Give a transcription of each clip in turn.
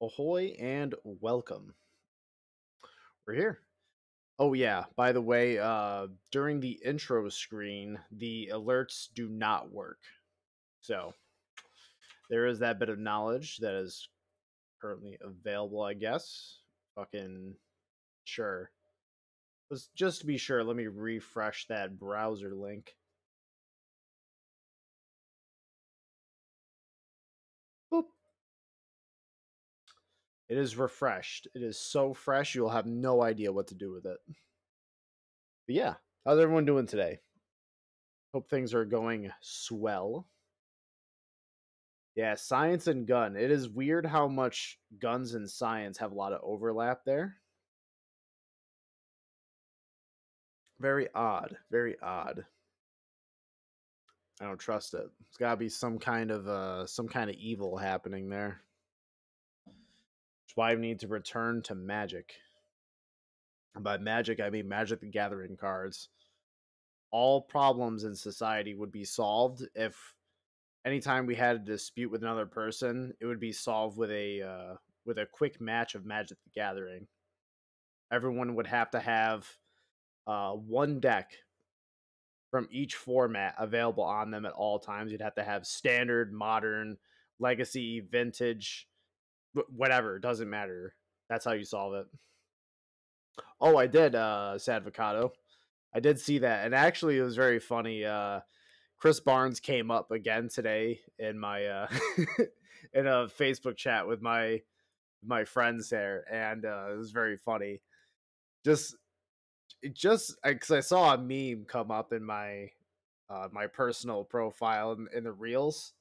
Ahoy and welcome. We're here. Oh yeah, by the way, during the intro screen, the alerts do not work. So there is that bit of knowledge that is currently available, I guess. Fucking sure. Let's just to be sure, let me refresh that browser link. Boop. It is refreshed. It is so fresh you'll have no idea what to do with it. But yeah, how's everyone doing today? Hope things are going swell. Yeah, science and gun. It is weird how much guns and science have a lot of overlap there. Very odd. Very odd. I don't trust it. There's got to be some kind of evil happening there. That's why we need to return to magic. And by magic, I mean Magic the Gathering cards. All problems in society would be solved if anytime we had a dispute with another person, it would be solved with a quick match of Magic the Gathering. Everyone would have to have one deck from each format available on them at all times. You'd have to have standard, modern, legacy, vintage, whatever. It doesn't matter. That's how you solve it. Oh, I did, Sadvocado. I did see that, and actually, it was very funny. Chris Barnes came up again today in my in a Facebook chat with my friends there, and it was very funny. Just just because I saw a meme come up in my personal profile in the reels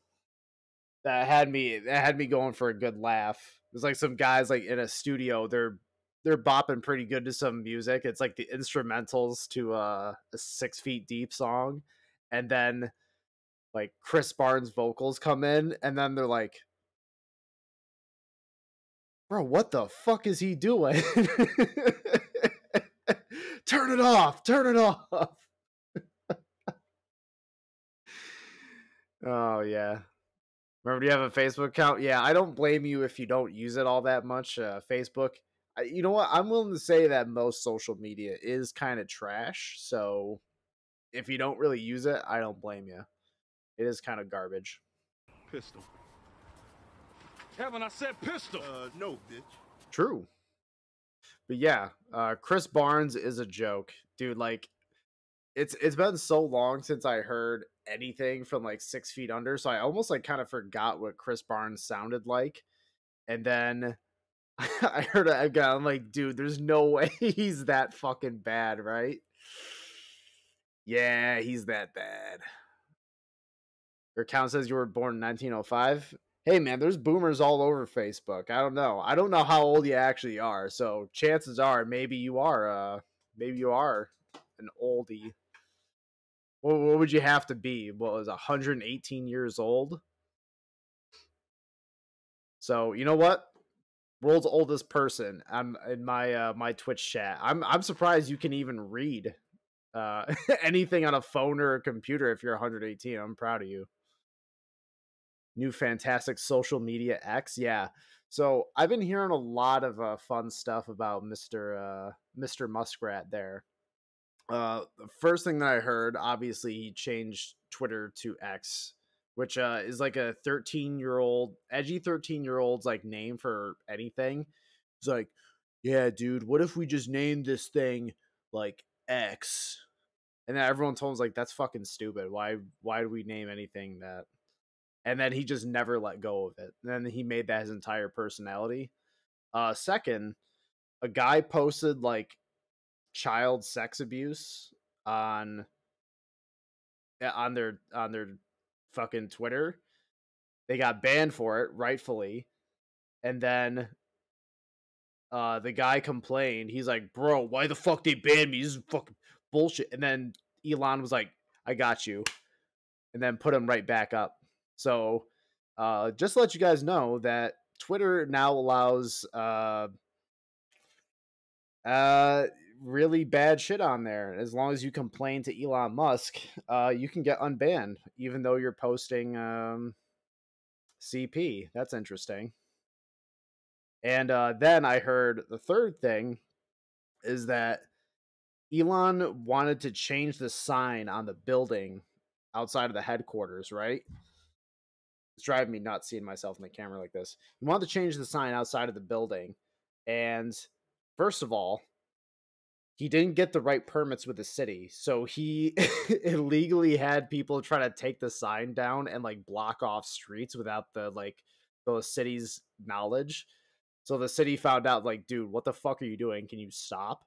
that had me going for a good laugh. It was like some guys like in a studio, they're bopping pretty good to some music. It's like the instrumentals to a 6 Feet Deep song, and then like Chris Barnes vocals come in, and then they're like, "Bro, what the fuck is he doing? Turn it off! Turn it off!" Oh yeah. Remember, do you have a Facebook account? Yeah, I don't blame you if you don't use it all that much. Facebook, you know what? I'm willing to say that most social media is kind of trash. So if you don't really use it, I don't blame you. It is kind of garbage. Pistol. Kevin, I said pistol. No, bitch. True. But yeah, Chris Barnes is a joke, dude. Like it's been so long since I heard anything from like 6 feet under, so I almost like kind of forgot what Chris Barnes sounded like. And then I heard it again. I'm like, dude, there's no way he's that fucking bad, right? Yeah, he's that bad. Your account says you were born in 1905. Hey, man, there's boomers all over Facebook. I don't know. I don't know how old you actually are. So chances are, maybe you are. Maybe you are an oldie. What would you have to be? What was 118 years old? So you know what? World's oldest person. I'm in my Twitch chat. I'm surprised you can even read anything on a phone or a computer if you're 118. I'm proud of you. New fantastic social media X. Yeah. So I've been hearing a lot of fun stuff about Mr. Muskrat there. The first thing that I heard, obviously, he changed Twitter to X, which is like a 13-year-old, edgy 13-year-old's like name for anything. It's like, yeah, dude, what if we just named this thing like X? And then everyone told us like that's fucking stupid. Why do we name anything that? And then he just never let go of it. And then he made that his entire personality. Second, a guy posted like child sex abuse on on their fucking Twitter. They got banned for it, rightfully. And then the guy complained. He's like, "Bro, why the fuck they banned me? This is fucking bullshit." And then Elon was like, "I got you," and then put him right back up. So, just to let you guys know that Twitter now allows really bad shit on there. As long as you complain to Elon Musk, you can get unbanned, even though you're posting CP. That's interesting. And then I heard the third thing is that Elon wanted to change the sign on the building outside of the headquarters, right? It's driving me nuts seeing myself in the camera like this. He wanted to change the sign outside of the building. And first of all, he didn't get the right permits with the city. So he illegally had people try to take the sign down and like block off streets without the city's knowledge. So the city found out, like, dude, what the fuck are you doing? Can you stop?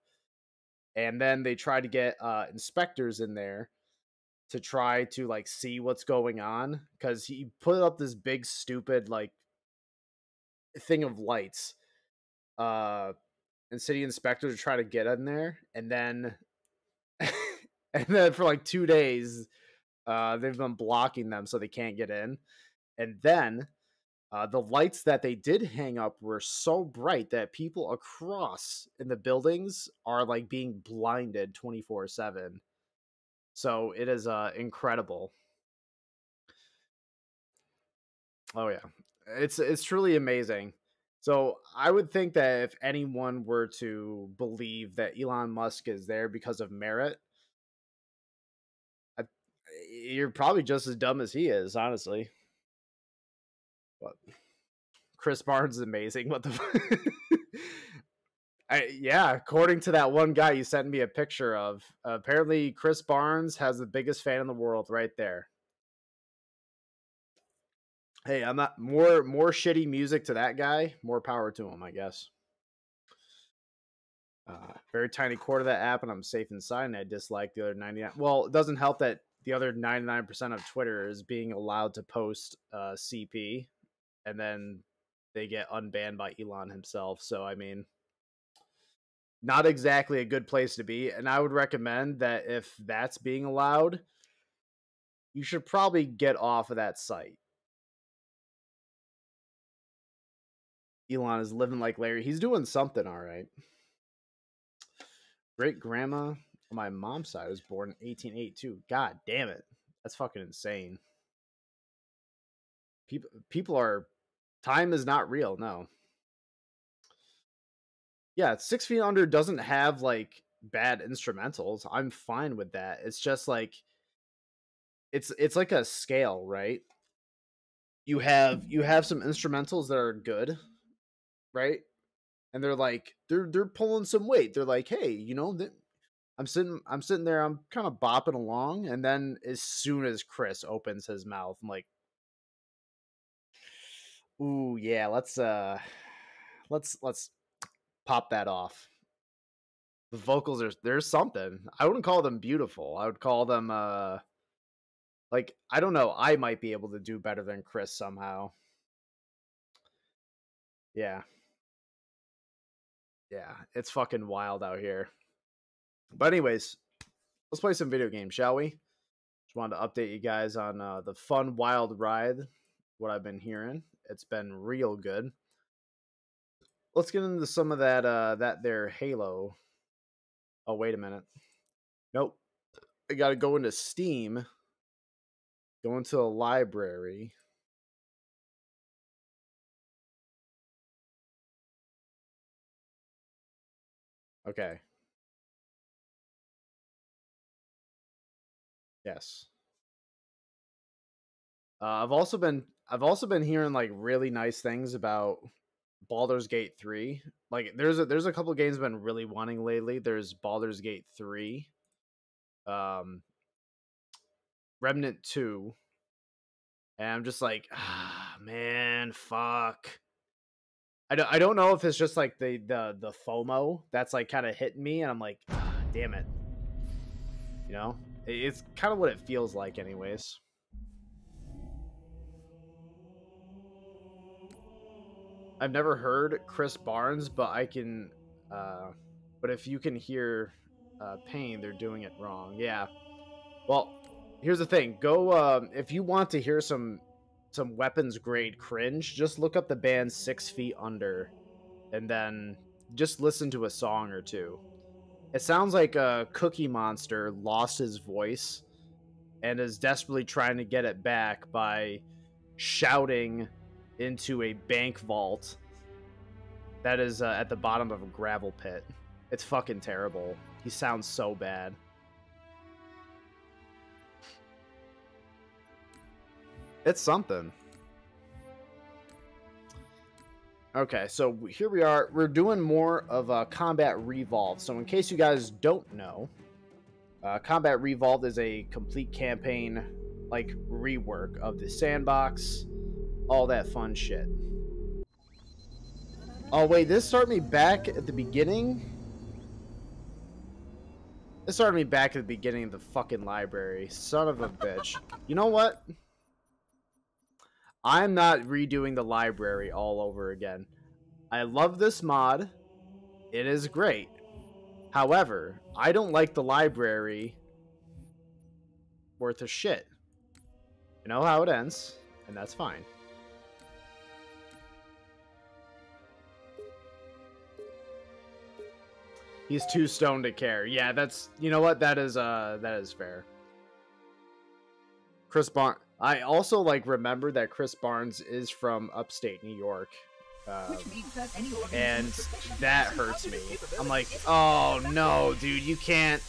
And then they tried to get inspectors in there to try to like see what's going on, because he put up this big stupid like thing of lights, uh and city inspectors try to get in there, and then and then for like 2 days they've been blocking them so they can't get in. And then the lights that they did hang up were so bright that people across in the buildings are like being blinded 24/7. So it is incredible. Oh yeah. It's truly amazing. So I would think that if anyone were to believe that Elon Musk is there because of merit, I, you're probably just as dumb as he is, honestly. But Chris Barnes is amazing. What the yeah, according to that one guy you sent me a picture of, apparently Chris Barnes has the biggest fan in the world right there. Hey, I'm not more shitty music to that guy. More power to him, I guess. Very tiny core to that app, and I'm safe inside. And I dislike the other 99. Well, it doesn't help that the other 99% of Twitter is being allowed to post CP, and then they get unbanned by Elon himself. So I mean, not exactly a good place to be. And I would recommend that if that's being allowed, you should probably get off of that site. Elon is living like Larry. He's doing something all right. Great grandma on my mom's side was born in 1882. God damn it. That's fucking insane. People are, time is not real, no. Yeah, 6 feet under doesn't have like bad instrumentals. I'm fine with that. It's just like it's like a scale, right? You have some instrumentals that are good, right? And they're pulling some weight. They're like, hey, I'm sitting there, I'm kind of bopping along, and then as soon as Chris opens his mouth, I'm like, ooh, yeah, let's pop that off. The vocals there's something. I wouldn't call them beautiful. I would call them like, I don't know, I might be able to do better than Chris somehow. Yeah. Yeah, it's fucking wild out here. But anyways, let's play some video games, shall we? Just wanted to update you guys on the fun wild ride, what I've been hearing. It's been real good. Let's get into some of that there Halo. Oh, wait a minute. Nope. I gotta go into Steam, go into a library. Okay. Yes. I've also been hearing like really nice things about Baldur's Gate 3. Like there's a couple games I've been really wanting lately. There's Baldur's Gate 3, um Remnant 2, and I'm just like, ah, man, fuck. I don't know if it's just like the FOMO that's like kind of hitting me, and I'm like, ah, damn it. It's kind of what it feels like anyways. I've never heard Chris Barnes, but I can. But if you can hear pain, they're doing it wrong. Yeah. Well, here's the thing. Go if you want to hear some weapons grade cringe, just look up the band 6 Feet Under, and then just listen to a song or two. It sounds like a Cookie Monster lost his voice and is desperately trying to get it back by shouting into a bank vault That is at the bottom of a gravel pit. It's fucking terrible. He sounds so bad. It's something. Okay, so here we are. We're doing more of Combat Revolved. So in case you guys don't know, Combat Revolved is a complete campaign, like, rework of the sandbox, all that fun shit. Oh, wait, this started me back at the beginning? This started me back at the beginning of the fucking library. Son of a bitch. You know what? I'm not redoing the library all over again. I love this mod. It is great. However, I don't like the library worth a shit. You know how it ends, and that's fine. He's too stoned to care. Yeah, that's, you know what? That is fair. Chris Barnes. I also like remember that Chris Barnes is from upstate New York. And that hurts me. I'm like, oh no, dude, you can't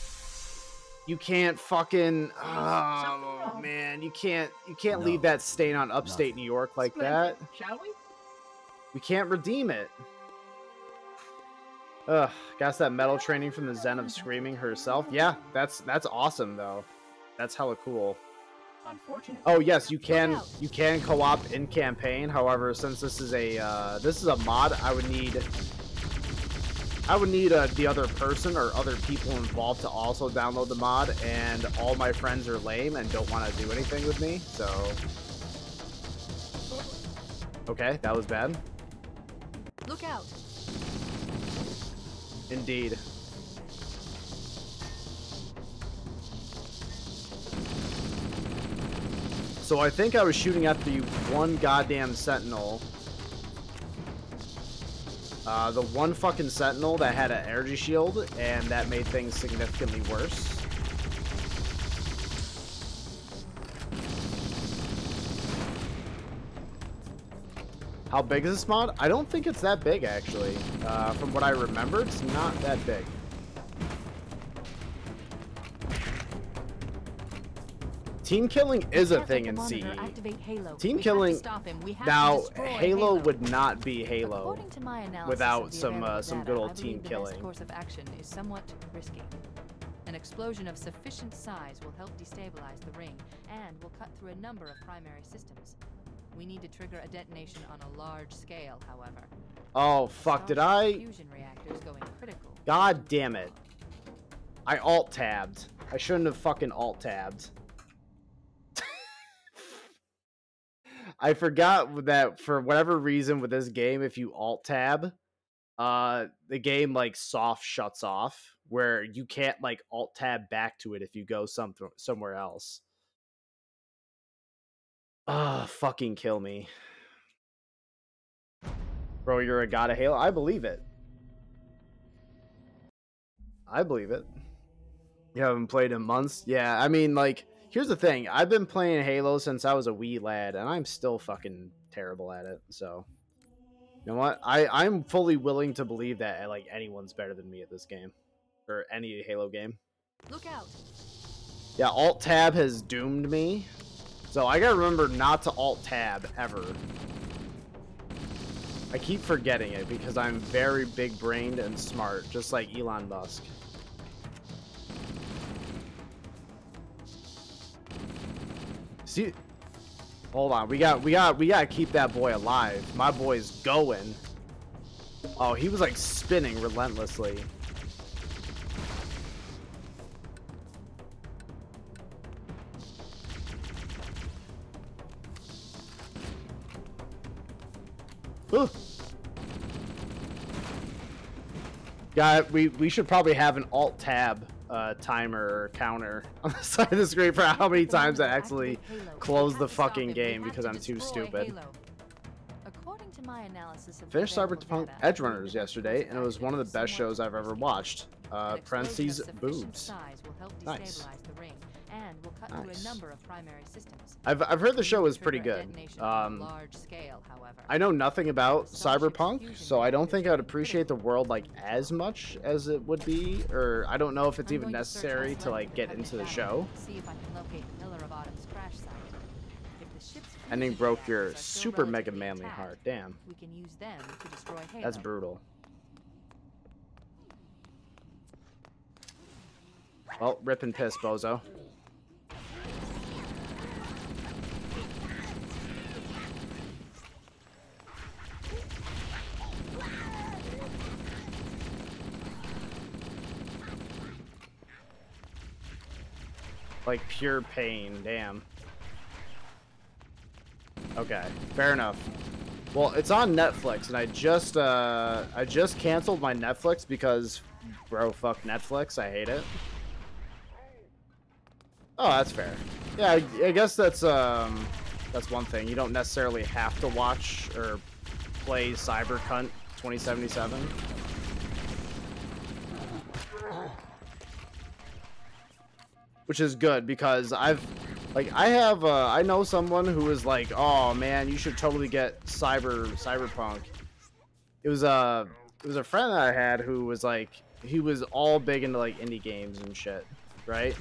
fucking, oh man, you can't leave that stain on upstate New York like that. Shall we? We can't redeem it. Ugh, got that metal training from the Zen of Screaming herself. Yeah, that's awesome though. That's hella cool. Oh yes, you can co-op in campaign. However, since this is a mod, I would need the other person or other people involved to also download the mod, and all my friends are lame and don't want to do anything with me. So okay, that was bad. Look out. Indeed. So I think I was shooting at the one goddamn sentinel. The one fucking sentinel that had an energy shield, and that made things significantly worse. How big is this mod? I don't think it's that big, actually. From what I remember, it's not that big. Team killing is a thing in CE. Team killing, now Halo would not be Halo without some good old team killing. Course of action is somewhat risky. An explosion of sufficient size will help destabilize the ring and will cut through a number of primary systems. We need to trigger a detonation on a large scale, however. Oh fuck, did I? Fusion reactors going critical. God damn it. I alt-tabbed. I shouldn't have fucking alt-tabbed. I forgot that for whatever reason with this game, if you alt-tab, the game like soft shuts off, where you can't like alt-tab back to it if you go somewhere else. Fucking kill me. Bro, you're a god of Halo? I believe it. I believe it. You haven't played in months? Yeah, I mean, like, here's the thing. I've been playing Halo since I was a wee lad, and I'm still fucking terrible at it, so... You know what? I'm fully willing to believe that, like, anyone's better than me at this game. Or any Halo game. Look out. Yeah, alt-tab has doomed me. So I gotta remember not to alt-tab, ever. I keep forgetting it, because I'm very big-brained and smart, just like Elon Musk. See, hold on. We gotta keep that boy alive. My boy's going. Oh, he was like spinning relentlessly. Ooh. Yeah, we should probably have an alt tab timer or counter on the side of the screen for how many times I actually close the fucking game because I'm too stupid. According to to my analysis of Finished available Cyberpunk data, Edge I believe Runners the yesterday, and it was one of the best somewhat shows I've ever risky. watched. An explosion of Parentheses, sufficient boobs. size will help Nice. destabilize the ring and will cut through a number of primary systems. I've heard the We show need is to pretty trigger a good. detonation on a large scale, however. I know nothing about The Starship's Cyberpunk, fusion so I don't think reactors I'd are appreciate the critical world to like its as much as it would be, or I don't know if it's I'm even going to search necessary what's to left like of the get Covenant into the battle show. to see if I can locate Pillar of Autumn's crash site. If the ship's Ending fusion broke your reactors are still super mega relatively manly intact, heart. Damn, we can use them to destroy Halo. that's brutal. Well, rip and piss, bozo. Like pure pain, damn. Okay, fair enough. Well, it's on Netflix, and I just canceled my Netflix because, bro, fuck Netflix. I hate it. Oh, that's fair. Yeah, I guess that's one thing. You don't necessarily have to watch or play Cyberpunk 2077. Which is good because I know someone who was like, oh man, you should totally get Cyberpunk. It was a friend that I had who was like, he was all big into like indie games and shit, right?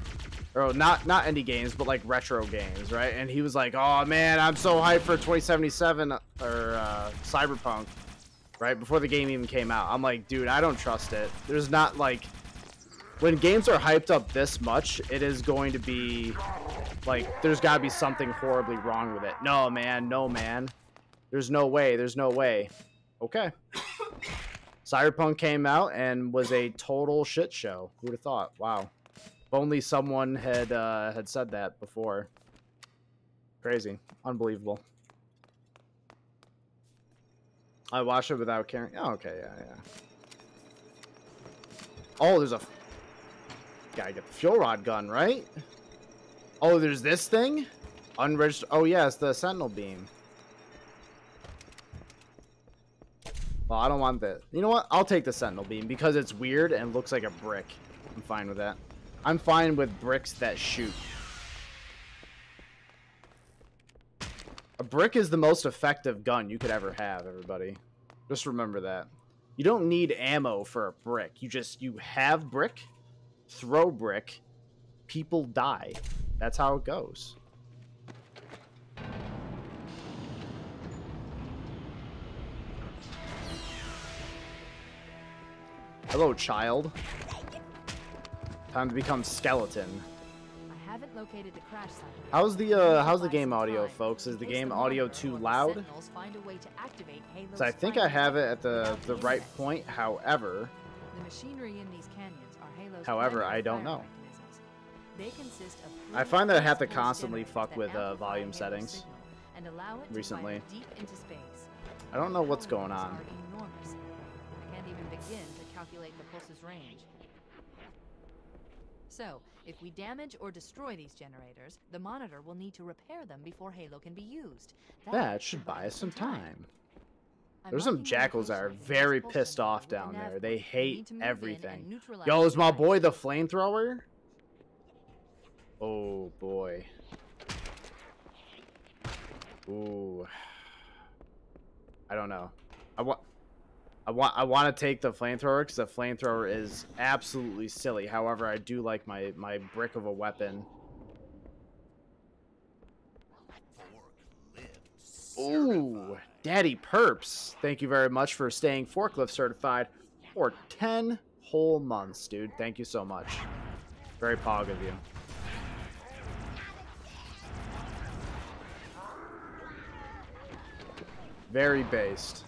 Or not indie games, but like retro games, right? And he was like, oh man, I'm so hyped for 2077 or Cyberpunk, right? Before the game even came out. I'm like, dude, I don't trust it. There's not like, when games are hyped up this much, it is going to be like, there's got to be something horribly wrong with it. No, man. No, man. There's no way. There's no way. Okay. Cyberpunk came out and was a total shit show. Who would have thought? Wow. If only someone had said that before. Crazy. Unbelievable. I watched it without caring. Oh, okay. Yeah. Oh, there's a... Gotta get the fuel rod gun, right? Oh, there's this thing? Unregistered. Oh, yeah, it's the Sentinel beam. Well, I don't want that. You know what? I'll take the Sentinel beam because it's weird and looks like a brick. I'm fine with that. I'm fine with bricks that shoot. A brick is the most effective gun you could ever have, everybody. Just remember that. You don't need ammo for a brick. You have brick, throw brick, people die. That's how it goes. Hello, child. Time to become skeleton. I haven't located the crash site. How's the game audio, folks? Is the game audio too loud? So I think I have it at the right point. However, the machinery in these canyons are Halo's however, I don't know. I find that I have to constantly fuck with volume settings and allow it recently. to deep into space. I don't know what's going on. Enormous. I can't even begin to calculate the pulse's range. So, if we damage or destroy these generators, the monitor will need to repair them before Halo can be used. That should buy us some time. There's some jackals that are very pissed off down there. They hate everything. Yo, is my boy the flamethrower? Oh boy. Ooh. I don't know. I want to take the flamethrower because the flamethrower is absolutely silly. However, I do like my brick of a weapon. Ooh, Daddy Perps. Thank you very much for staying forklift certified for 10 whole months, dude. Thank you so much. Very pog of you. Very based.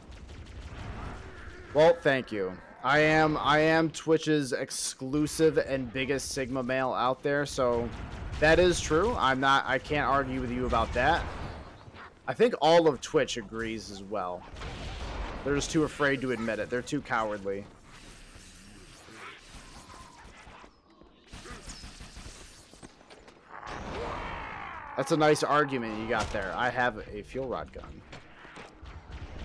Well, thank you. I am Twitch's exclusive and biggest Sigma male out there, so that is true. I can't argue with you about that. I think all of Twitch agrees as well. They're just too afraid to admit it. They're too cowardly. That's a nice argument you got there. I have a fuel rod gun.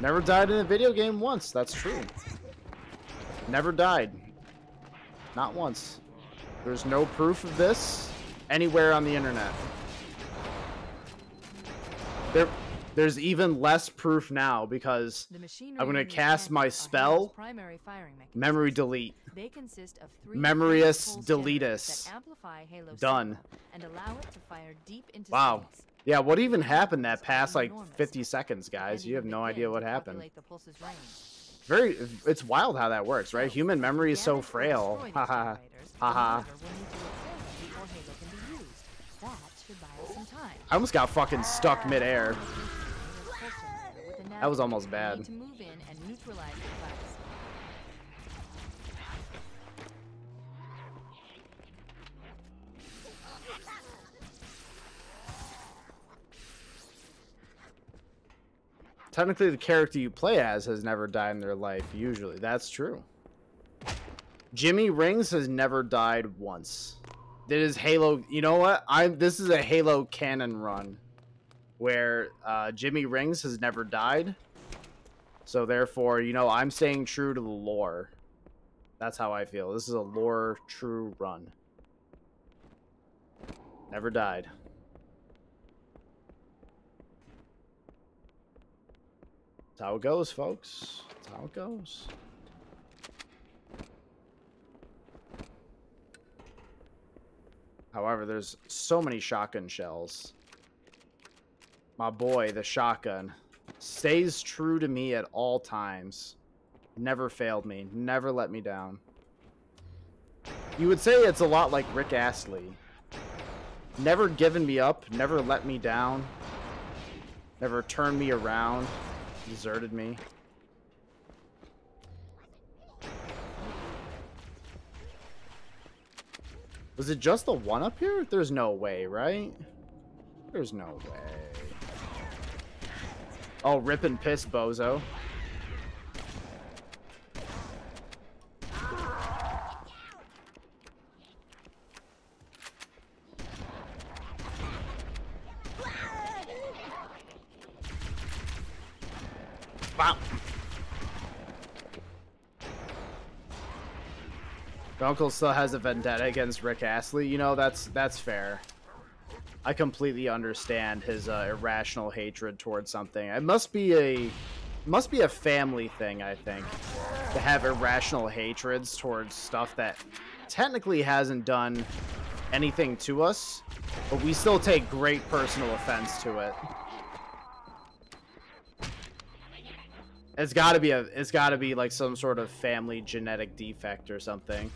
Never died in a video game once. That's true. Never died. Not once. There's no proof of this anywhere on the internet. There's even less proof now because I'm going to cast my spell, memory delete. They consist of 3 Memorious pulse deletus. that amplify Halo Done. signal and allow it to fire deep into Wow. space. Yeah, what even happened that past like 50 seconds, guys? You have no idea what happened. It's wild how that works, right? Human memory is so frail. Haha. Haha. I almost got fucking stuck midair. That was almost bad. Technically, the character you play as has never died in their life, usually. That's true. Jimmy Rings has never died once. That is Halo. You know what? This is a Halo canon run where Jimmy Rings has never died. So therefore, you know, I'm staying true to the lore. That's how I feel. This is a lore true run. Never died. That's how it goes, folks. That's how it goes. However, there's so many shotgun shells. My boy, the shotgun, stays true to me at all times. Never failed me. Never let me down. You would say it's a lot like Rick Astley. Never given me up. Never let me down. Never turned me around. Deserted me. Was it just the one up here? There's no way, right? There's no way. Oh, rip and piss, bozo. Wow. My uncle still has a vendetta against Rick Astley. You know, that's fair. I completely understand his irrational hatred towards something. It must be a family thing, I think, to have irrational hatreds towards stuff that technically hasn't done anything to us, but we still take great personal offense to it. It's got to be like some sort of family genetic defect or something.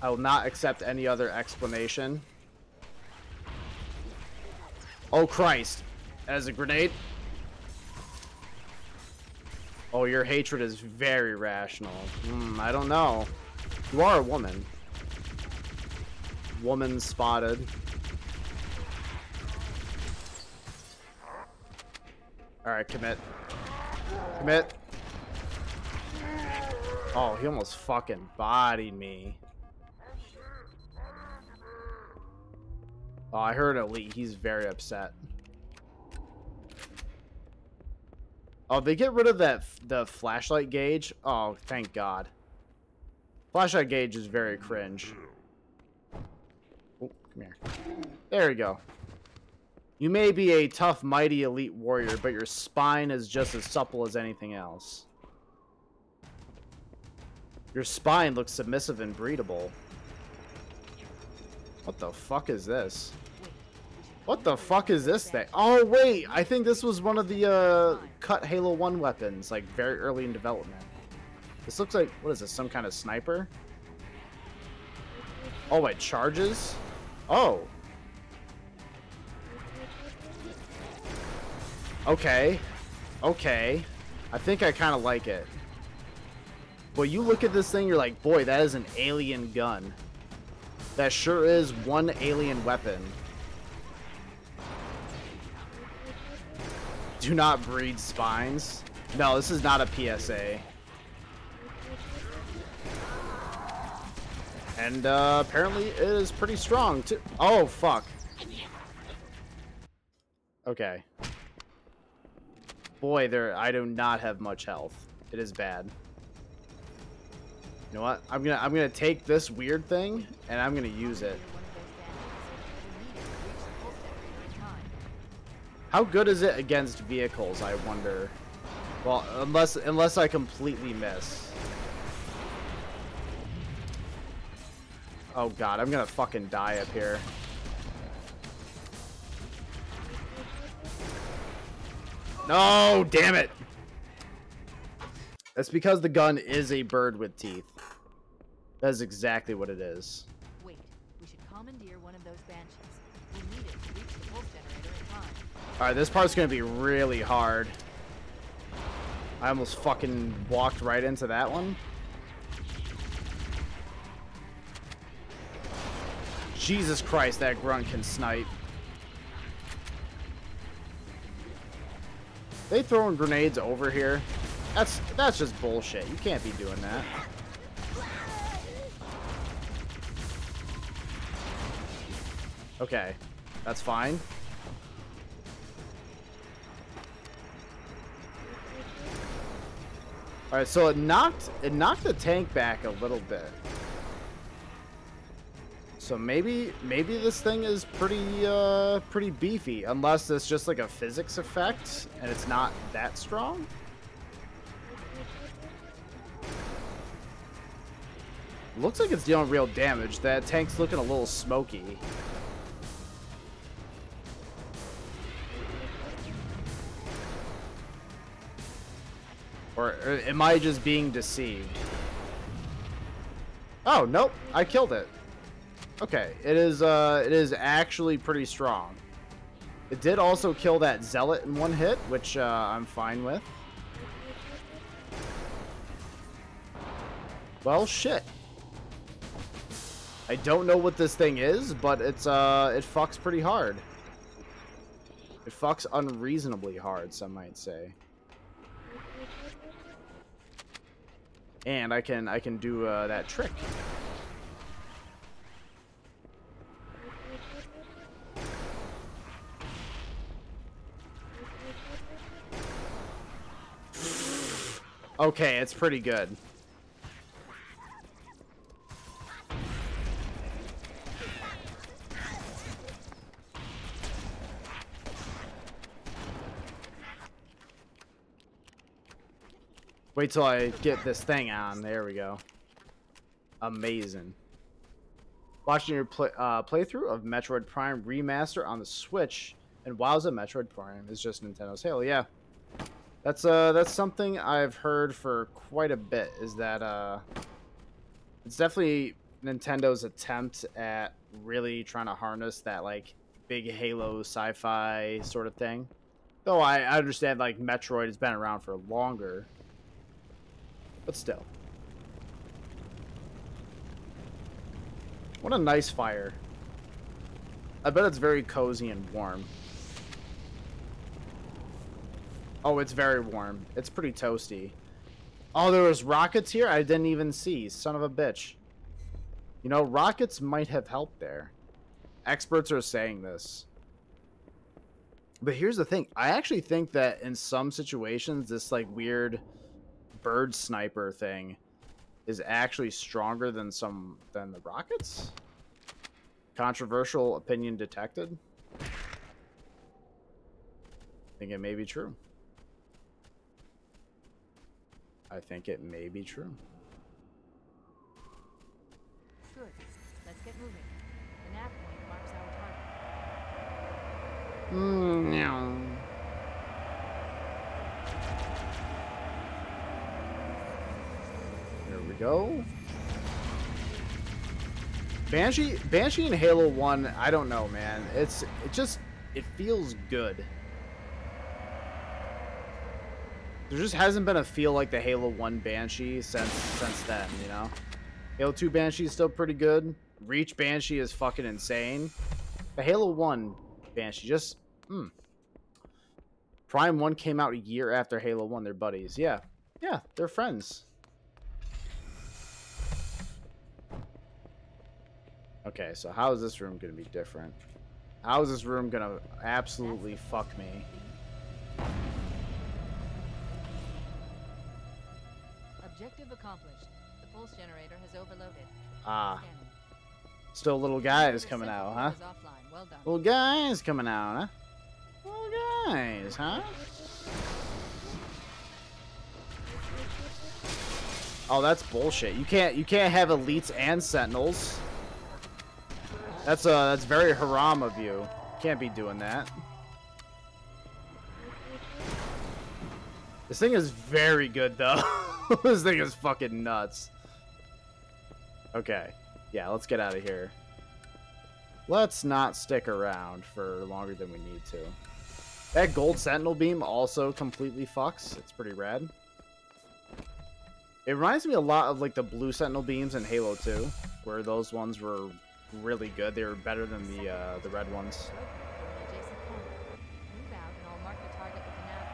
I will not accept any other explanation. Oh Christ. As a grenade. Oh, your hatred is very rational. I don't know. You are a woman. Woman spotted. Alright, commit. Commit. Oh, he almost fucking bodied me. Oh, I heard Elite. He's very upset. Oh, they get rid of the flashlight gauge? Oh, thank God. Flashlight gauge is very cringe. Oh, come here. There you go. You may be a tough, mighty elite warrior, but your spine is just as supple as anything else. Your spine looks submissive and breedable. What the fuck is this? What the fuck is this thing? Oh, wait! I think this was one of the, cut Halo 1 weapons, like, very early in development. This looks like, what is this, some kind of sniper? Oh, it charges? Oh. Okay. Okay. I think I kind of like it. Well, you look at this thing, you're like, boy, that is an alien gun. That sure is one alien weapon. Do not breed spines. No, this is not a PSA. And apparently it is pretty strong too. Oh, fuck. Okay. Boy, I do not have much health. It is bad. You know what? I'm gonna take this weird thing and I'm gonna use it. How good is it against vehicles, I wonder? Well, unless I completely miss. Oh god, I'm gonna fucking die up here. No, damn it! That's because the gun is a bird with teeth. That is exactly what it is. Wait, we should commandeer one of those banshees. We need it to reach the pulse generator in time. Alright, this part's gonna be really hard. I almost fucking walked right into that one. Jesus Christ, that grunt can snipe. They throwing grenades over here? That's just bullshit. You can't be doing that. Okay, that's fine. All right, so it knocked the tank back a little bit. So maybe this thing is pretty beefy, unless it's just like a physics effect and it's not that strong. Looks like it's dealing real damage. That tank's looking a little smoky. Or am I just being deceived? Oh, nope. I killed it. Okay, it is actually pretty strong. It did also kill that zealot in one hit, which I'm fine with. Well, shit. I don't know what this thing is, but it's it fucks pretty hard. It fucks unreasonably hard, some might say. And I can do that trick. Okay, it's pretty good. Wait till I get this thing on. There we go. Amazing. Watching your playthrough of Metroid Prime Remaster on the Switch, and wowza, Metroid Prime is just Nintendo's Halo. Yeah, that's something I've heard for quite a bit. Is that it's definitely Nintendo's attempt at really trying to harness that like big Halo sci-fi sort of thing. Though I understand like Metroid has been around for longer. But still. What a nice fire. I bet it's very cozy and warm. Oh, it's very warm. It's pretty toasty. Oh, there was rockets here? I didn't even see. Son of a bitch. You know, rockets might have helped there. Experts are saying this. But here's the thing. I actually think that in some situations, this like weird bird sniper thing is actually stronger than the rockets. Controversial opinion detected. I think it may be true. I think it may be true. Good. Let's get moving. The nav point marks our target. No. There we go. Banshee in Halo 1, I don't know, man. It feels good. There just hasn't been a feel like the Halo 1 Banshee since then, you know? Halo 2 Banshee is still pretty good. Reach Banshee is fucking insane. The Halo 1 Banshee just Prime 1 came out a year after Halo 1. They're buddies. Yeah, they're friends. Okay, so how is this room gonna be different? How is this room gonna absolutely fuck me? Objective accomplished. The pulse generator has overloaded. Ah. Scanning. Still little guys coming out, huh? Offline. Well done. Little guys coming out, huh? Little guys, huh? Oh, that's bullshit. You can't have elites and sentinels. That's very haram of you. Can't be doing that. This thing is very good though. This thing is fucking nuts. Okay. Yeah, let's get out of here. Let's not stick around for longer than we need to. That gold sentinel beam also completely fucks. It's pretty rad. It reminds me a lot of like the blue sentinel beams in Halo 2, where those ones were really good. They were better than the red ones. Move out and I'll mark the target with the nav.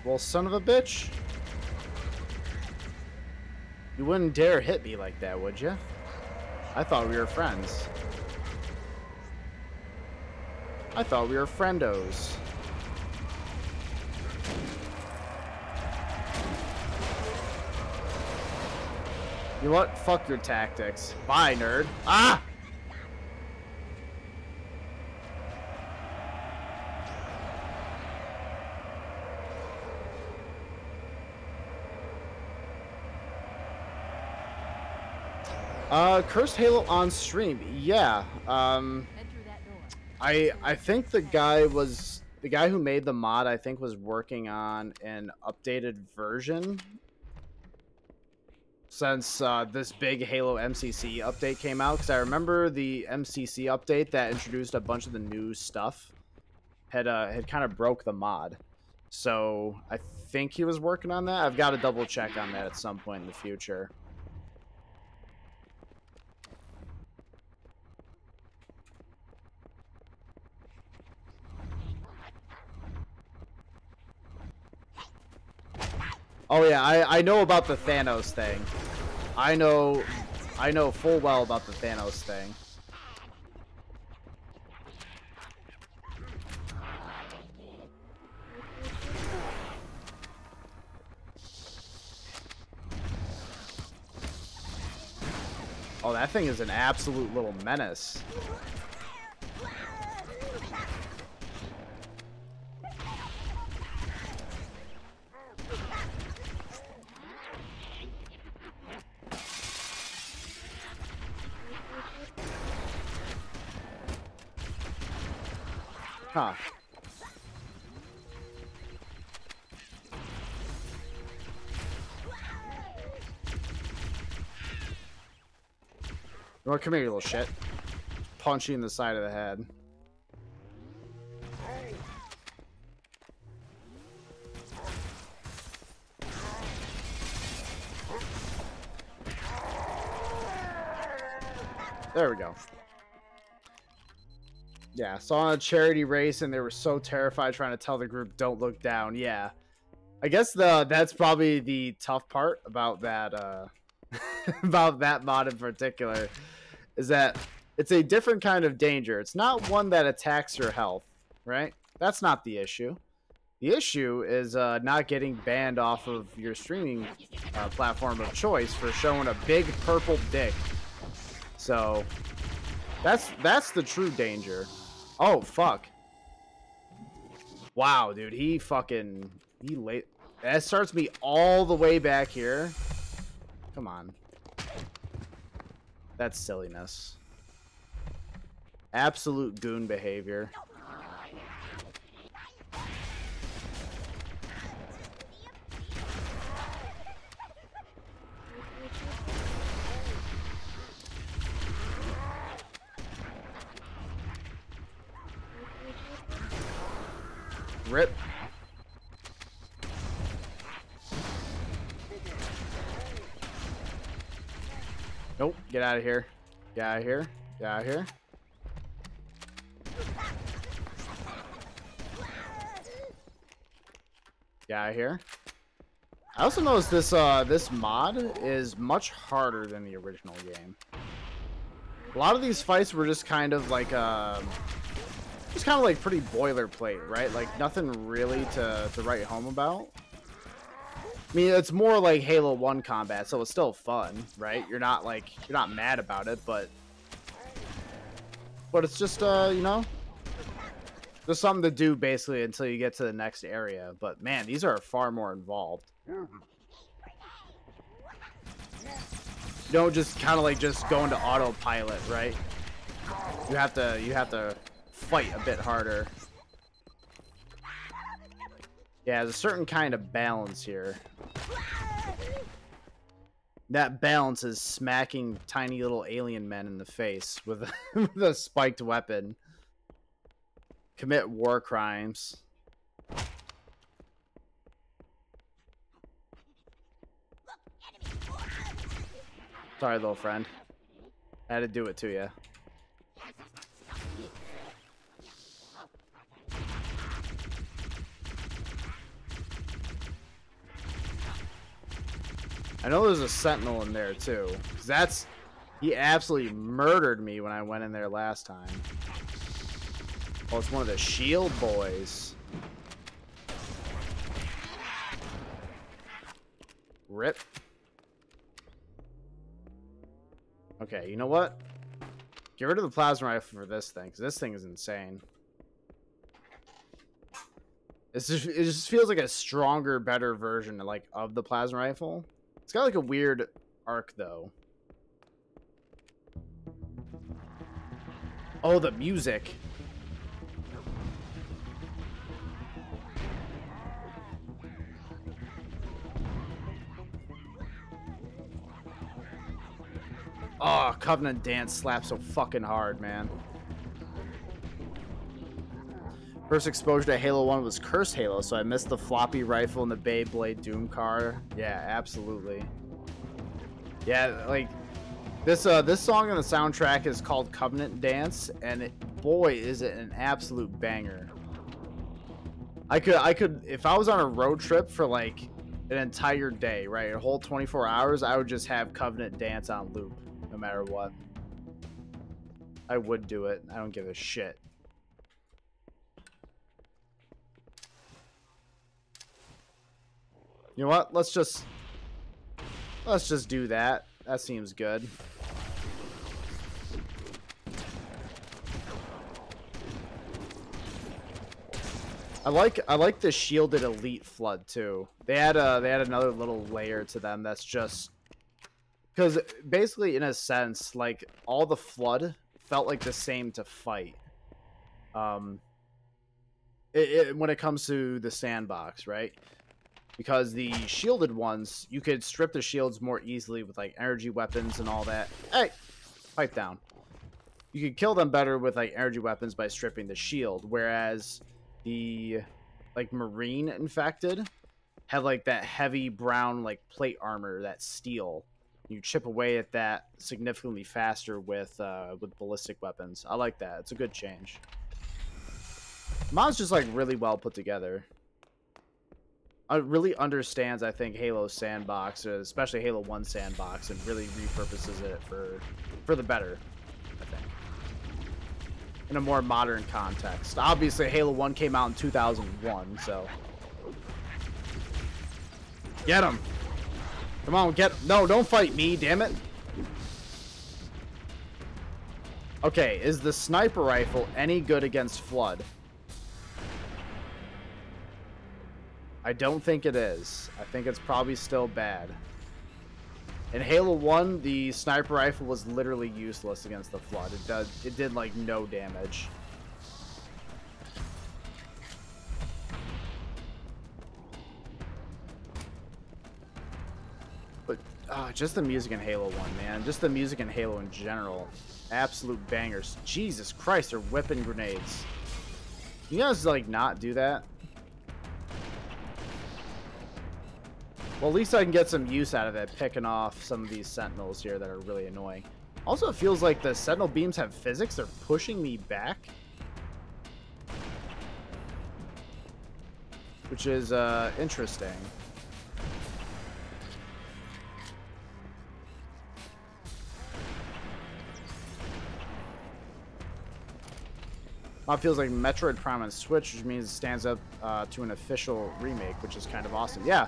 Well, son of a bitch. You wouldn't dare hit me like that, would you? I thought we were friends. I thought we were friendos. You know what? Fuck your tactics. Bye, nerd. Ah! Cursed Halo on stream. Yeah. I think the guy who made the mod, I think, was working on an updated version since this big Halo MCC update came out, because I remember the MCC update that introduced a bunch of the new stuff had kind of broke the mod. So I think he was working on that. I've got to double check on that at some point in the future. Oh yeah, I know about the Thanos thing. I know full well about the Thanos thing. Oh, that thing is an absolute little menace. Huh. You want, come here, you little shit. Punch you in the side of the head. There we go. Yeah, saw a charity race and they were so terrified trying to tell the group don't look down. Yeah. I guess that's probably the tough part about that about that mod in particular, is that it's a different kind of danger. It's not one that attacks your health, right? That's not the issue. The issue is not getting banned off of your streaming platform of choice for showing a big purple dick. So that's the true danger. Oh, fuck. Wow, dude. He late. That starts me all the way back here. Come on. That's silliness. Absolute goon behavior. Rip. Nope. Get out of here. Get out of here. Get out of here. guy here. I also noticed this this mod is much harder than the original game. A lot of these fights were just kind of like just kind of like pretty boilerplate, right? Like nothing really to write home about. I mean, it's more like Halo 1 combat, so it's still fun, right? You're not mad about it, but it's just you know, just something to do basically until you get to the next area. But man, these are far more involved. You don't just kind of like just go into autopilot, right? You have to fight a bit harder. Yeah, there's a certain kind of balance here. That balance is smacking tiny little alien men in the face with with a spiked weapon. Commit war crimes. Sorry, little friend. I had to do it to you. I know there's a sentinel in there too. 'Cause he absolutely murdered me when I went in there last time. Oh, it's one of the shield boys. Rip. Okay, you know what? Get rid of the plasma rifle for this thing, because this thing is insane. It just feels like a stronger, better version like of the plasma rifle. It's got like a weird arc though. Oh, the music. Oh, Covenant Dance slaps so fucking hard, man. First exposure to Halo 1 was Cursed Halo, so I missed the floppy rifle and the Beyblade Doom car. Yeah, absolutely. Yeah, like this song on the soundtrack is called Covenant Dance, and boy is it an absolute banger. I could if I was on a road trip for like an entire day, right, a whole 24 hours, I would just have Covenant Dance on loop no matter what. I would do it. I don't give a shit. You know what? Let's just do that. That seems good. I like the shielded elite flood too. They had another little layer to them that's just because basically in a sense like all the flood felt like the same to fight. When it comes to the sandbox, right? Because the shielded ones, you could strip the shields more easily with like energy weapons and all that. Hey, pipe down. You could kill them better with like energy weapons by stripping the shield, whereas the like marine infected have like that heavy brown like plate armor, that steel. You chip away at that significantly faster with ballistic weapons. I like that. It's a good change. Mod's just like really well put together. It really understands, I think, Halo's sandbox, especially Halo 1 sandbox, and really repurposes it for the better, I think. In a more modern context. Obviously, Halo 1 came out in 2001, so... Get him! Come on, No, don't fight me, damn it! Okay, is the sniper rifle any good against Flood? I don't think it is. I think it's probably still bad. In Halo 1, the sniper rifle was literally useless against the Flood. It did like no damage. But just the music in Halo 1, man. Just the music in Halo in general. Absolute bangers. Jesus Christ, they're whipping grenades. You guys like not do that? Well, at least I can get some use out of it, picking off some of these sentinels here that are really annoying. Also, it feels like the sentinel beams have physics. They're pushing me back. which is interesting. It feels like Metroid Prime on Switch, which means it stands up to an official remake, which is kind of awesome. Yeah.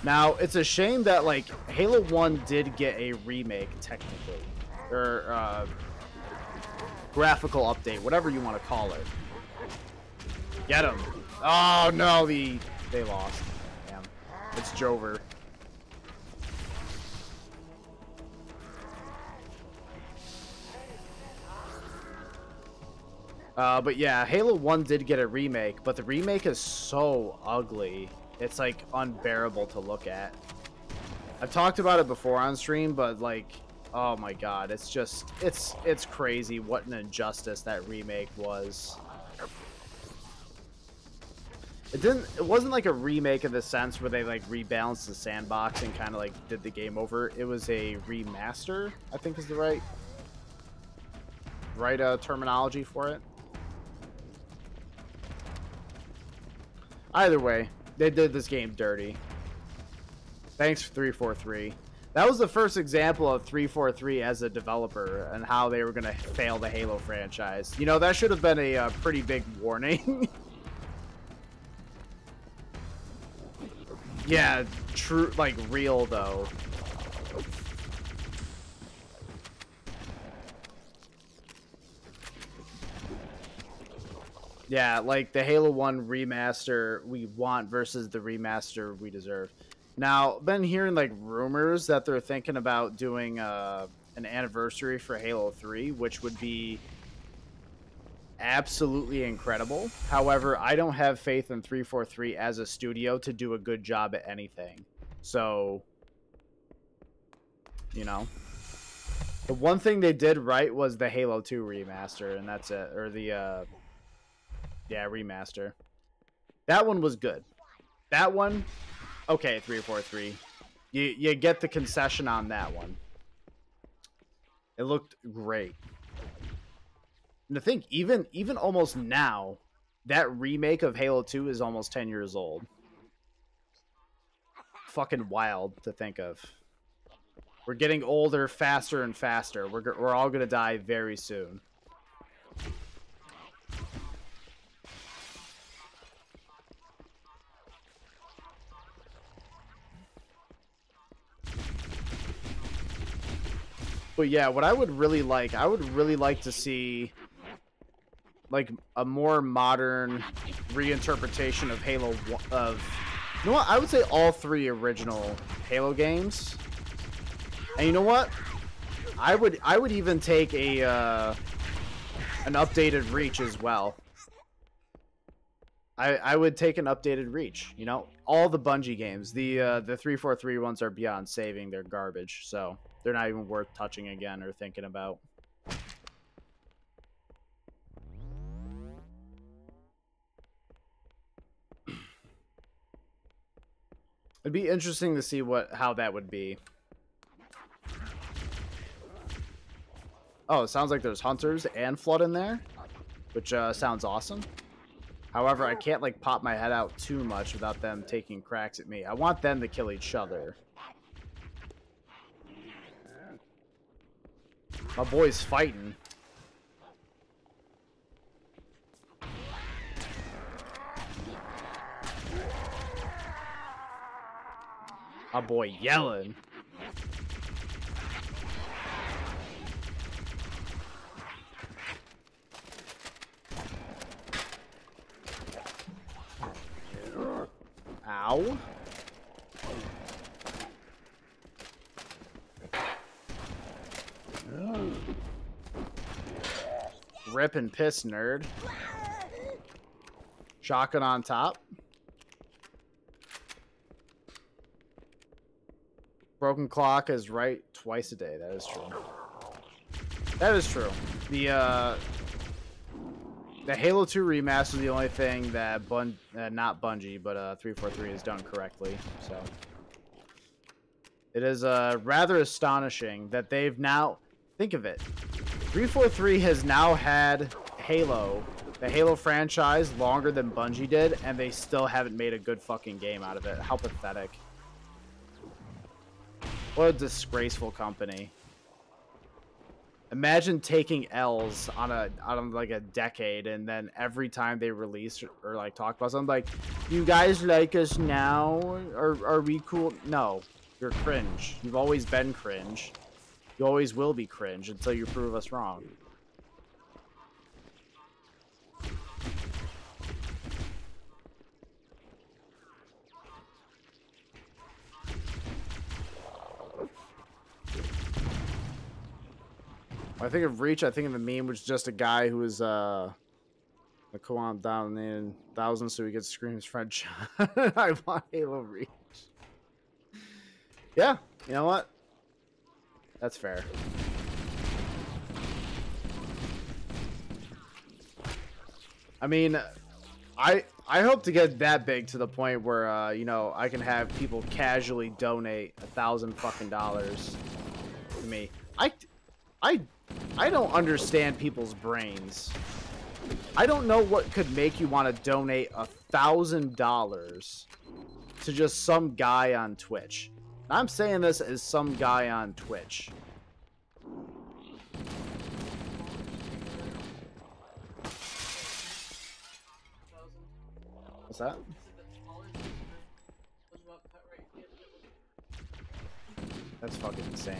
Now, it's a shame that, like, Halo 1 did get a remake, technically. Or, graphical update, whatever you want to call it. Get him. Oh, no, they lost. Damn. It's Jover. But yeah, Halo 1 did get a remake, but the remake is so ugly. It's, like, unbearable to look at. I've talked about it before on stream, but, like, oh my god, it's just, it's crazy what an injustice that remake was. It wasn't like a remake in the sense where they, like, rebalanced the sandbox and kind of, like, did the game over. It was a remaster, I think is the right terminology for it. Either way, they did this game dirty. Thanks, 343. That was the first example of 343 as a developer and how they were going to fail the Halo franchise. You know, that should have been a pretty big warning. Yeah, true, like, real, though. Yeah, like the Halo 1 remaster we want versus the remaster we deserve. Now, been hearing like rumors that they're thinking about doing an anniversary for Halo 3, which would be absolutely incredible. However, I don't have faith in 343 as a studio to do a good job at anything. So, you know, the one thing they did right was the Halo 2 remaster, and that's it. Or the yeah, remaster. That one was good. That one, okay, 343. You get the concession on that one. It looked great. And to think, even almost now, that remake of Halo 2 is almost 10 years old. Fucking wild to think of. We're getting older faster and faster. We're all gonna die very soon. But yeah, what I would really like to see like a more modern reinterpretation of Halo of, you know what? I would say all 3 original Halo games. And you know what? I would even take a an updated Reach as well. I would take an updated Reach, you know? All the Bungie games. The 343 ones are beyond saving. They're garbage, so they're not even worth touching again or thinking about. It'd be interesting to see how that would be. Oh, it sounds like there's Hunters and Flood in there, which sounds awesome. However, I can't like pop my head out too much without them taking cracks at me. I want them to kill each other. My boy's fighting. My boy yelling. Ow. Rip and piss, nerd. Shotgun on top. Broken clock is right twice a day. That is true. That is true. The Halo 2 remaster is the only thing that not Bungie, but 343 has done correctly. So it is rather astonishing that they've now, think of it, 343 has now had Halo the Halo franchise longer than Bungie did, and they still haven't made a good fucking game out of it. How pathetic. What a disgraceful company. Imagine taking L's on like a decade, and then every time they release or like talk about something like, you guys like us now? Or are we cool? No, you're cringe. You've always been cringe. You always will be cringe until you prove us wrong. I think of Reach, I think of the meme, which is just a guy who is a co-op down in 1,000 so he gets scream his friend shot. I want Halo Reach. Yeah, you know what? That's fair. I mean, I hope to get that big to the point where you know, I can have people casually donate $1,000 fucking dollars to me. I don't understand people's brains. I don't know what could make you want to donate $1,000 to just some guy on Twitch. I'm saying this as some guy on Twitch. What's that? That's fucking insane.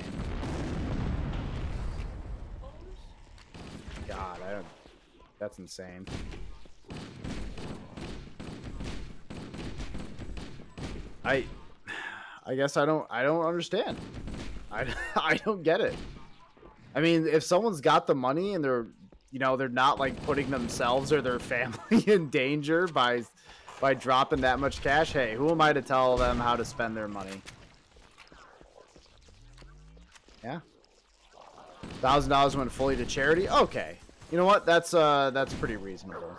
God, I don't. That's insane. I guess I don't understand. I don't get it. I mean, if someone's got the money and they're, you know, they're not like putting themselves or their family in danger by dropping that much cash, hey, who am I to tell them how to spend their money? Yeah. $1,000 went fully to charity. Okay, you know what? That's pretty reasonable.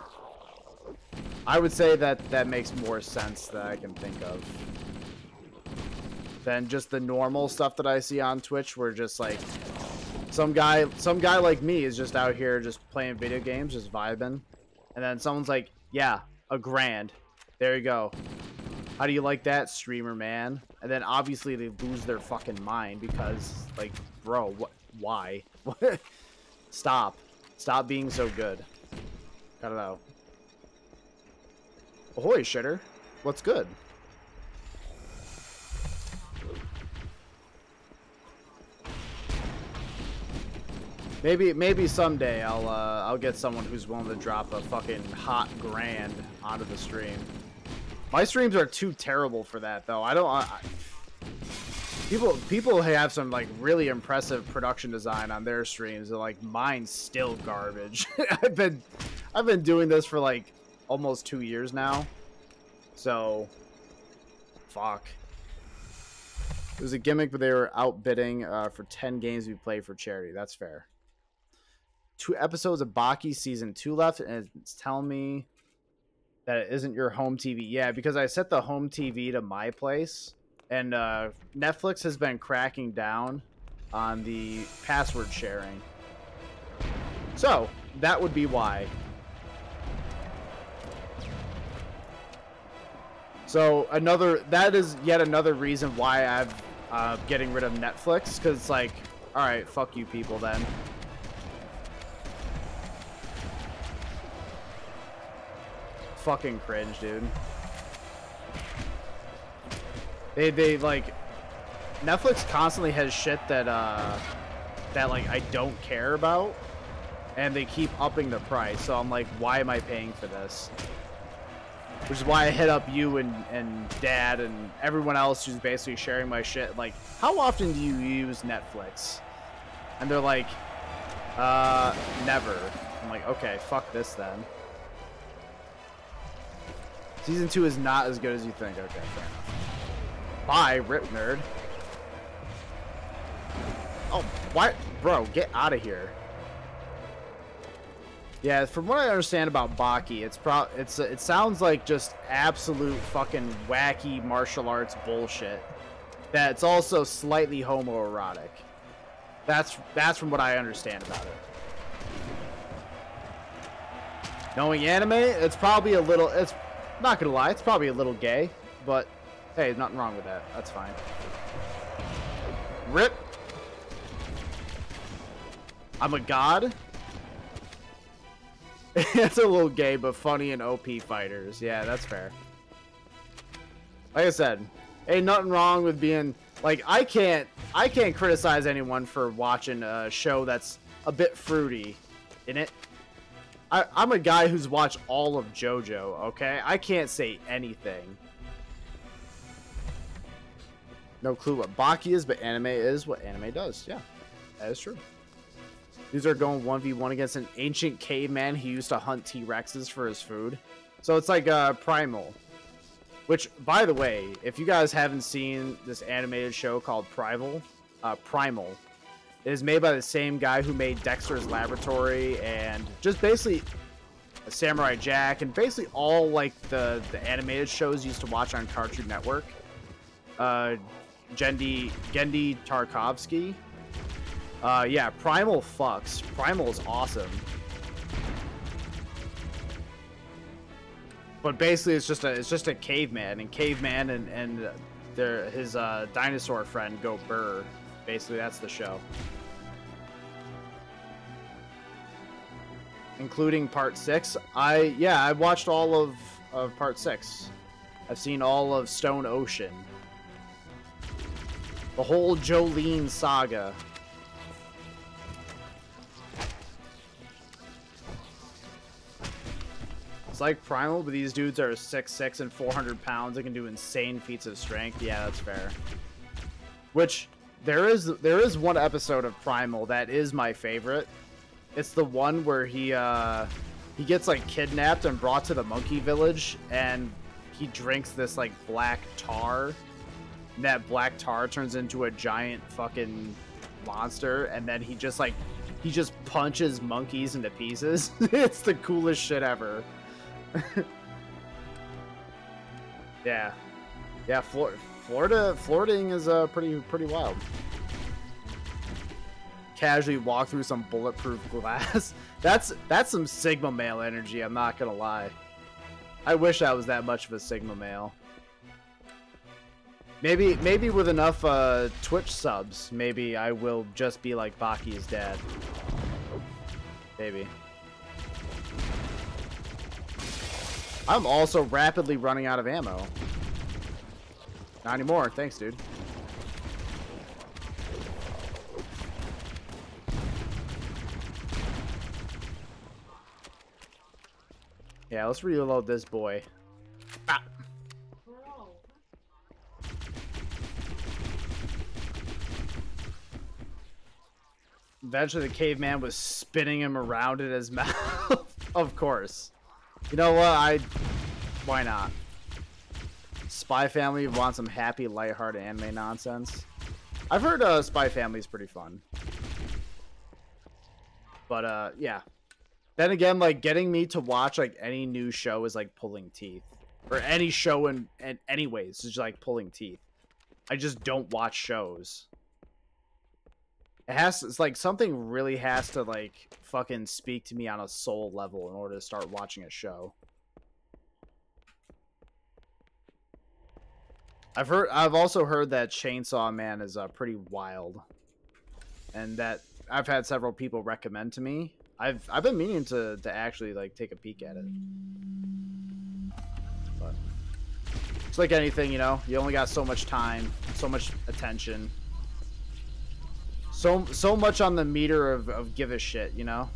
I would say that makes more sense that I can think of than just the normal stuff that I see on Twitch, where just like some guy like me is just out here just playing video games, just vibing, and then someone's like, yeah, $1,000. There you go. How do you like that, streamer man? And then obviously they lose their fucking mind because, like, bro, what? Why? Stop being so good. Cut it out. Ahoy, shitter. What's good? Maybe someday I'll get someone who's willing to drop a fucking hot $1,000 onto the stream. My streams are too terrible for that, though. People have some like really impressive production design on their streams, and like mine's still garbage. I've been doing this for like almost 2 years now, so fuck. It was a gimmick, but they were outbidding for 10 games we played for charity. That's fair. 2 episodes of Baki season 2 left, and it's telling me that it isn't your home TV. Yeah, because I set the home TV to my place. And Netflix has been cracking down on the password sharing. So, that would be why. So, that is yet another reason why I'm getting rid of Netflix. Because it's like, alright, fuck you people then. Fucking cringe, dude. They like, Netflix constantly has shit that like I don't care about, and they keep upping the price. So I'm like, why am I paying for this? Which is why I hit up you and Dad and everyone else who's basically sharing my shit. Like, how often do you use Netflix? And they're like, never. I'm like, okay, fuck this then. Season 2 is not as good as you think. Okay, fair enough. Bye, Rip Nerd. Oh, what? Bro, get out of here. Yeah, from what I understand about Baki, it sounds like just absolute fucking wacky martial arts bullshit. That's also slightly homoerotic. That's from what I understand about it. Knowing anime, it's probably a little, it's not gonna lie, it's probably a little gay, but hey, nothing wrong with that. That's fine. Rip. I'm a god. It's a little gay, but funny and OP fighters. Yeah, that's fair. Like I said, ain't nothing wrong with being like I can't criticize anyone for watching a show that's a bit fruity in it. I'm a guy who's watched all of JoJo, okay? I can't say anything. No clue what Baki is, but anime is what anime does. Yeah, that is true. These are going 1v1 against an ancient caveman who used to hunt T-Rexes for his food. So it's like Primal. Which, by the way, if you guys haven't seen this animated show called Primal, it is made by the same guy who made Dexter's Laboratory and just basically Samurai Jack and basically all like the animated shows you used to watch on Cartoon Network. Gendy Tarkovsky. Yeah, Primal fucks. Primal is awesome. But basically, it's just a caveman, and caveman and his dinosaur friend go burr. Basically, that's the show, including part 6. I watched all of part 6. I've seen all of Stone Ocean, the whole Jolene saga. Like Primal, but these dudes are 6'6" and 400 pounds. They can do insane feats of strength. Yeah, that's fair. Which there is one episode of Primal that is my favorite. It's the one where he gets like kidnapped and brought to the monkey village, and he drinks this like black tar. And that black tar turns into a giant fucking monster, and then he just punches monkeys into pieces. It's the coolest shit ever. Yeah, Floridaing is pretty wild. Casually walk through some bulletproof glass. That's some Sigma male energy. I'm not gonna lie. I wish I was that much of a Sigma male. Maybe with enough Twitch subs, maybe I will just be like Baki's dad. Maybe. I'm also rapidly running out of ammo. Not anymore. Thanks, dude. Yeah, let's reload this boy. Ah. Eventually, the caveman was spinning him around in his mouth. Of course. You know what? Why not? Spy Family wants some happy, lighthearted anime nonsense. I've heard Spy Family is pretty fun. But yeah. Then again, like getting me to watch like any new show is like pulling teeth. Or any show in anyways is just like pulling teeth. I just don't watch shows. It's like something really has to like fucking speak to me on a soul level in order to start watching a show. I've also heard that Chainsaw Man is pretty wild, and that I've had several people recommend to me. I've been meaning to actually like take a peek at it, but it's like anything, you know. You only got so much time, so much attention. So much on the meter of give a shit, you know.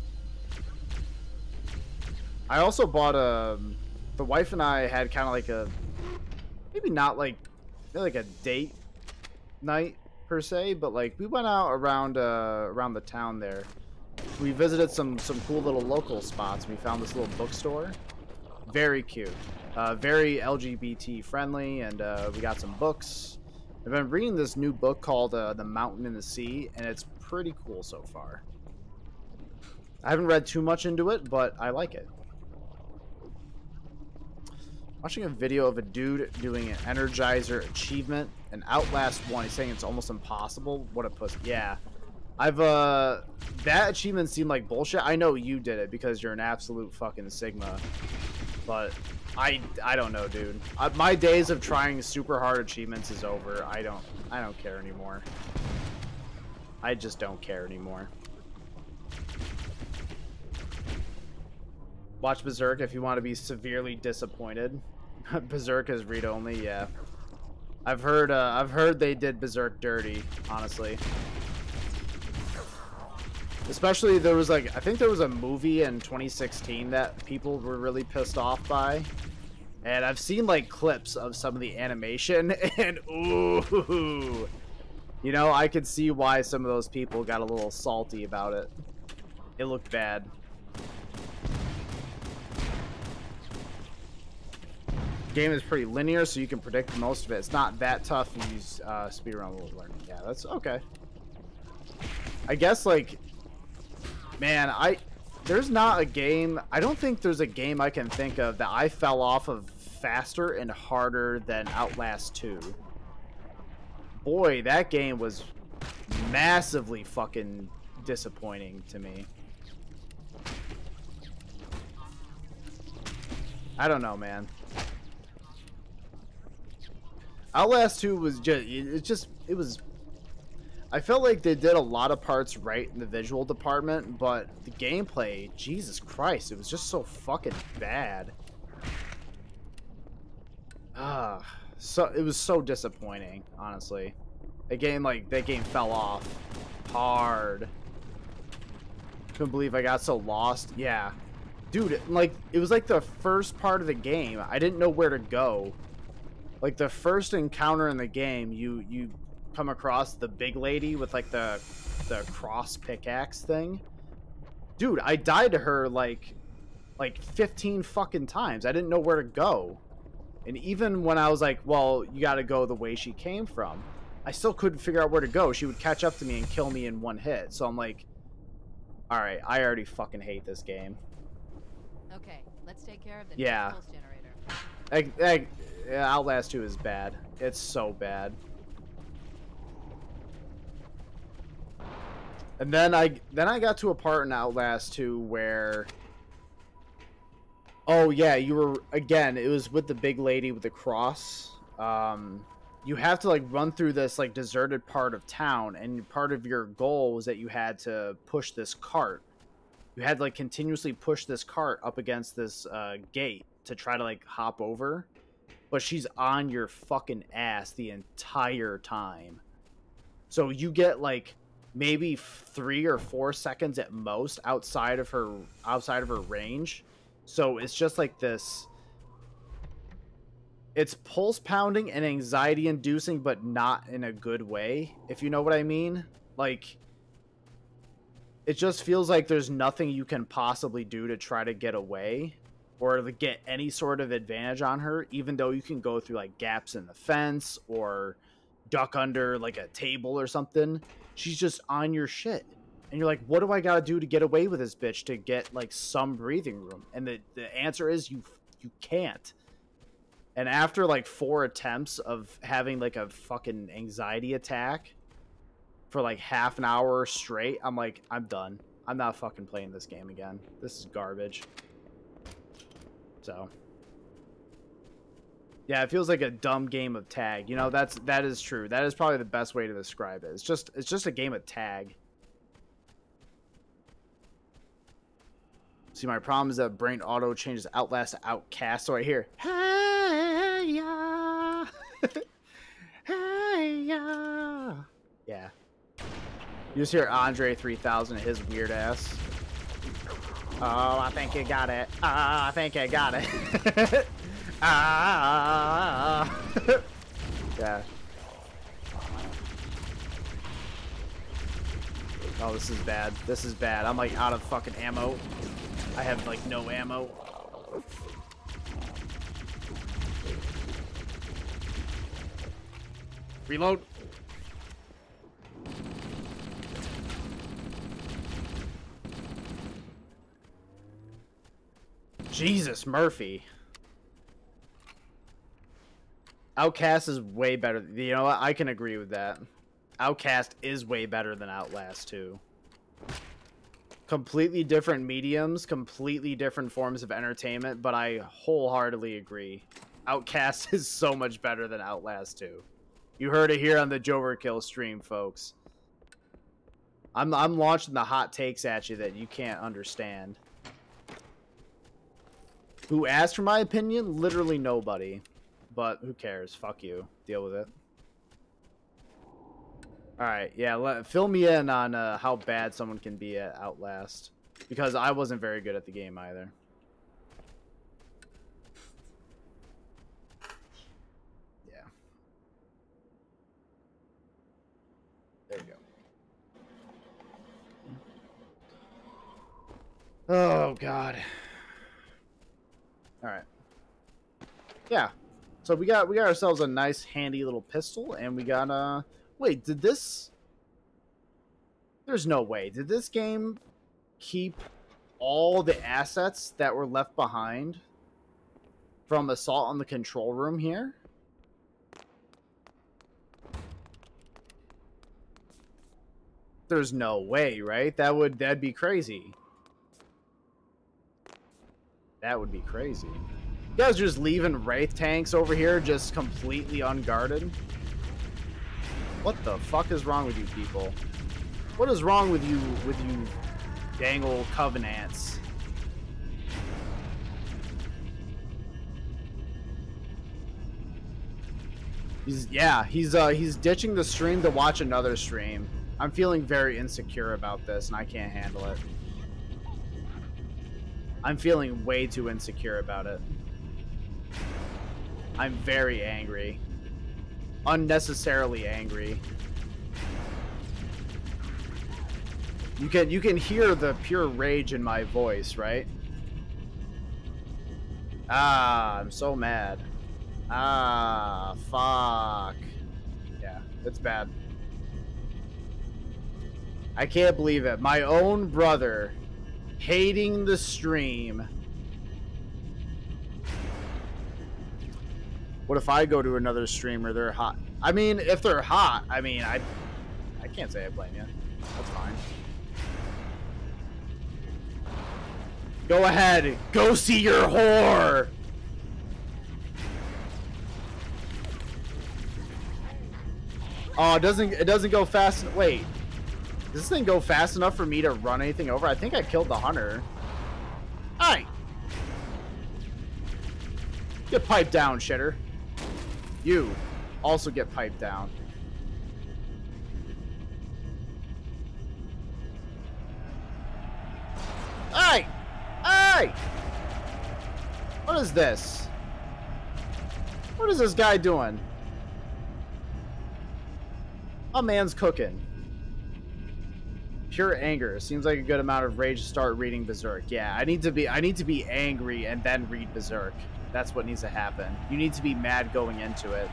I also bought the wife and I had kind of like a, maybe not like a date night per se, but like we went out around the town there. We visited some cool little local spots. We found this little bookstore, very cute, very LGBT friendly, and we got some books. I've been reading this new book called The Mountain and the Sea, and it's pretty cool so far. I haven't read too much into it, but I like it. Watching a video of a dude doing an Energizer achievement, an Outlast 1. He's saying it's almost impossible. What a pussy. Yeah. That achievement seemed like bullshit. I know you did it because you're an absolute fucking Sigma, but I don't know, dude. My days of trying super hard achievements is over. I don't care anymore. I just don't care anymore. Watch Berserk if you want to be severely disappointed. Berserk is read only, yeah. I've heard they did Berserk dirty, honestly. Especially there was like, I think there was a movie in 2016 that people were really pissed off by. And I've seen like clips of some of the animation and ooh, you know, I could see why some of those people got a little salty about it. It looked bad. Game is pretty linear, so you can predict most of it. It's not that tough to use speedrun learning. Yeah, that's okay. I guess, like, man, there's not a game, I don't think there's a game I can think of that I fell off of faster and harder than Outlast 2. Boy, that game was massively fucking disappointing to me. I don't know, man. Outlast 2 was it was I felt like they did a lot of parts right in the visual department, but the gameplay, Jesus Christ, it was just so fucking bad. So it was so disappointing, honestly. That game fell off hard. Couldn't believe I got so lost. Yeah. Dude, like it was like the first part of the game. I didn't know where to go. Like the first encounter in the game, you come across the big lady with like the cross pickaxe thing. Dude, I died to her like 15 fucking times. I didn't know where to go. And even when I was like, well, you got to go the way she came from, I still couldn't figure out where to go. She would catch up to me and kill me in one hit. So I'm like, all right, I already fucking hate this game. Okay, let's take care of the Yeah. pulse generator. Outlast 2 is bad. It's so bad. And then I got to a part in Outlast 2 where, oh yeah, you were, again, it was with the big lady with the cross. You have to like run through this like deserted part of town, and part of your goal was that you had to push this cart. You had to like continuously push this cart up against this gate to try to like hop over. But she's on your fucking ass the entire time. So you get like maybe 3 or 4 seconds at most outside of her range. So it's just like this. It's pulse pounding and anxiety inducing, but not in a good way, if you know what I mean. Like, it just feels like there's nothing you can possibly do to try to get away or to get any sort of advantage on her, even though you can go through like gaps in the fence or duck under like a table or something. She's just on your shit. And you're like, what do I gotta do to get away with this bitch to get like some breathing room? And the answer is you can't. And after like 4 attempts of having like a fucking anxiety attack for like half an hour straight, I'm like, I'm done. I'm not fucking playing this game again. This is garbage. So yeah, it feels like a dumb game of tag. You know, that is true. That is probably the best way to describe it. It's just a game of tag. See, my problem is that brain auto changes Outlast to Outcast, so I hear hey ya, hey ya. Yeah. You just hear Andre 3000 and his weird ass. Oh, I think you got it. I think you got it. Yeah. Oh, this is bad. This is bad. I'm like out of fucking ammo. I have like no ammo. Reload. Jesus, Murphy. Outcast is way better. You know what? I can agree with that. Outcast is way better than Outlast 2. Completely different mediums, completely different forms of entertainment, but I wholeheartedly agree. Outcast is so much better than Outlast 2. You heard it here on the j0everkill stream, folks. I'm launching the hot takes at you that you can't understand. Who asked for my opinion? Literally nobody. But who cares? Fuck you. Deal with it. Alright, yeah, fill me in on how bad someone can be at Outlast. Because I wasn't very good at the game either. Yeah. There we go. Oh, God. Alright. Yeah. So we got ourselves a nice handy little pistol, and we got wait, did this... There's no way. Did this game keep all the assets that were left behind from Assault on the Control Room here? There's no way, right? That'd be crazy. That would be crazy. You guys are just leaving Wraith tanks over here just completely unguarded? What the fuck is wrong with you people? What is wrong with you dang old Covenants? He's ditching the stream to watch another stream. I'm feeling very insecure about this and I can't handle it. I'm feeling way too insecure about it. I'm very angry. Unnecessarily angry. You can hear the pure rage in my voice, right? Ah, I'm so mad. Ah, fuck. Yeah, it's bad. I can't believe it. My own brother hating the stream. What if I go to another streamer, they're hot? I mean, if they're hot, I mean, I can't say I blame you. That's fine. Go ahead. Go see your whore. Oh, it doesn't go fast. Wait. Does this thing go fast enough for me to run anything over? I think I killed the hunter. Alright. Get piped down, shitter. You also get piped down. Alright. Alright. What is this? What is this guy doing? My man's cooking. Pure anger. Seems like a good amount of rage to start reading Berserk. Yeah, I need to be angry and then read Berserk. That's what needs to happen. You need to be mad going into it.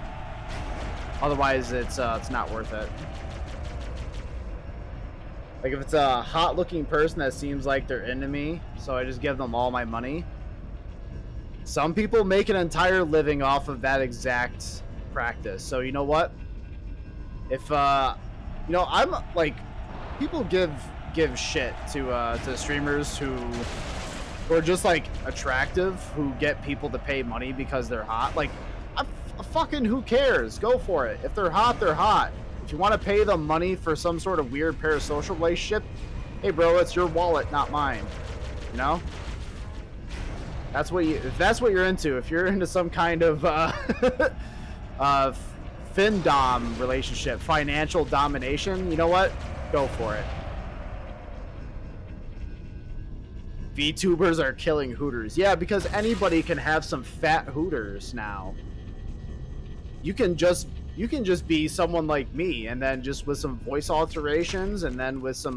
Otherwise, it's not worth it. Like if it's a hot-looking person that seems like they're into me, so I just give them all my money. Some people make an entire living off of that exact practice. So you know what? If you know, I'm like, people give shit to streamers who are just like attractive, who get people to pay money because they're hot. Like, fucking who cares? Go for it. If they're hot, they're hot. If you want to pay them money for some sort of weird parasocial relationship, hey bro, it's your wallet, not mine. You know? If that's what you're into, if you're into some kind of FinDom relationship, financial domination, you know what? Go for it. VTubers are killing Hooters. Yeah, because anybody can have some fat Hooters now. You can just be someone like me, and then just with some voice alterations, and then with some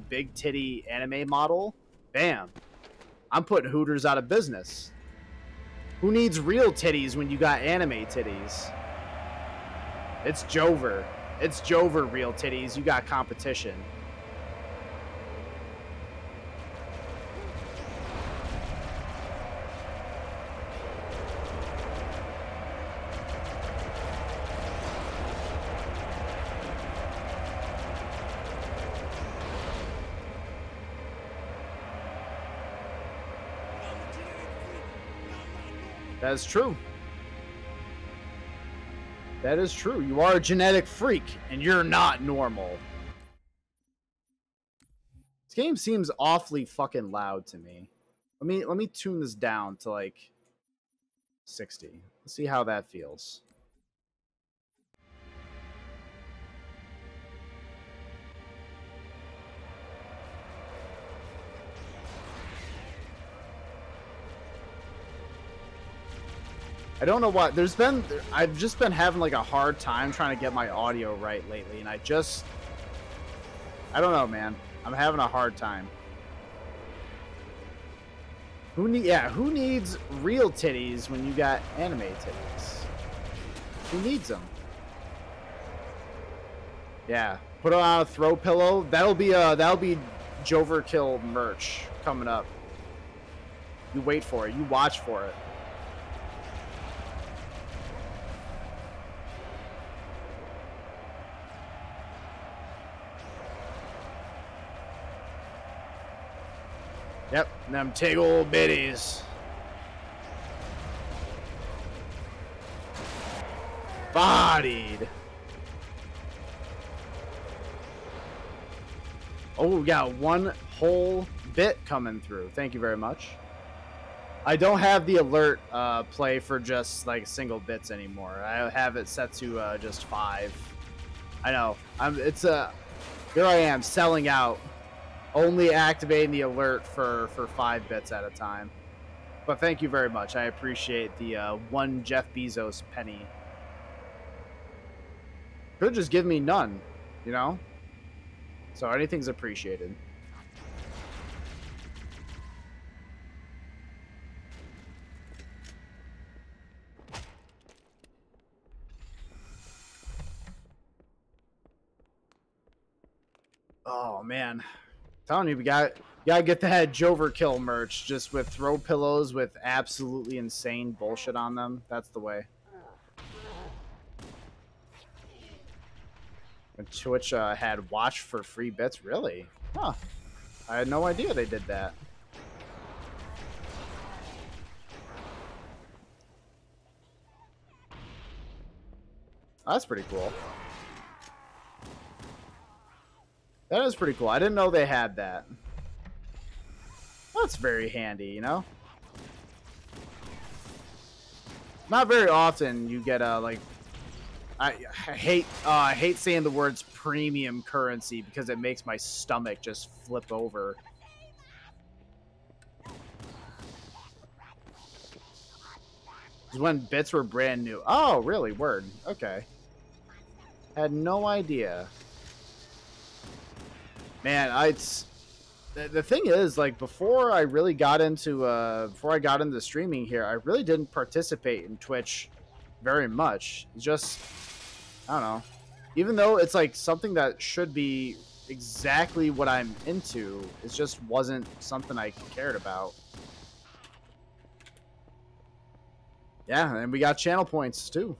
big titty anime model, bam. I'm putting Hooters out of business. Who needs real titties when you got anime titties? It's j0over. It's j0over real titties. You got competition. That is true. That is true. You are a genetic freak, and you're not normal. This game seems awfully fucking loud to me. Let me tune this down to like 60. Let's see how that feels. I don't know what. I've just been having like a hard time trying to get my audio right lately, and I don't know, man. I'm having a hard time. Who needs real titties when you got anime titties? Who needs them? Yeah, put on a throw pillow. That'll be j0everkill merch coming up. You wait for it. You watch for it. Yep, them tig old biddies. Bodied. Oh, we got one whole bit coming through. Thank you very much. I don't have the alert play for just like single bits anymore. I have it set to just 5. I know. Here I am selling out. Only activating the alert for 5 bits at a time. But thank you very much. I appreciate the 1 Jeff Bezos penny. Could just give me none, you know? So anything's appreciated. Oh, man. Telling you, we gotta get that j0everkill merch, just with throw pillows with absolutely insane bullshit on them. That's the way. And Twitch had watch for free bits, really? Huh. I had no idea they did that. Oh, that's pretty cool. That is pretty cool. I didn't know they had that. That's very handy, you know? Not very often you get like I hate saying the words premium currency because it makes my stomach just flip over. When bits were brand new. Oh, really? Word. Okay. Had no idea. Man, the thing is, like, before I got into streaming here, I really didn't participate in Twitch very much. Just, I don't know. Even though it's like something that should be exactly what I'm into, it just wasn't something I cared about. Yeah, and we got channel points too.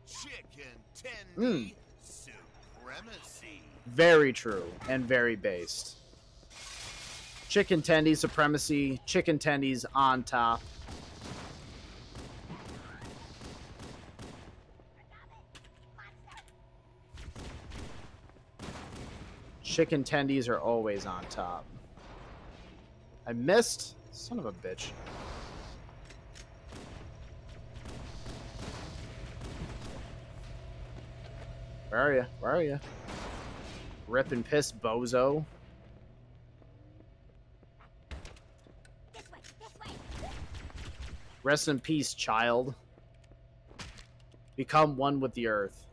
Chicken tendy supremacy. Very true and very based. Chicken tendy supremacy. Chicken tendies on top. Chicken tendies are always on top. I missed. Son of a bitch. Where are you? Where are you? Rip and piss, bozo. This way. Rest in peace, child. Become one with the earth.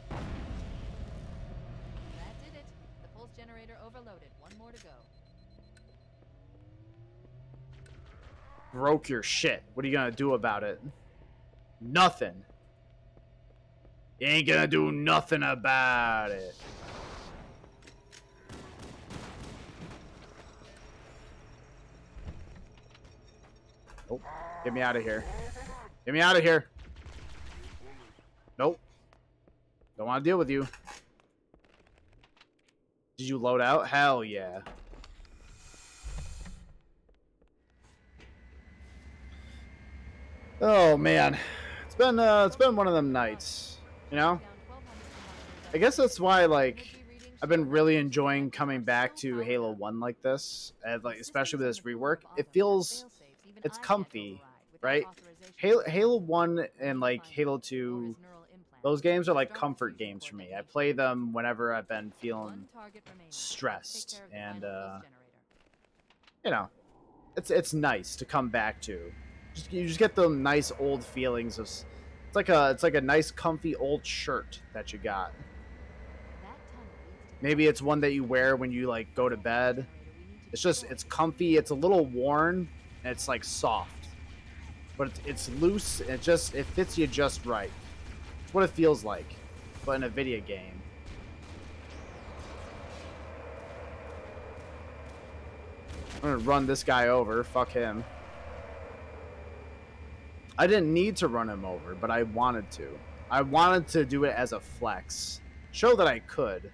That did it. The pulse generator overloaded. One more to go. Broke your shit. What are you gonna do about it? Nothing. You ain't gonna do nothing about it. Nope. Get me out of here. Get me out of here. Nope. Don't want to deal with you. Did you load out? Hell yeah. Oh man, it's been one of them nights, you know. I guess that's why like I've been really enjoying coming back to Halo 1 like this, and like especially with this rework. It feels it's comfy, right? Halo 1 and like Halo 2, those games are like comfort games for me. I play them whenever I've been feeling stressed, and you know, it's nice to come back to. You just get the nice old feelings of it's like a nice comfy old shirt that you got. Maybe it's one that you wear when you like go to bed. It's comfy, it's a little worn, and it's like soft. But it's loose, and it fits you just right. It's what it feels like, but in a video game. I'm gonna run this guy over. Fuck him. I didn't need to run him over, but I wanted to. I wanted to do it as a flex. Show that I could.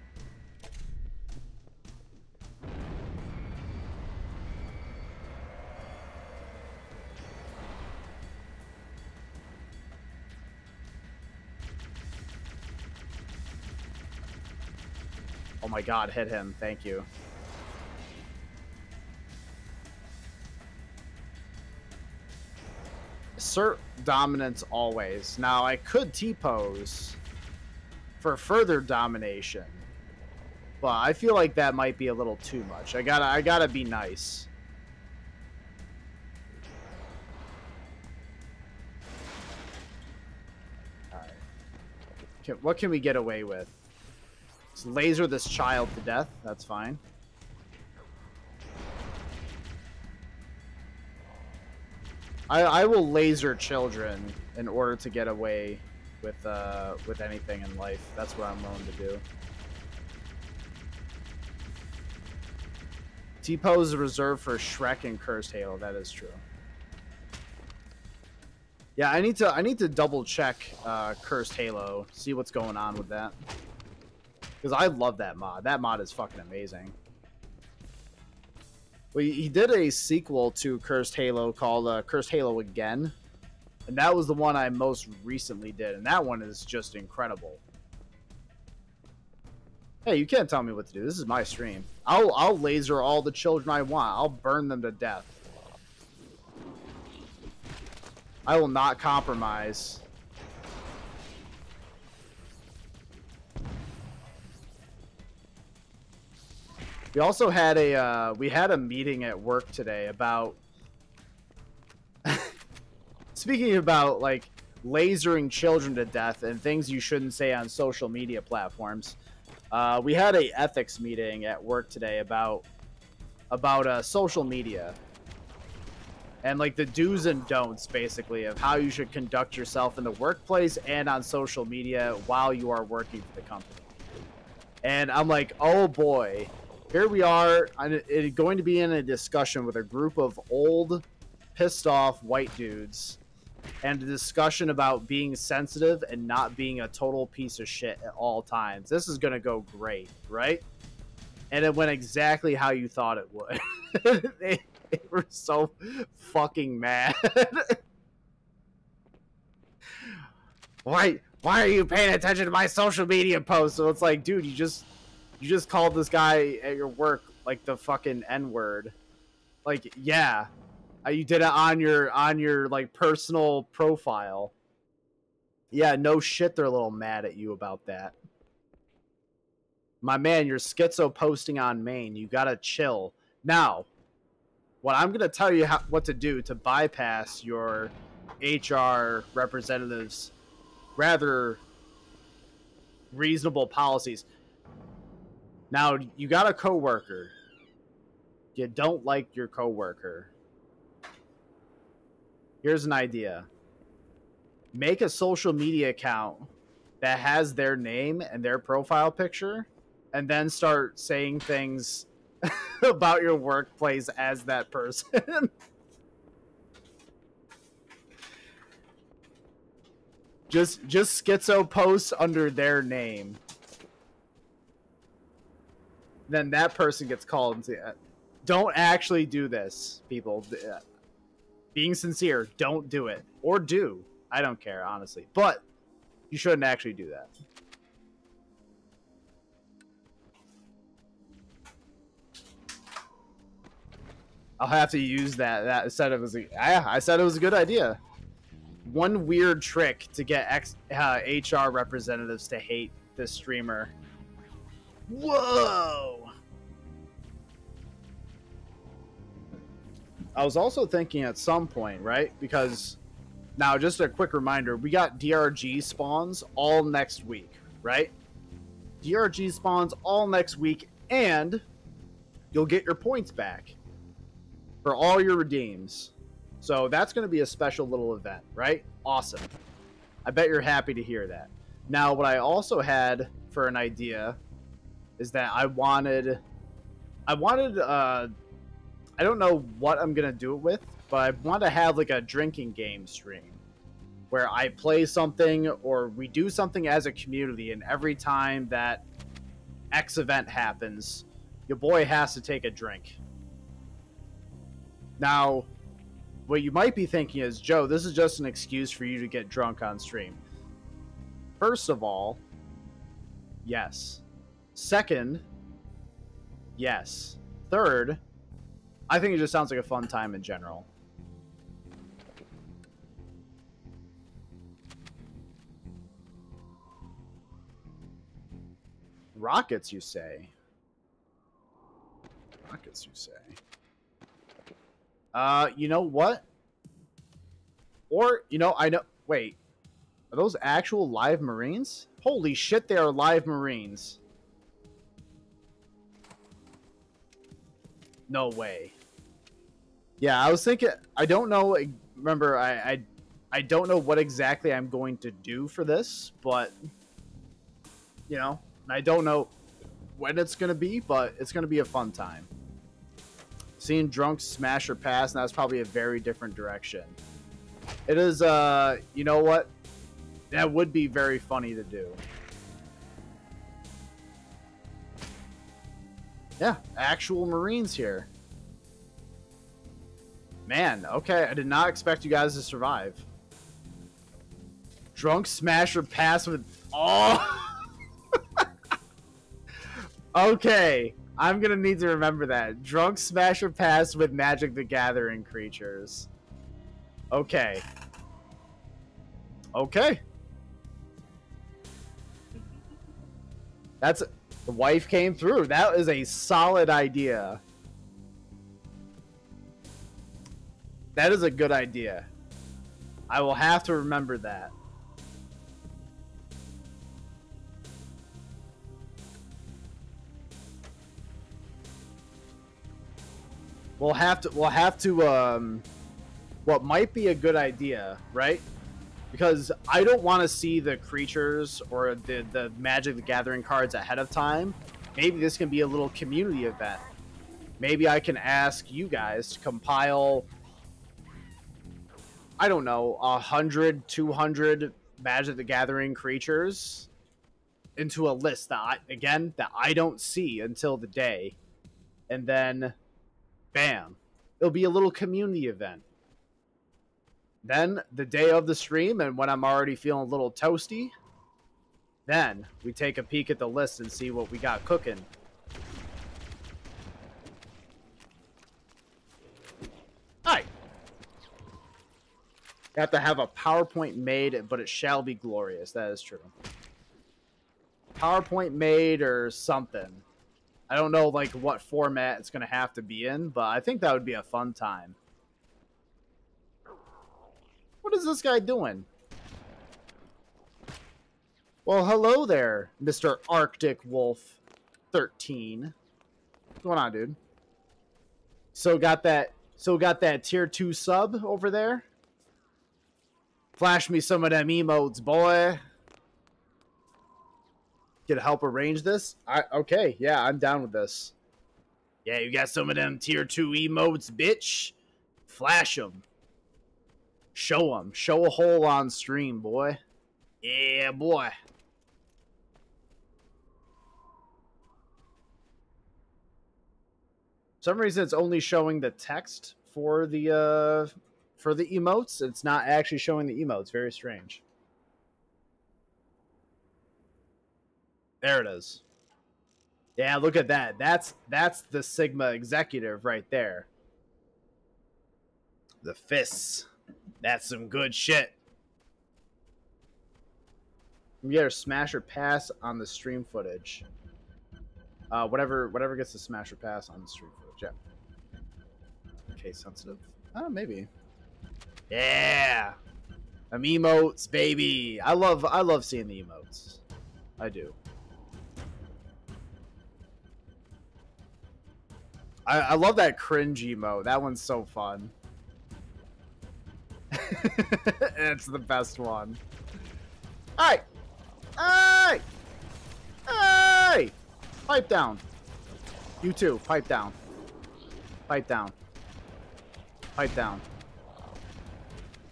Oh my god, hit him. Thank you. Assert dominance always. Now, I could T-pose for further domination, but I feel like that might be a little too much. I gotta be nice. Alright. What can we get away with? Let's laser this child to death. That's fine. I will laser children in order to get away with anything in life. That's what I'm willing to do. T-pose is reserved for Shrek and Cursed Halo. That is true. Yeah, I need to double check Cursed Halo, see what's going on with that. Because I love that mod. That mod is fucking amazing. Well, he did a sequel to Cursed Halo called Cursed Halo Again. And that was the one I most recently did. And that one is just incredible. Hey, you can't tell me what to do. This is my stream. I'll laser all the children I want. I'll burn them to death. I will not compromise. We also had a meeting at work today about speaking about like lasering children to death and things you shouldn't say on social media platforms. We had a ethics meeting at work today about social media and like the do's and don'ts basically of how you should conduct yourself in the workplace and on social media while you are working for the company. And I'm like, oh boy. Here we are, going to be in a discussion with a group of old, pissed off white dudes, and a discussion about being sensitive and not being a total piece of shit at all times. This is going to go great, right? And it went exactly how you thought it would. they were so fucking mad. Why are you paying attention to my social media posts? So it's like, dude, you just called this guy at your work like the fucking N-word. Like, yeah. You did it on your like personal profile. Yeah, no shit, they're a little mad at you about that. My man, you're schizo posting on Maine. You gotta chill. Now, what I'm gonna tell you what to do to bypass your HR representatives' rather reasonable policies. Now, you got a coworker. You don't like your coworker. Here's an idea. Make a social media account that has their name and their profile picture, and then start saying things about your workplace as that person. just schizo posts under their name. Then that person gets called into it. Don't actually do this, people. Being sincere, don't do it. Or do. I don't care, honestly. But you shouldn't actually do that. I'll have to use that. I said it was a good idea. One weird trick to get HR representatives to hate this streamer. Whoa! I was also thinking at some point, right? Because now, just a quick reminder, we got DRG spawns all next week, right? DRG spawns all next week, and you'll get your points back for all your redeems. So that's going to be a special little event, right? Awesome. I bet you're happy to hear that. Now, what I also had for an idea is that I wanted, I don't know what I'm going to do it with, but I want to have like a drinking game stream where I play something or we do something as a community, and every time that X event happens, your boy has to take a drink. Now, what you might be thinking is, Joe, this is just an excuse for you to get drunk on stream. First of all, yes. Second, yes. Third, I think it just sounds like a fun time in general. Rockets, you say? Rockets, you say? You know what? Or, you know, I know... Wait. Are those actual live Marines? Holy shit, they are live Marines. No way. Yeah, I was thinking... I don't know... Remember, I don't know what exactly I'm going to do for this, but... You know, I don't know when it's going to be, but it's going to be a fun time. Seeing drunks smash or pass, and that's probably a very different direction. It is, you know what? That would be very funny to do. Yeah, actual Marines here. Man, okay, I did not expect you guys to survive. Drunk smash or pass with... Oh! Okay, I'm gonna need to remember that. Drunk smash or pass with Magic the Gathering creatures. Okay. Okay. That's... The wife came through. That is a solid idea. That is a good idea. I will have to remember that. We'll have to, what might be a good idea, right? Because I don't want to see the creatures or the Magic the Gathering cards ahead of time. Maybe this can be a little community event. Maybe I can ask you guys to compile, I don't know, 100, 200 Magic the Gathering creatures into a list that I don't see until the day. And then... Bam. It'll be a little community event. Then, the day of the stream, and when I'm already feeling a little toasty, then we take a peek at the list and see what we got cooking. Alright. You have to have a PowerPoint made, but it shall be glorious. That is true. PowerPoint made or something. I don't know, like, what format it's going to have to be in, but I think that would be a fun time. What is this guy doing? Well, hello there, Mr. Arctic Wolf 13. What's going on, dude? So got that tier 2 sub over there? Flash me some of them emotes, boy. Can help arrange this? Okay, yeah, I'm down with this. Yeah, you got some of them tier 2 emotes, bitch. Flash them. Show them. Show a hole on stream, boy. Yeah, boy. For some reason, it's only showing the text for the for the emotes. It's not actually showing the emotes. Very strange. There it is. Yeah, look at that. That's the Sigma executive right there. The fists. That's some good shit. We get a smash or pass on the stream footage. Whatever gets the smash or pass on the stream footage. Yeah. Case sensitive. Oh, maybe. Yeah. Them emotes, baby. I love seeing the emotes. I do. I love that cringe emote. That one's so fun. It's the best one. Hey! Hey! Hey! Pipe down. You too. Pipe down. Pipe down. Pipe down.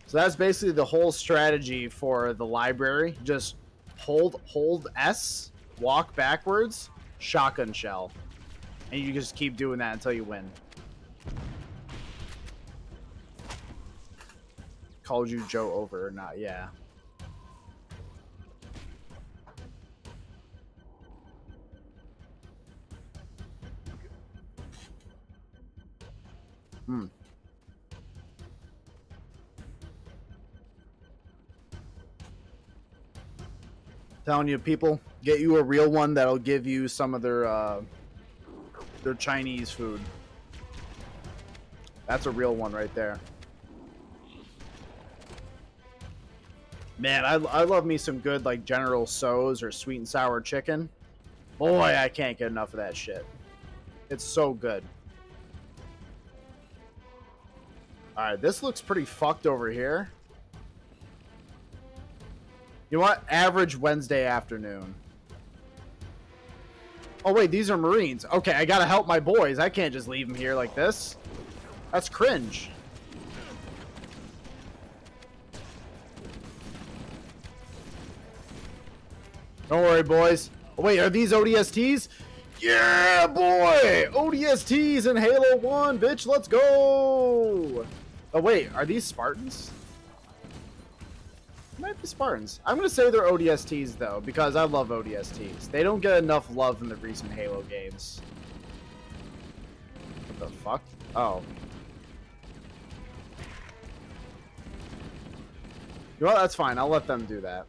So that's basically the whole strategy for the library. Just hold S, walk backwards, shotgun shell. And you just keep doing that until you win. Called you Joe over or not, yeah. Telling you, people, get you a real one that'll give you some of their Chinese food. That's a real one right there. Man, I love me some good, like, General Tso's or sweet and sour chicken. Boy, I can't get enough of that shit. It's so good. Alright, this looks pretty fucked over here. You know what? Average Wednesday afternoon. Oh, wait, these are Marines. Okay, I gotta help my boys. I can't just leave them here like this. That's cringe. Don't worry, boys. Oh, wait, are these ODSTs? Yeah, boy! ODSTs in Halo 1, bitch, let's go! Oh, wait, are these Spartans? Might be Spartans. I'm gonna say they're ODSTs, though, because I love ODSTs. They don't get enough love in the recent Halo games. What the fuck? Oh. You know what? That's fine. I'll let them do that.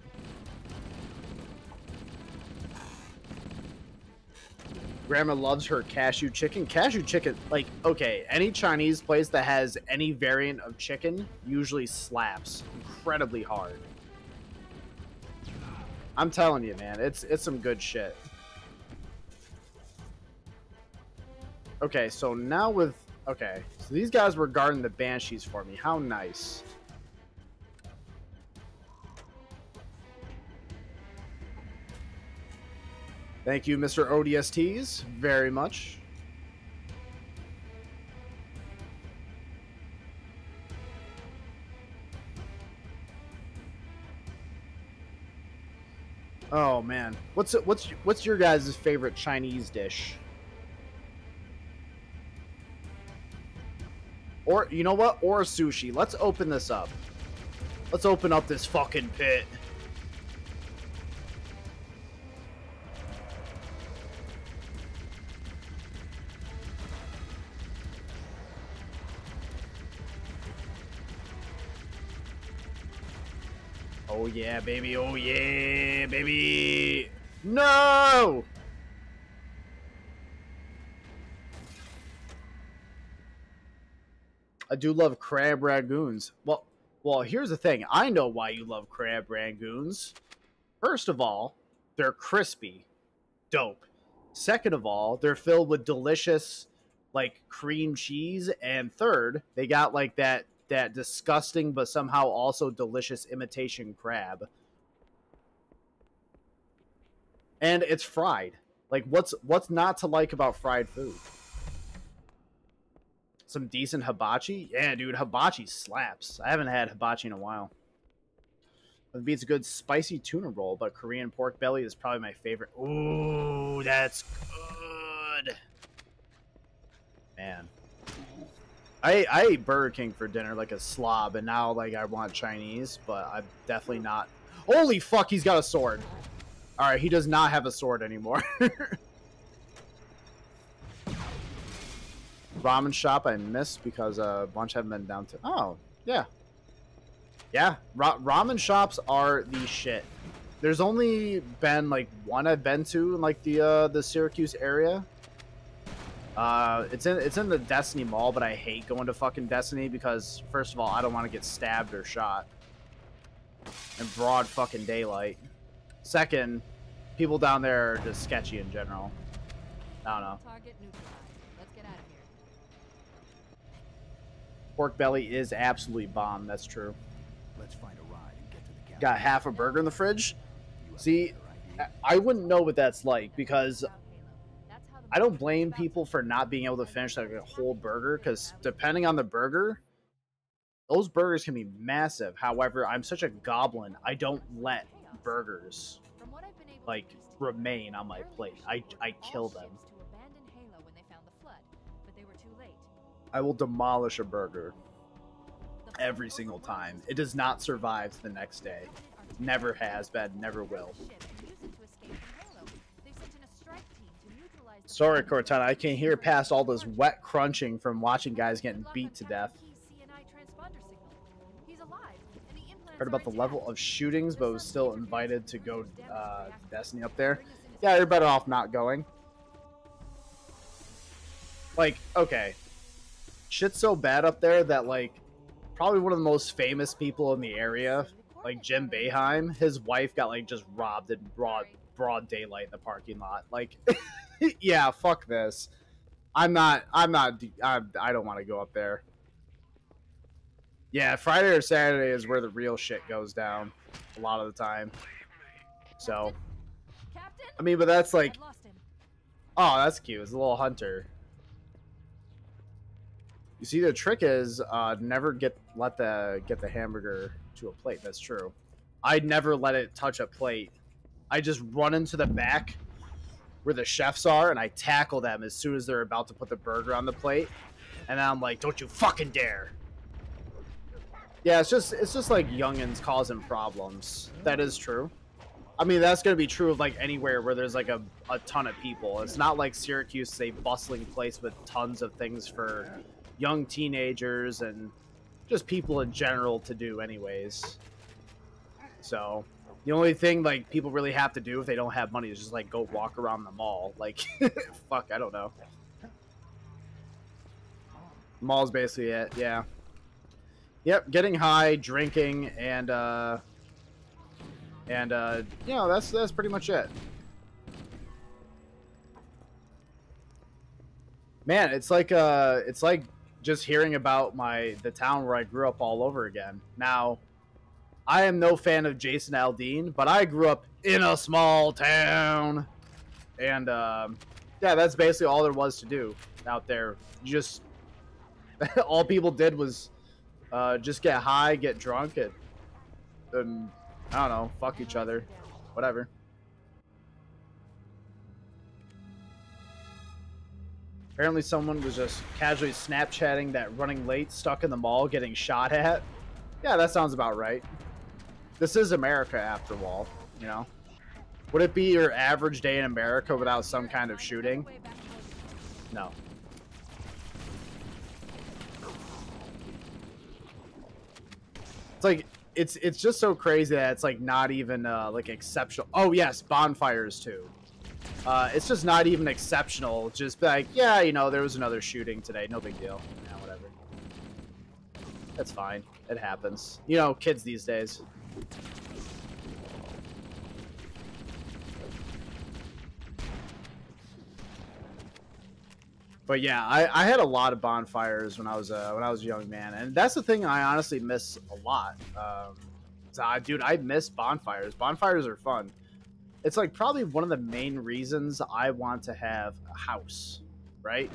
Grandma loves her cashew chicken. Cashew chicken, like, okay, any Chinese place that has any variant of chicken usually slaps incredibly hard. I'm telling you, man, it's some good shit. Okay, so now with... Okay, so these guys were guarding the Banshees for me. How nice. Thank you, Mr. ODSTs, very much. Oh man, what's your guys' favorite Chinese dish? Or you know what? Or sushi. Let's open this up. Let's open up this fucking pit. Oh yeah, baby. Oh yeah, baby. No! I do love crab ragoons. Well, here's the thing. I know why you love crab ragoons. First of all, they're crispy. Dope. Second of all, they're filled with delicious, like, cream cheese. And third, they got, like, that disgusting but somehow also delicious imitation crab. And it's fried. Like, what's not to like about fried food? Some decent hibachi? Yeah, dude, hibachi slaps. I haven't had hibachi in a while. It beats a good spicy tuna roll, but Korean pork belly is probably my favorite. Ooh, that's good. Man. I ate Burger King for dinner like a slob, and now like I want Chinese, but I'm definitely not. Holy fuck, he's got a sword. All right, he does not have a sword anymore. Ramen shop I missed because a bunch haven't been down to. Oh, yeah. Yeah, ramen shops are the shit. There's only been like one I've been to in like the Syracuse area. It's in the Destiny Mall, but I hate going to fucking Destiny because first of all, I don't want to get stabbed or shot in broad fucking daylight. Second, people down there are just sketchy in general. I don't know. Target neutralized. Let's get out of here. Pork belly is absolutely bomb. That's true. Let's find a ride and get to the Got half a burger in the fridge. See, I wouldn't know what that's like because I don't blame people for not being able to finish like a whole burger because depending on the burger, those burgers can be massive. However, I'm such a goblin. I don't let burgers like remain on my plate. I kill them. I will demolish a burger every single time. It does not survive to the next day. Never has been, never will. Sorry, Cortana, I can't hear past all this wet crunching from watching guys getting beat to death. Heard about the level of shootings, but was still invited to go Destiny up there. Yeah, you're better off not going. Like, okay. Shit's so bad up there that, like, probably one of the most famous people in the area, like Jim Boeheim, his wife got, like, just robbed in broad daylight in the parking lot. Like, yeah, fuck this. I don't want to go up there. Yeah, Friday or Saturday is where the real shit goes down a lot of the time. So, I mean, but that's like, oh, that's cute. It's a little hunter. You see, the trick is never get the hamburger to a plate. That's true. I'd never let it touch a plate. I just run into the back where the chefs are, and I tackle them as soon as they're about to put the burger on the plate. And then I'm like, "Don't you fucking dare!" Yeah, it's just like youngins causing problems. That is true. I mean, that's gonna be true of like anywhere where there's like a ton of people. It's not like Syracuse is a bustling place with tons of things for young teenagers and just people in general to do anyways. So the only thing like people really have to do if they don't have money is just like go walk around the mall. Like, fuck, I don't know. Mall's basically it, yeah. Yep, getting high, drinking, and you know, that's pretty much it. Man, it's like just hearing about the town where I grew up all over again. Now, I am no fan of Jason Aldean, but I grew up in a small town, and yeah, that's basically all there was to do out there. Just all people did was just get high, get drunk, and I don't know, fuck each other, whatever. Apparently someone was just casually Snapchatting that running late, stuck in the mall, getting shot at. Yeah, that sounds about right. This is America, after all, you know? Would it be your average day in America without some kind of shooting? No. It's like, it's just so crazy that it's like not even like exceptional. Oh yes, bonfires too. It's just not even exceptional. Just be like, yeah, you know, there was another shooting today. No big deal. Yeah, whatever. That's fine. It happens. You know, kids these days. But yeah, I had a lot of bonfires when I was a young man, and that's the thing I honestly miss a lot. Dude, I miss bonfires. Bonfires are fun. It's like probably one of the main reasons I want to have a house, right?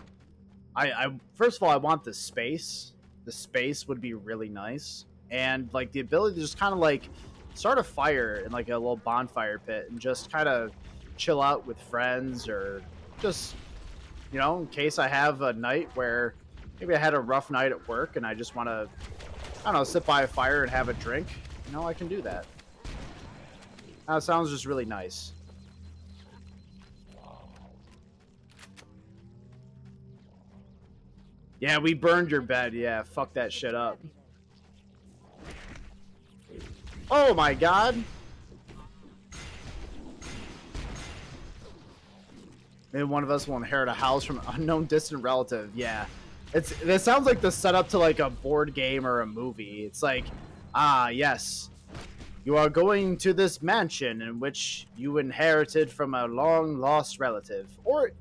I first of all, I want the space. The space would be really nice, and like the ability to just kind of like start a fire in like a little bonfire pit and just kind of chill out with friends, or just, you know, in case I have a night where Maybe I had a rough night at work and I just want to, I don't know, sit by a fire and have a drink. You know, I can do that. That sounds just really nice. Yeah, we burned your bed. Yeah, fuck that shit up. Oh my god. Maybe one of us will inherit a house from an unknown distant relative. Yeah. That sounds like the setup to like a board game or a movie. It's like, ah, yes. You are going to this mansion in which you inherited from a long lost relative. Or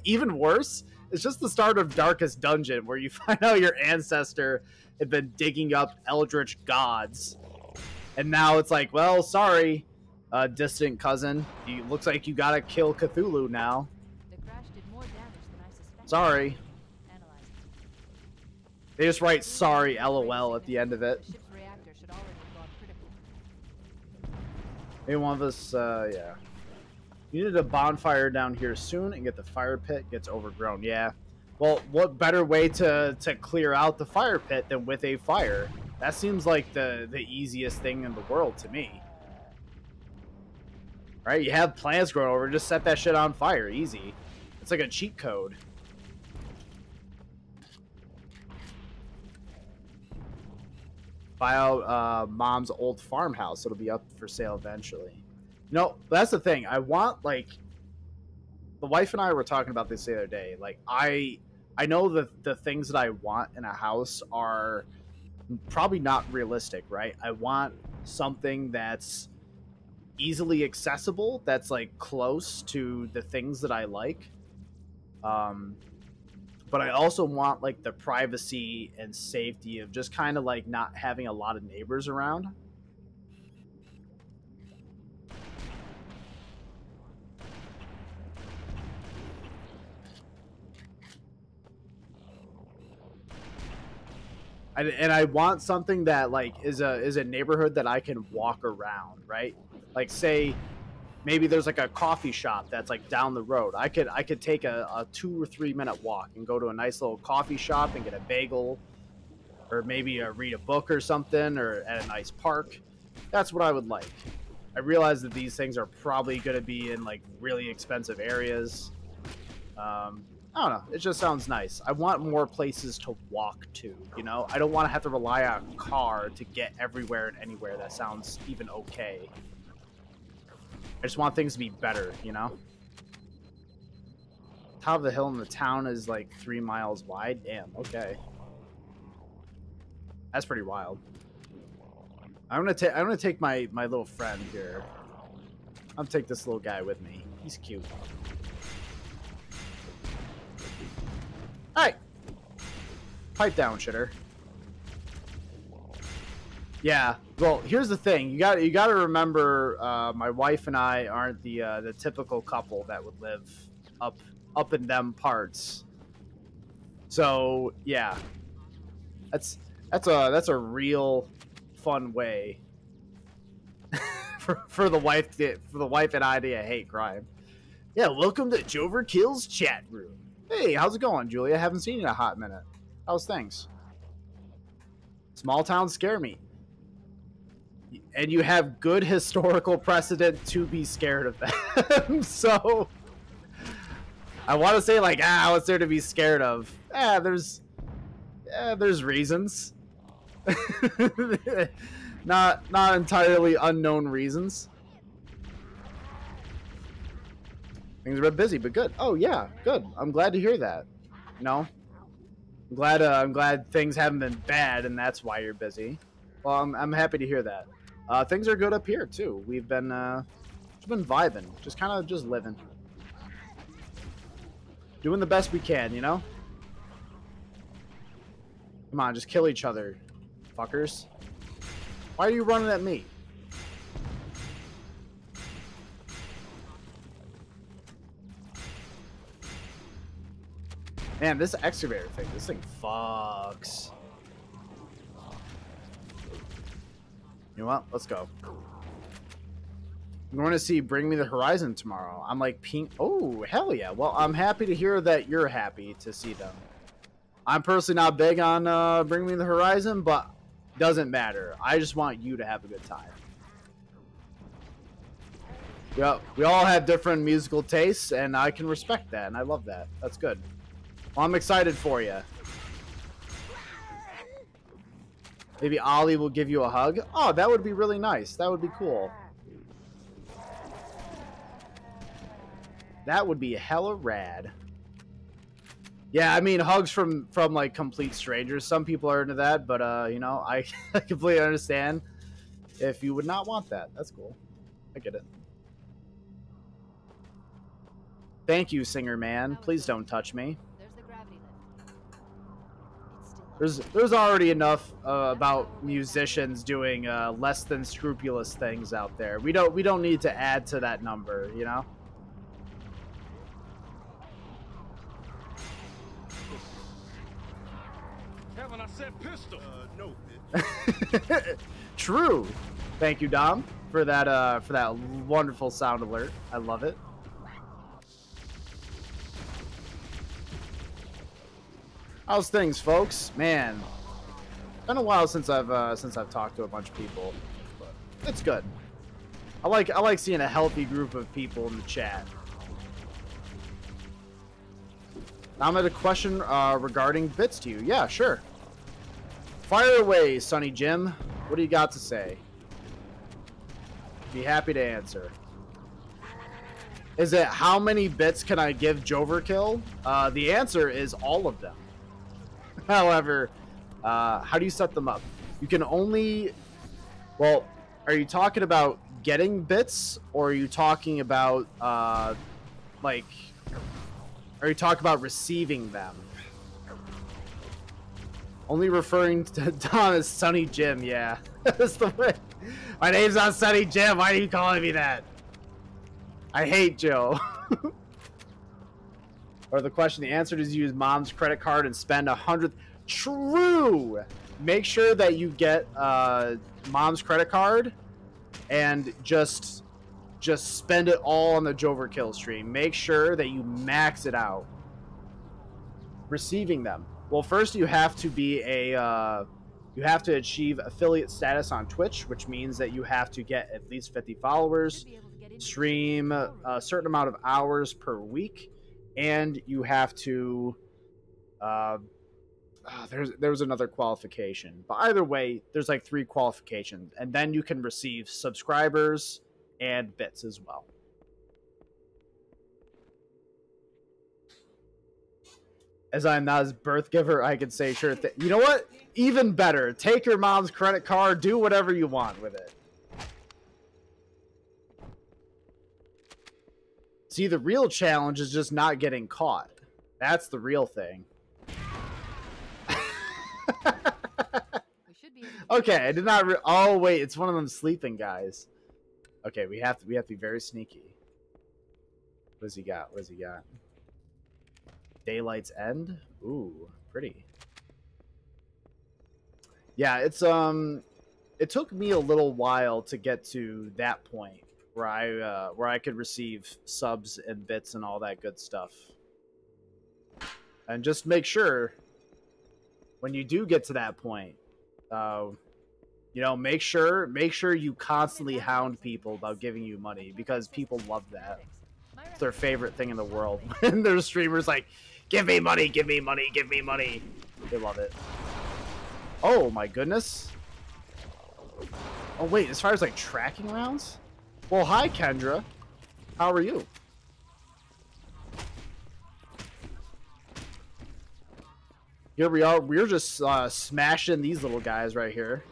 even worse, it's just the start of Darkest Dungeon where you find out your ancestor had been digging up eldritch gods. And now it's like, well, sorry, distant cousin. Looks like you gotta kill Cthulhu now. The crash did more damage than I suspected. Sorry. Analyze. They just write sorry LOL at the end of it. The ship's reactor should already have gone critical. Maybe one of us, yeah. You needed a bonfire down here soon and get the fire pit gets overgrown. Yeah. Well, what better way to clear out the fire pit than with a fire? That seems like the easiest thing in the world to me. Right? You have plants growing over, just set that shit on fire. Easy. It's like a cheat code. Buy out mom's old farmhouse. It'll be up for sale eventually. No, that's the thing. I want, like, the wife and I were talking about this the other day. Like, I know that the things that I want in a house are probably not realistic, right? I want something that's easily accessible, that's like close to the things that I like. But I also want like the privacy and safety of just kind of like not having a lot of neighbors around. And I want something that like is a neighborhood that I can walk around, right? Like say maybe there's like a coffee shop that's like down the road. I could take a 2 or 3 minute walk and go to a nice little coffee shop and get a bagel, or maybe read a book or something, or at a nice park. That's what I would like. I realize that these things are probably going to be in like really expensive areas. I don't know. It just sounds nice. I want more places to walk to, you know? I don't want to have to rely on a car to get everywhere and anywhere. That sounds even okay. I just want things to be better, you know? Top of the hill in the town is like 3 miles wide. Damn, okay. That's pretty wild. I'm gonna take my little friend here. I'm gonna take this little guy with me. He's cute. Hey! Pipe down, shitter. Yeah, well, here's the thing. You got to remember, my wife and I aren't the typical couple that would live up in them parts. So yeah, that's a real fun way for the wife and I to hate crime. Yeah, welcome to j0everkill's chat room. Hey, how's it going, Julia? Haven't seen you in a hot minute. How's things? Small towns scare me. And you have good historical precedent to be scared of them. So I want to say like, what's there to be scared of? There's reasons. not entirely unknown reasons. Things are a bit busy, but good. Oh yeah, good. I'm glad to hear that. You know, I'm glad things haven't been bad, and that's why you're busy. Well, I'm happy to hear that. Things are good up here too. We've been vibing, just living, doing the best we can. You know. Come on, just kill each other, fuckers. Why are you running at me? Man, this excavator thing, this thing fucks. You know what? Let's go. I'm going to see Bring Me the Horizon tomorrow. I'm like pink. Oh, hell yeah. Well, I'm happy to hear that you're happy to see them. I'm personally not big on Bring Me the Horizon, but doesn't matter. I just want you to have a good time. Yeah, we all have different musical tastes, and I can respect that, and I love that. That's good. Well, I'm excited for you. Maybe Ollie will give you a hug. Oh, that would be really nice. That would be cool. That would be hella rad. Yeah, I mean, hugs from like complete strangers. Some people are into that, but you know, I completely understand if you would not want that. That's cool. I get it. Thank you, singer man. Please don't touch me. There's the gravity lift. It's still There's already enough about musicians doing less than scrupulous things out there. We don't need to add to that number, you know? Haven't I said pistol? No, bitch. True. Thank you, Dom, for that wonderful sound alert. I love it. How's things, folks? Man, been a while since I've talked to a bunch of people, but it's good. I like seeing a healthy group of people in the chat. Now I'm at a question regarding bits to you. Yeah, sure. Fire away, Sonny Jim. What do you got to say? Be happy to answer. Is it how many bits can I give j0everkill? The answer is all of them. However, how do you set them up? You can only... Well, are you talking about getting bits, or are you talking about, like... Are you talking about receiving them? Only referring to Don as Sonny Jim, yeah. That's the way. My name's not Sonny Jim. Why are you calling me that? I hate Joe. Or the question, the answer is use mom's credit card and spend 100. True. Make sure that you get mom's credit card and just spend it all on the j0everkill stream. Make sure that you max it out. Receiving them. Well, first you have to be you have to achieve affiliate status on Twitch, which means that you have to get at least 50 followers, stream a certain amount of hours per week, and you have to there's another qualification. But either way, there's like 3 qualifications, and then you can receive subscribers and bits as well. As I'm not his birth giver, I could say sure thing. You know what? Even better. Take your mom's credit card. Do whatever you want with it. See, the real challenge is just not getting caught. That's the real thing. Okay, I did not. Oh wait, it's one of them sleeping guys. Okay, we have to be very sneaky. What does he got? What does he got? Daylight's End? Ooh, pretty. Yeah, it's it took me a little while to get to that point where I could receive subs and bits and all that good stuff. And just make sure when you do get to that point, you know, make sure you constantly hound people about giving you money, because people love that. It's their favorite thing in the world. When their streamers like, give me money, give me money, give me money. They love it. Oh my goodness. Oh wait, as far as like tracking rounds? Well, hi Kendra. How are you? Here we are. We're just smashing these little guys right here.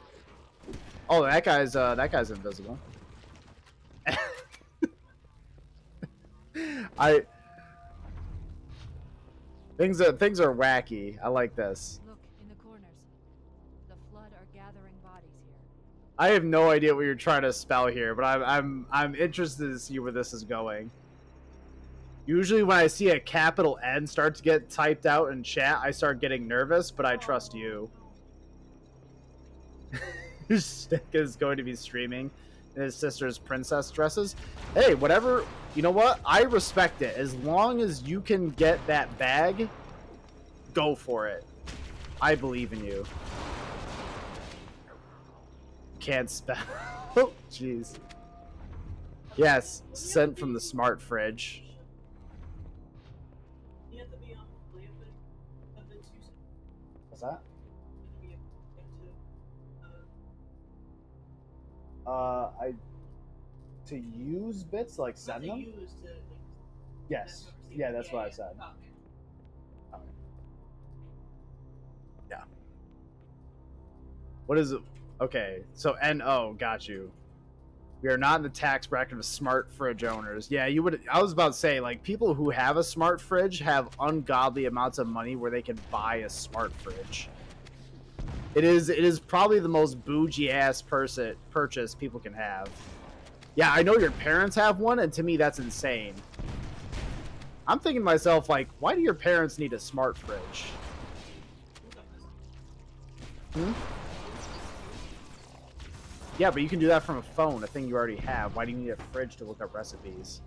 Oh, that guy's invisible. Things are wacky. I like this. Look in the corners. The flood are gathering bodies here. I have no idea what you're trying to spell here, but I'm interested to see where this is going. Usually when I see a capital N start to get typed out in chat, I start getting nervous, but I trust you. Stick is going to be streaming in his sister's princess dresses. Hey, whatever. You know what? I respect it. As long as you can get that bag, go for it. I believe in you. Can't spell. Oh, jeez. Yes, sent from the smart fridge. What's that? To use bits, like send them? Yes. Yeah, that's what I said. Okay. Yeah. What is it? Okay, so NO, got you. We are not in the tax bracket of smart fridge owners. Yeah, you would. I was about to say, like, people who have a smart fridge have ungodly amounts of money where they can buy a smart fridge. It is probably the most bougie ass purchase people can have. Yeah, I know your parents have one, and to me that's insane. I'm thinking to myself, like, why do your parents need a smart fridge? Hmm? Yeah, but you can do that from a phone, a thing you already have. Why do you need a fridge to look up recipes?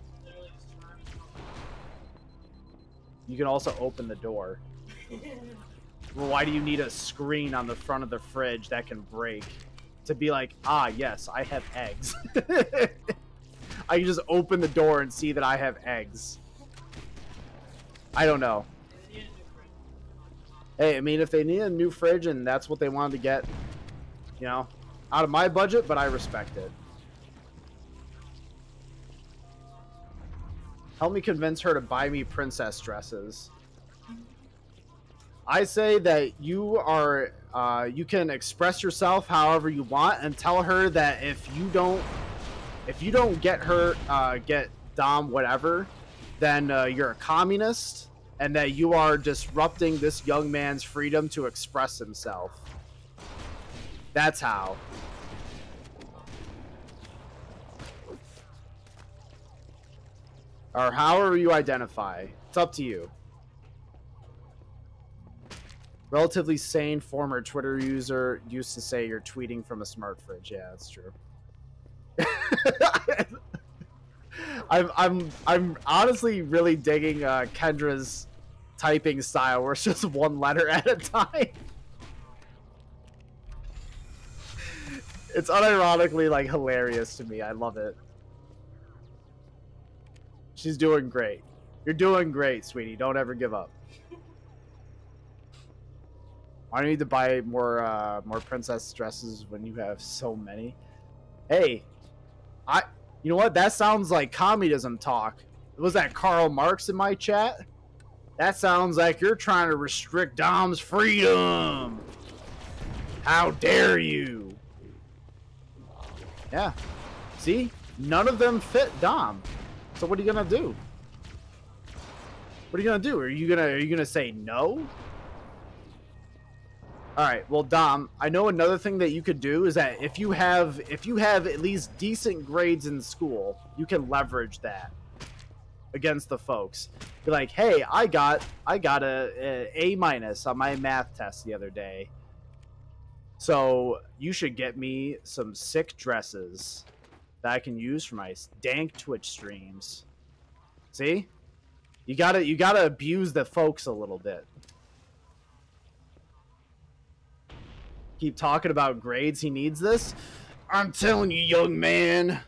You can also open the door. Well, why do you need a screen on the front of the fridge that can break? To be like, ah, yes, I have eggs. I can just open the door and see that I have eggs. I don't know. Hey, I mean, if they need a new fridge and that's what they wanted to get, you know, out of my budget, but I respect it. Help me convince her to buy me princess dresses. I say that you are, you can express yourself however you want, and tell her that if you don't get her, get Dom whatever, then you're a communist, and that you are disrupting this young man's freedom to express himself. That's how. Or however you identify. It's up to you. Relatively sane former Twitter user used to say you're tweeting from a smart fridge. Yeah, that's true. I'm honestly really digging Kendra's typing style, where it's just one letter at a time. It's unironically like hilarious to me. I love it. She's doing great. You're doing great, sweetie. Don't ever give up. I need to buy more princess dresses when you have so many. Hey, you know what? That sounds like communism talk. Was that Karl Marx in my chat? That sounds like you're trying to restrict Dom's freedom. How dare you? Yeah. See? None of them fit Dom. So what are you gonna do? What are you gonna do? Are you gonna say no? All right. Well, Dom, I know another thing that you could do is that if you have at least decent grades in school, you can leverage that against the folks. Be like, hey, I got a A- on my math test the other day, so you should get me some sick dresses that I can use for my dank Twitch streams. See, you gotta abuse the folks a little bit. Keep talking about grades. He needs this. I'm telling you, young man.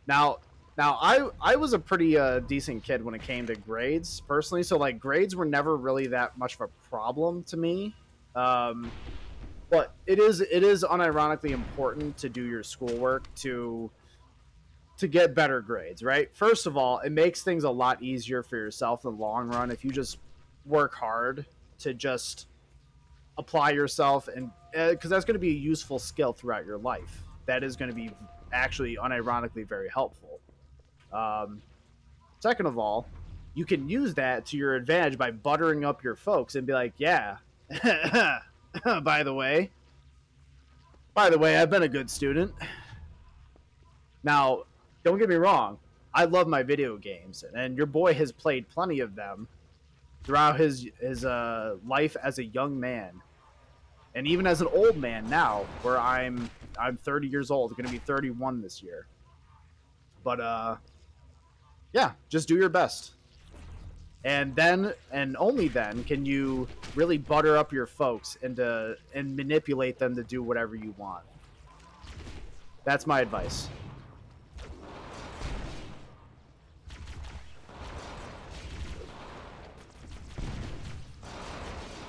Now I was a pretty decent kid when it came to grades personally. So like grades were never really that much of a problem to me. But it is unironically important to do your schoolwork to get better grades, right? First of all, it makes things a lot easier for yourself in the long run if you just work hard to just apply yourself, and because that's going to be a useful skill throughout your life. That is going to be actually unironically very helpful. Second of all, you can use that to your advantage by buttering up your folks and be like, yeah, by the way, I've been a good student. Now, don't get me wrong, I love my video games, and your boy has played plenty of them throughout his life as a young man, and even as an old man now, where I'm 30 years old, going to be 31 this year. But yeah, just do your best. And then, and only then, can you really butter up your folks and manipulate them to do whatever you want. That's my advice.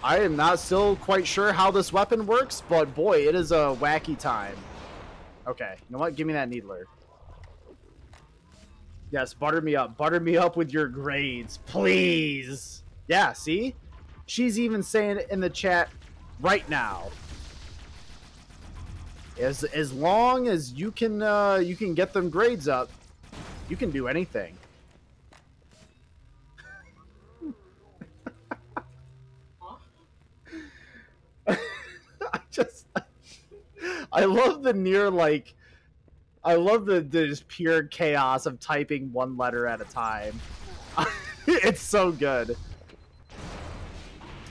I am not still quite sure how this weapon works, but boy, it is a wacky time. Okay, you know what? Give me that needler. Yes, butter me up. Butter me up with your grades, please. Yeah, see? She's even saying it in the chat right now. As long as you can get them grades up, you can do anything. I love the near, like, I love the just pure chaos of typing one letter at a time. It's so good.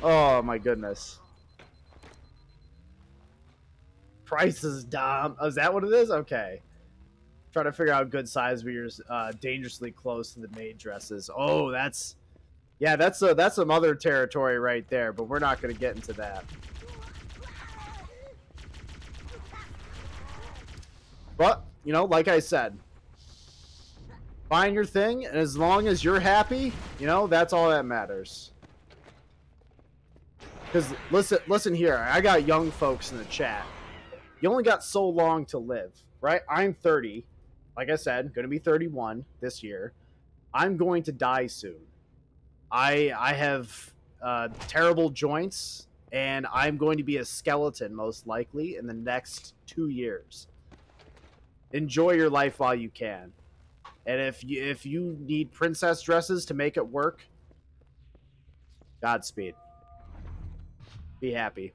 Oh my goodness. Price is dumb. Oh, is that what it is? Okay. Trying to figure out good size beers dangerously close to the maid dresses. Oh, that's... Yeah, that's some other territory right there, but we're not going to get into that. But, you know, like I said, find your thing, and as long as you're happy, you know, that's all that matters. Because, listen here, I got young folks in the chat. You only got so long to live, right? I'm 30. Like I said, going to be 31 this year. I'm going to die soon. I have terrible joints, and I'm going to be a skeleton, most likely, in the next 2 years. Enjoy your life while you can. And if you need princess dresses to make it work, Godspeed. Be happy.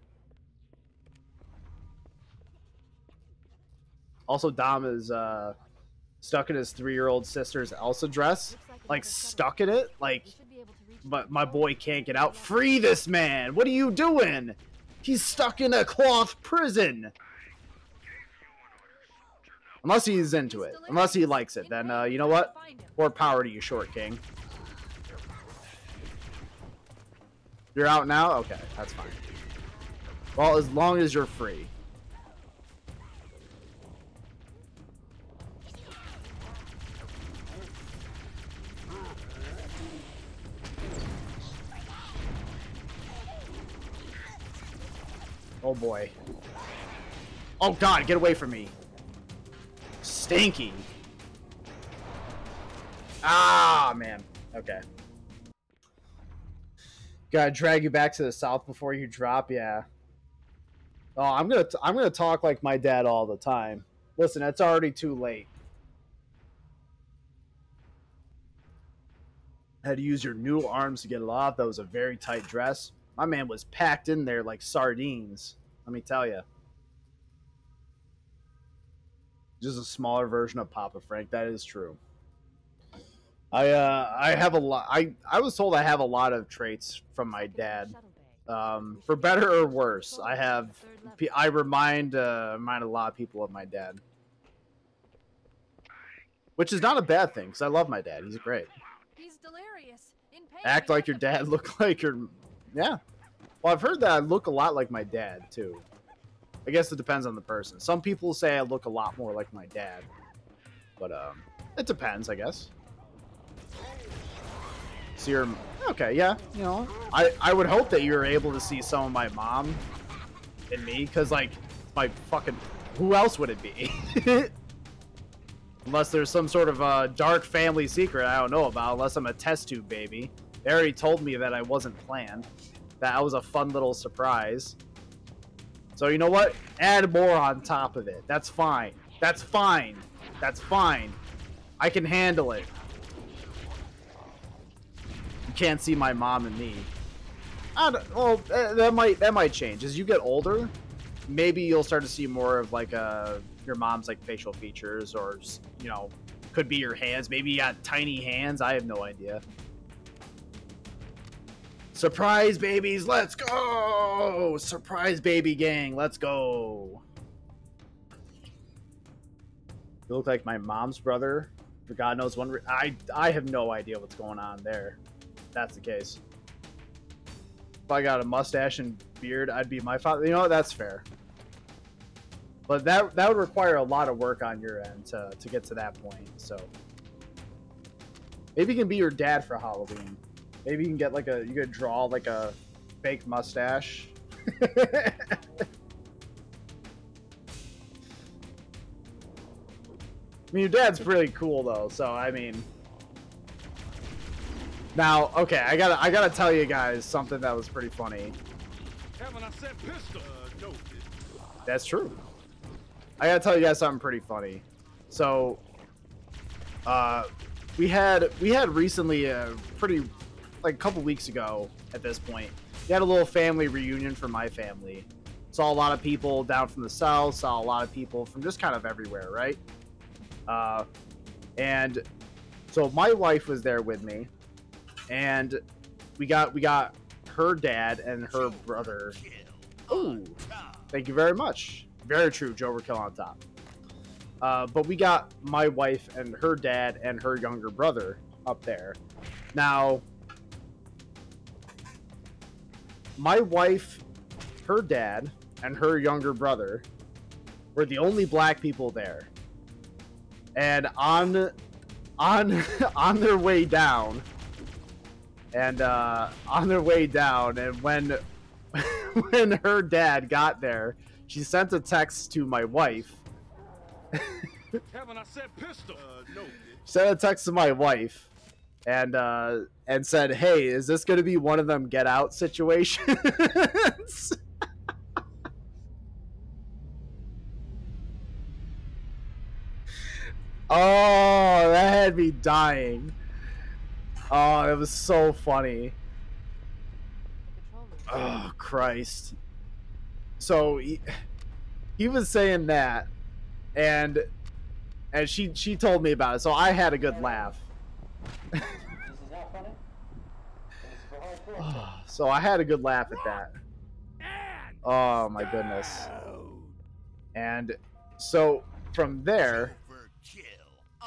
Also, Dom is stuck in his 3-year-old sister's Elsa dress. Like, stuck in it? Like, but my boy can't get out. Free this man! What are you doing? He's stuck in a cloth prison! Unless he's into it. Unless he likes it. Then, you know what? More power to you, short king. You're out now? Okay, that's fine. Well, as long as you're free. Oh boy. Oh god, get away from me. Stinky. Ah, man. Okay. Gotta drag you back to the south before you drop, yeah. Oh, I'm gonna talk like my dad all the time. Listen, it's already too late. Had to use your new arms to get it off. That was a very tight dress. My man was packed in there like sardines. Let me tell you. Just a smaller version of Papa Frank. That is true. I have a lot. I was told I have a lot of traits from my dad. For better or worse, I remind a lot of people of my dad, which is not a bad thing because I love my dad. He's great. He's delirious. In pain. Act like your dad. Look like your... Yeah. Well, I've heard that I look a lot like my dad too. I guess it depends on the person. Some people say I look a lot more like my dad, but it depends, I guess. So you're okay, yeah. You know, I would hope that you're able to see some of my mom in me, because like my fucking... Who else would it be? Unless there's some sort of dark family secret I don't know about, unless I'm a test tube baby. They already told me that I wasn't planned. That was a fun little surprise. So you know what? Add more on top of it. That's fine. That's fine. That's fine. I can handle it. You can't see my mom and me. Well, that might change. As you get older, maybe you'll start to see more of like your mom's like facial features, or you know, could be your hands. Maybe you got tiny hands. I have no idea. Surprise babies, let's go! Surprise baby gang, let's go! You look like my mom's brother. For God knows one. I have no idea what's going on there. that's the case. If I got a mustache and beard, I'd be my father. You know what? That's fair. But that would require a lot of work on your end to get to that point. So maybe you can be your dad for Halloween. Maybe you can get like you could draw like a fake mustache. I mean, your dad's pretty cool though, so I mean. Now, okay, I gotta tell you guys something that was pretty funny. Haven't I said pistol? No. That's true. I gotta tell you guys something pretty funny. So, we had recently like a couple weeks ago at this point, we had a little family reunion for my family. Saw a lot of people down from the south, saw a lot of people from just kind of everywhere, right? And so my wife was there with me, and we got her dad and her brother. Ooh, thank you very much. Very true, j0everkill on top. But we got my wife and her dad and her younger brother up there. Now, my wife, her dad, and her younger brother were the only black people there. And on their way down, and when when her dad got there, she sent a text to my wife. Haven't I said pistol? No. Sent a text to my wife, and said, "Hey, is this going to be one of them get out situations?" Oh, that had me dying. Oh, it was so funny. Oh, Christ. So he was saying that, and she told me about it, so I had a good laugh. So I had a good laugh at that. Oh my goodness. And so from there,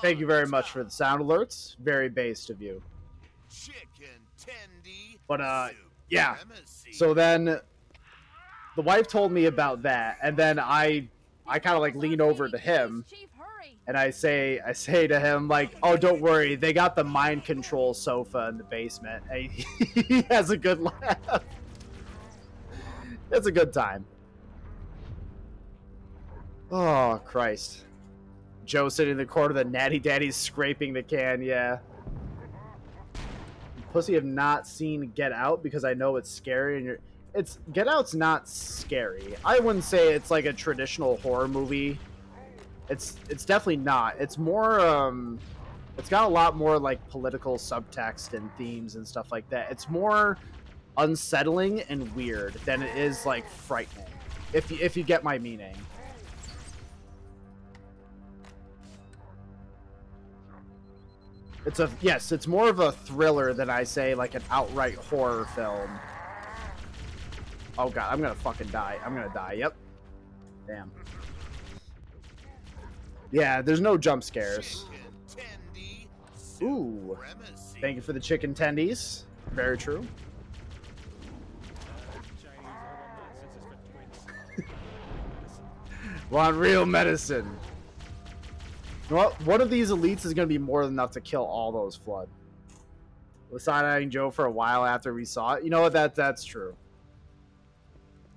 thank you very much for the sound alerts. Very based of you. But yeah. So then the wife told me about that, and then I kind of like lean over to him, and I say to him like, "Oh, don't worry, they got the mind control sofa in the basement." And he has a good laugh. It's a good time. Oh Christ. Joe sitting in the corner, the natty daddy's scraping the can. Yeah. Pussy have not seen Get Out because I know it's scary, and Get Out's not scary. I wouldn't say it's like a traditional horror movie. It's definitely not. It's more it's got a lot more like political subtext and themes and stuff like that. It's more unsettling and weird than it is like frightening. If you get my meaning. It's more of a thriller than I say like an outright horror film. Oh god, I'm gonna fucking die. I'm gonna die. Yep. Damn. Yeah, there's no jump scares. Ooh. Thank you for the chicken tendies. Very true. Want real medicine. Well, one of these elites is going to be more than enough to kill all those Flood. Was side-eyeing Joe for a while after we saw it. You know what? That's true.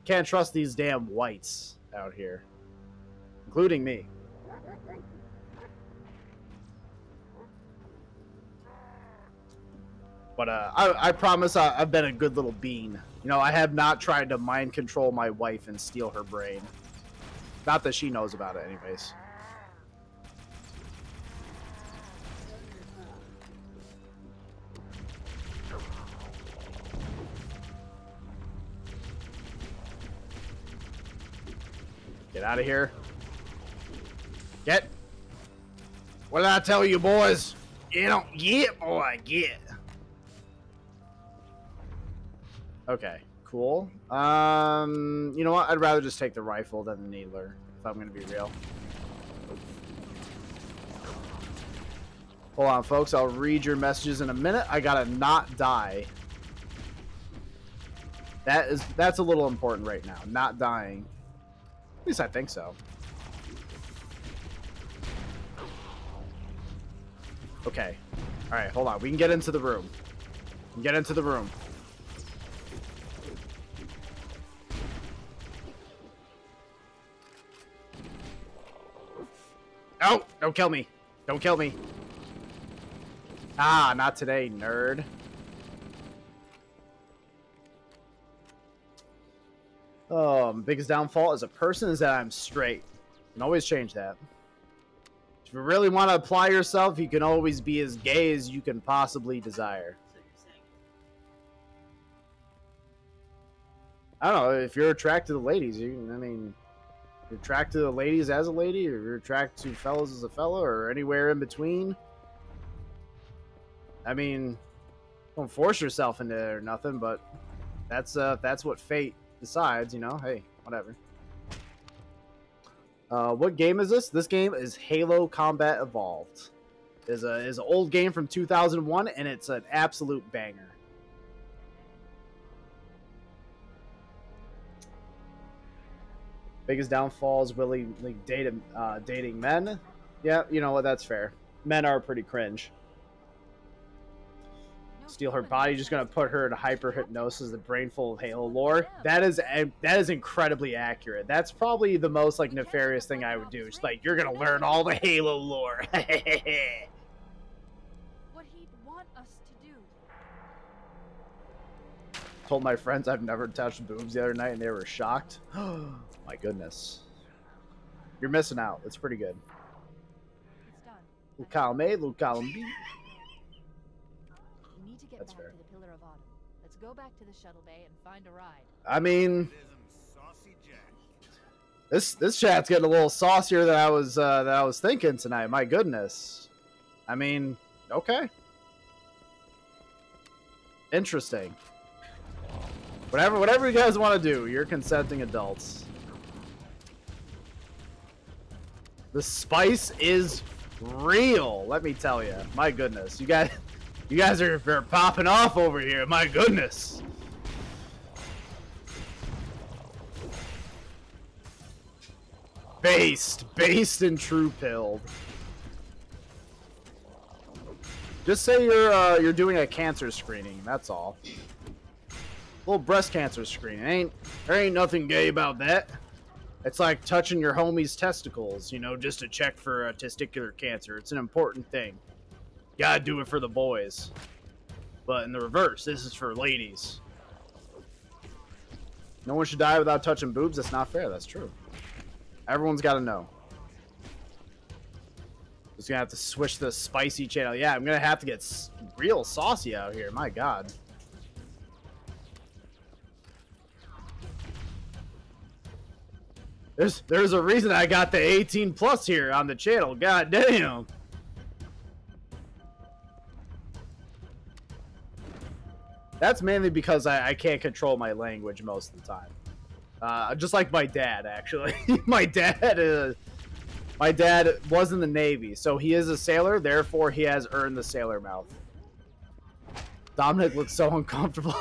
Can't trust these damn whites out here. Including me. But I promise I've been a good little bean. You know, I have not tried to mind control my wife and steal her brain. Not that she knows about it anyways. Get out of here. Get. What did I tell you, boys? You don't get, boy, get. Okay, cool. You know what? I'd rather just take the rifle than the needler, if I'm gonna be real. Hold on, folks. I'll read your messages in a minute. I gotta not die. That's a little important right now. Not dying. At least I think so. Okay. All right, hold on. We can get into the room. We can get into the room. Oh, don't kill me. Don't kill me. Ah, not today, nerd. Biggest downfall as a person is that I'm straight. You can always change that. If you really want to apply yourself, you can always be as gay as you can possibly desire. I don't know, if you're attracted to ladies, I mean, you're attracted to ladies as a lady, or you're attracted to fellas as a fella, or anywhere in between. I mean, don't force yourself into it or nothing, but that's what fate decides, you know. Hey, whatever. What game is this? This game is Halo Combat Evolved. Is an old game from 2001, and it's an absolute banger. Biggest downfall is really like dating men. Yeah, you know what? That's fair. Men are pretty cringe. Steal her body, just gonna put her in hyper hypnosis, the brain full of Halo lore. That is incredibly accurate. That's probably the most like nefarious thing I would do. It's like, you're gonna learn all the Halo lore. What he'd want us to do. Told my friends I've never touched boobs the other night, and they were shocked. My goodness, you're missing out. It's pretty good. It's done. Little column A, little column B. We need to get That's back fair. to the Pillar of Autumn. Let's go back to the shuttle bay and find a ride. I mean, Saucy Jack. this chat's getting a little saucier than I was thinking tonight. My goodness. I mean, okay. Interesting. Whatever you guys want to do, you're consenting adults. The spice is real, let me tell you. My goodness, you guys are popping off over here. My goodness. Based and true pilled. Just say you're doing a cancer screening. That's all. Little breast cancer screening. There ain't nothing gay about that. It's like touching your homie's testicles, you know, just to check for testicular cancer. It's an important thing. Gotta do it for the boys. But in the reverse, this is for ladies. No one should die without touching boobs. That's not fair. That's true. Everyone's got to know. Just gonna have to switch the spicy channel. Yeah, I'm gonna have to get real saucy out here. My God. There's a reason I got the 18 plus here on the channel. God damn. That's mainly because I can't control my language most of the time. Just like my dad, actually. my dad was in the Navy, so he is a sailor. Therefore, he has earned the sailor mouth. Dominic looks so uncomfortable.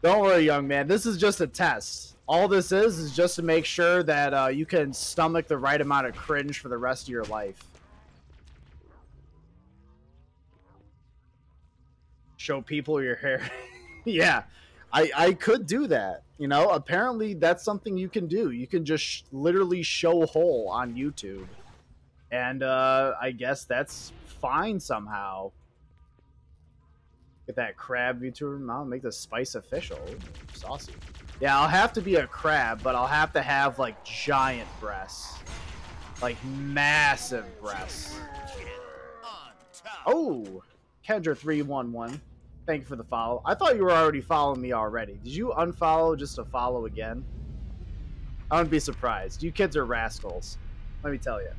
Don't worry, young man. This is just a test. All this is just to make sure that you can stomach the right amount of cringe for the rest of your life. Show people your hair. Yeah, I could do that. You know, apparently that's something you can do. You can just literally show hole on YouTube. And I guess that's fine somehow. Get that crab VTuber. I'll make the spice official. Ooh, saucy. Yeah, I'll have to be a crab, but I'll have to have like giant breasts. Like massive breasts. Oh, Kendra311. Thank you for the follow. I thought you were already following me already. Did you unfollow just to follow again? I wouldn't be surprised. You kids are rascals. Let me tell you.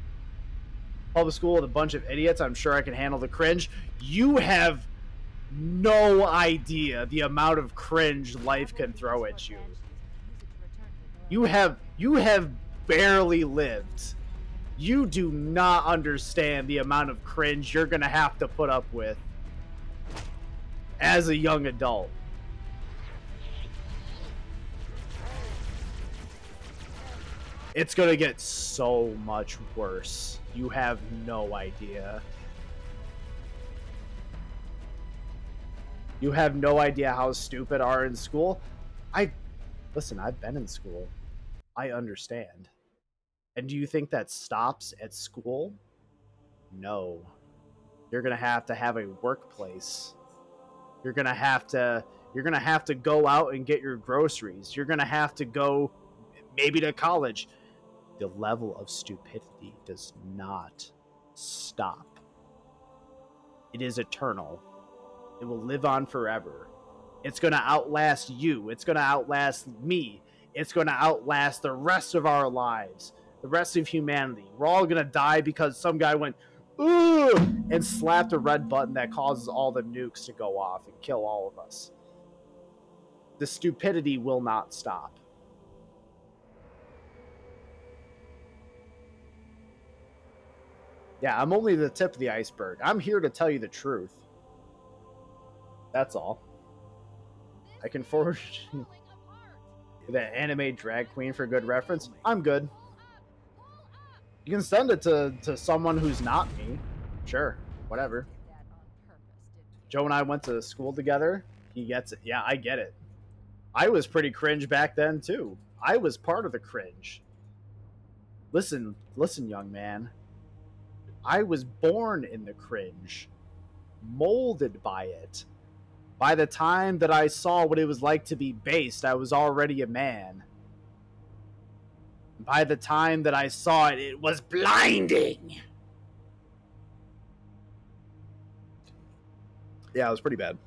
Public school with a bunch of idiots. I'm sure I can handle the cringe. You have no idea the amount of cringe life can throw at you. You have barely lived. You do not understand the amount of cringe you're going to have to put up with as a young adult. It's going to get so much worse. You have no idea. You have no idea how stupid are in school. Listen, I've been in school. I understand. And do you think that stops at school? No. You're going to have a workplace. You're going to have to go out and get your groceries. You're going to have to go maybe to college. The level of stupidity does not stop. It is eternal. It will live on forever. It's going to outlast you. It's going to outlast me. It's going to outlast the rest of our lives. The rest of humanity. We're all going to die because some guy went, ooh, and slapped a red button that causes all the nukes to go off and kill all of us. The stupidity will not stop. Yeah, I'm only the tip of the iceberg. I'm here to tell you the truth. That's all. I can forward that anime drag queen for good reference. I'm good. You can send it to someone who's not me. Sure, whatever. Joe and I went to school together. He gets it. Yeah, I get it. I was pretty cringe back then, too. I was part of the cringe. Listen, young man. I was born in the cringe. Molded by it. By the time that I saw what it was like to be based, I was already a man. By the time that I saw it, it was blinding. Yeah, it was pretty bad.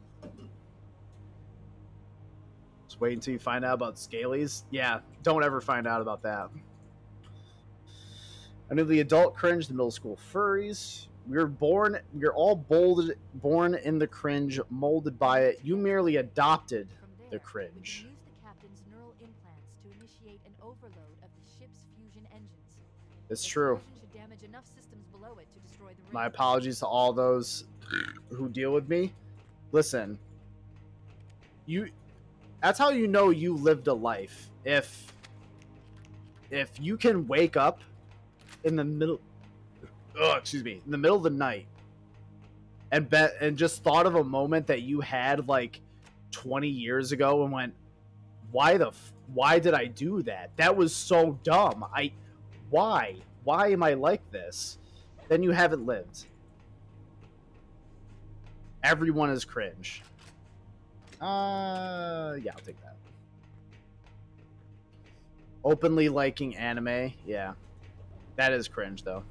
Just wait until you find out about scalies. Yeah, don't ever find out about that. I knew the adult cringe, the middle school furries. We're all born in the cringe, molded by it. You merely adopted the cringe. Use the captain's neural implants to initiate an overload of the ship's fusion engines. It's true. Should damage enough systems below it to destroy the ring. My apologies to all those who deal with me. Listen, that's how you know you lived a life. If you can wake up in the middle in the middle of the night and just thought of a moment that you had like 20 years ago and went, why did I do that? That was so dumb. Why am I like this? Then you haven't lived. Everyone is cringe. Yeah, I'll take that. Openly liking anime. Yeah. That is cringe, though.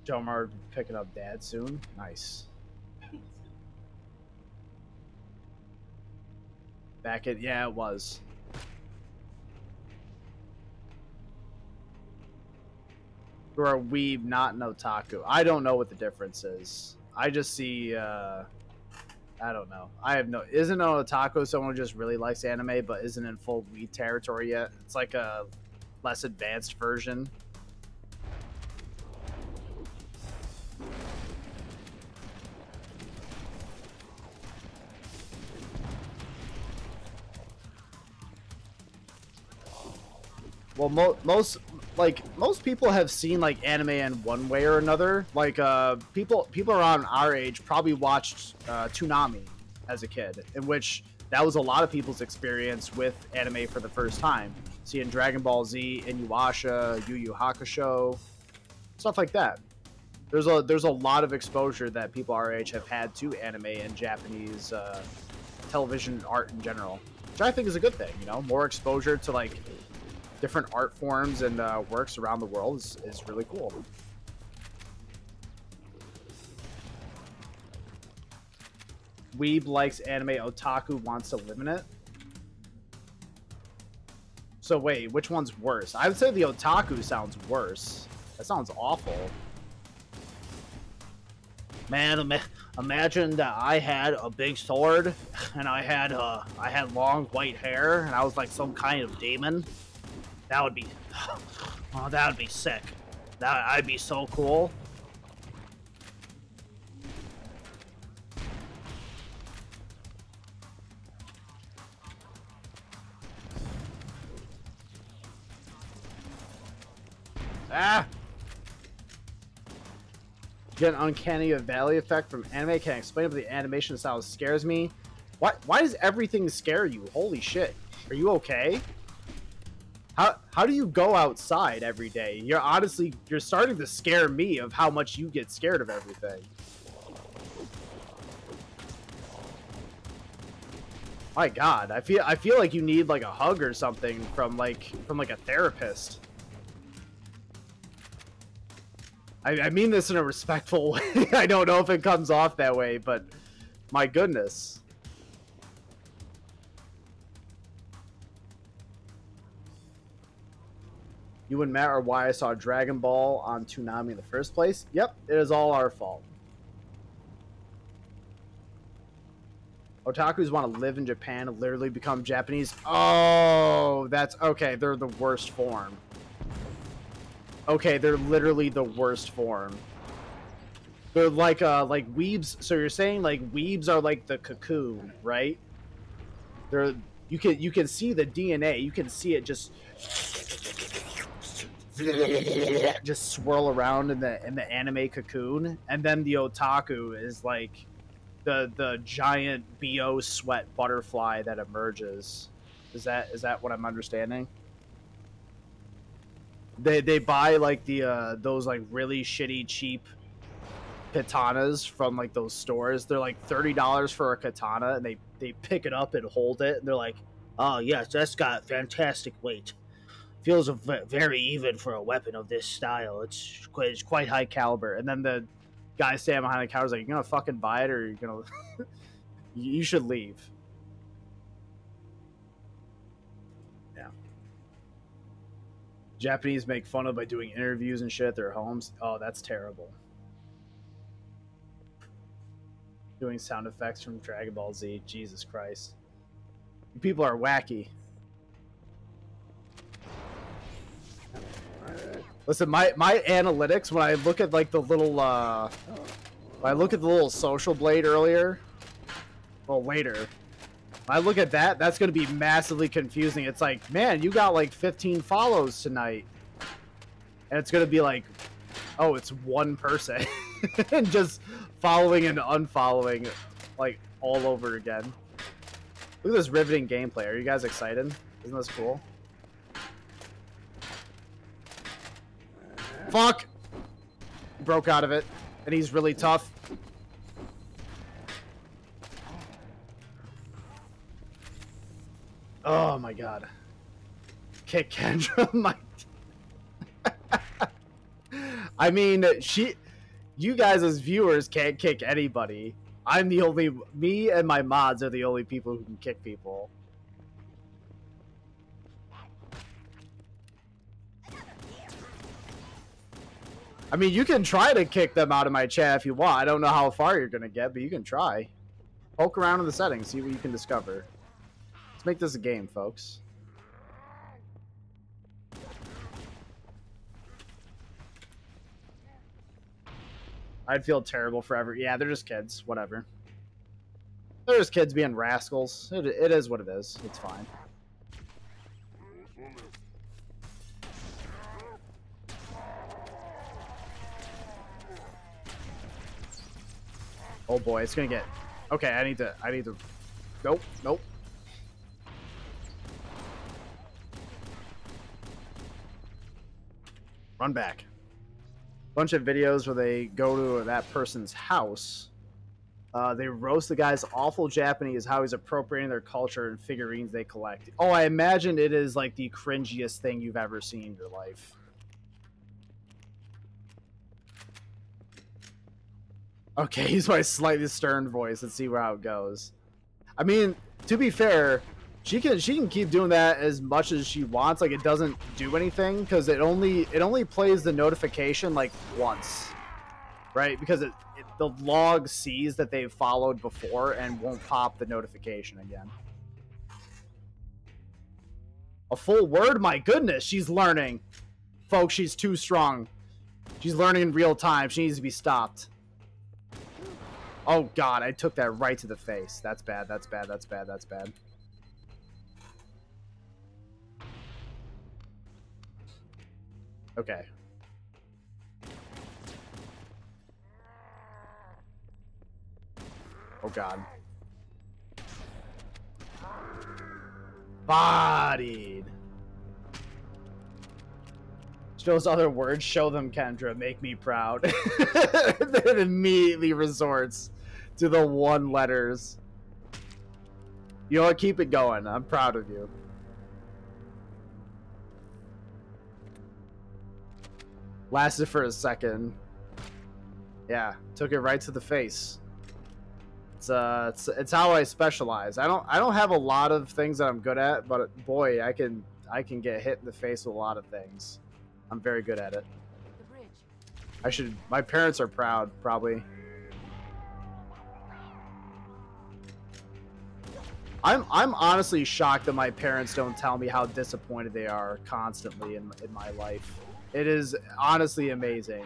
Jomar picking up dad soon. Nice. Yeah, it was. You're a weeb, not an otaku. I don't know what the difference is. I just see, I don't know. Isn't an otaku someone who just really likes anime but isn't in full weeb territory yet? It's like a less advanced version. Well, most people have seen like anime in one way or another. Like people around our age probably watched Toonami as a kid, in which that was a lot of people's experience with anime for the first time. Seeing Dragon Ball Z, Inuyasha, Yu Yu Hakusho, stuff like that. There's a lot of exposure that people our age have had to anime and Japanese television art in general, which I think is a good thing. You know, more exposure to like different art forms and works around the world is really cool. Weeb likes anime, otaku wants to live in it. So wait, which one's worse? I would say the otaku sounds worse. That sounds awful. Man, imagine that I had a big sword, and I had long white hair, and I was like some kind of demon. That would be, oh, that would be sick. I'd be so cool. Ah! Get an uncanny valley effect from anime. Can't explain it, but the animation style scares me. Why does everything scare you? Holy shit. Are you okay? How do you go outside every day? You're starting to scare me of how much you get scared of everything. My God, I feel like you need like a hug or something from like a therapist. I mean this in a respectful way. I don't know if it comes off that way, but my goodness. You and Matt are why I saw Dragon Ball on Toonami in the first place. Yep, it is all our fault. Otakus want to live in Japan and literally become Japanese. Oh, that's okay. They're the worst form. Okay, they're literally the worst form. They're like weebs. So you're saying like weebs are like the cocoon, right? You can see the DNA. You can see it just swirl around in the anime cocoon, and then the otaku is like the giant BO sweat butterfly that emerges. Is that what I'm understanding? They buy like those like really shitty cheap katanas from like those stores. They're like $30 for a katana, and they pick it up and hold it, and they're like, oh yes, that's got fantastic weight. Feels very even for a weapon of this style. It's quite high caliber. And then the guy standing behind the counter is like, "You're gonna fucking buy it, or you're gonna you should leave." Yeah. Japanese make fun of by doing interviews and shit at their homes. Oh, that's terrible. Doing sound effects from Dragon Ball Z. Jesus Christ. You people are wacky. Listen, my analytics, when I look at like the little when I look at the little social blade earlier, well later, when I look at that, that's gonna be massively confusing. It's like, man, you got like 15 follows tonight. And it's gonna be like, oh, it's one person. And just following and unfollowing like all over again. Look at this riveting gameplay. Are you guys excited? Isn't this cool? Fuck! Broke out of it. And he's really tough. Oh my god. Kick Kendra, my... I mean, you guys as viewers can't kick anybody. I'm the only... Me and my mods are the only people who can kick people. I mean, you can try to kick them out of my chat if you want. I don't know how far you're going to get, but you can try. Poke around in the settings, see what you can discover. Let's make this a game, folks. I'd feel terrible forever. Yeah, they're just kids. Whatever. They're just kids being rascals. It is what it is. It's fine. Oh boy, it's gonna get... Okay, I need to... Nope, nope. Run back. Bunch of videos where they go to that person's house. They roast the guy's awful Japanese, how he's appropriating their culture and figurines they collect. Oh, I imagine it is like the cringiest thing you've ever seen in your life. Okay, he's my slightly stern voice. Let's see how it goes. I mean, to be fair, she can keep doing that as much as she wants. Like, it doesn't do anything because it only plays the notification like once, right? Because the log sees that they've followed before and won't pop the notification again. A full word? My goodness, she's learning. Folks, she's too strong. She's learning in real time. She needs to be stopped. Oh, God, I took that right to the face. That's bad, that's bad, that's bad, that's bad. Okay. Oh, God. Bodied. Those other words, show them, Kendra, make me proud. It immediately resorts to the one letters. You know what? Keep it going. I'm proud of you. Lasted for a second. Yeah, took it right to the face. It's how I specialize. I don't have a lot of things that I'm good at, but boy, I can get hit in the face with a lot of things. I'm very good at it. My parents are proud, probably. I'm honestly shocked that my parents don't tell me how disappointed they are constantly in my life. It is honestly amazing.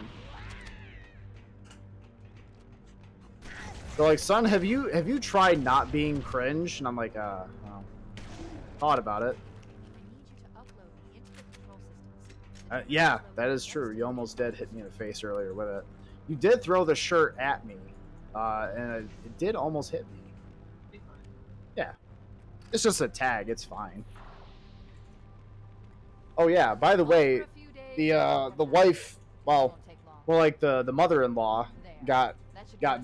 They're like, son, have you tried not being cringe? And I'm like, well, thought about it. Yeah, that is true. You almost did hit me in the face earlier with it. You did throw the shirt at me, and it did almost hit me. Yeah, it's just a tag. It's fine. Oh yeah. By the way, the wife, well, like the mother-in-law got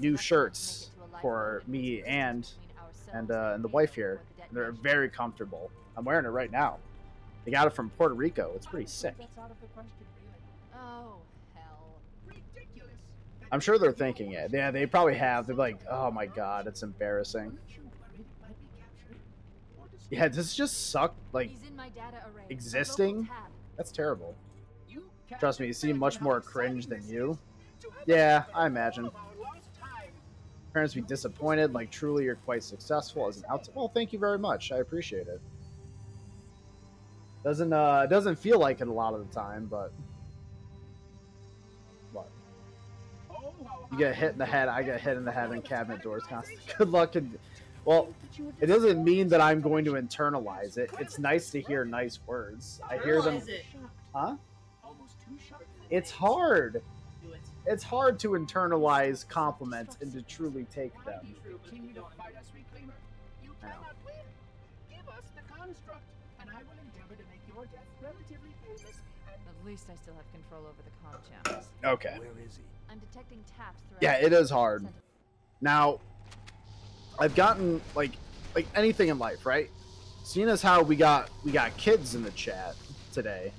new shirts for me and the wife here. They're very comfortable. I'm wearing it right now. They got it from Puerto Rico. It's pretty sick. Oh, hell. I'm sure they're thinking it. Yeah, they probably have. They're like, oh my god, it's embarrassing. Yeah, does this just suck, like, existing? That's terrible. Trust me, you seem much more cringe than you. Yeah, I imagine. Parents be disappointed, like truly you're quite successful as an outside. Well, thank you very much. I appreciate it. Doesn't feel like it a lot of the time, but what? You get hit in the head, I get hit in the head in cabinet doors constantly. Good luck and well, it doesn't mean that I'm going to internalize it. It's nice to hear nice words. I hear them. Huh? It's hard. It's hard to internalize compliments and to truly take them. I know. At least I still have control over the comm channels. Okay. Where is he? I'm detecting taps throughout. Yeah, it is hard. Now, I've gotten like anything in life, right? Seeing as how we got kids in the chat today,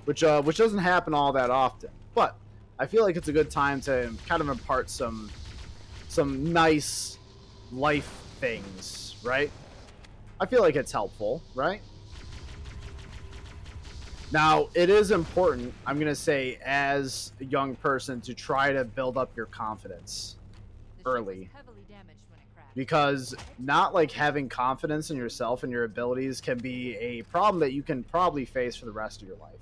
which doesn't happen all that often, but I feel like it's a good time to kind of impart some nice life things, right? I feel like it's helpful, right? Now, it is important, I'm going to say, as a young person, to try to build up your confidence early. Because not like having confidence in yourself and your abilities can be a problem that you can probably face for the rest of your life.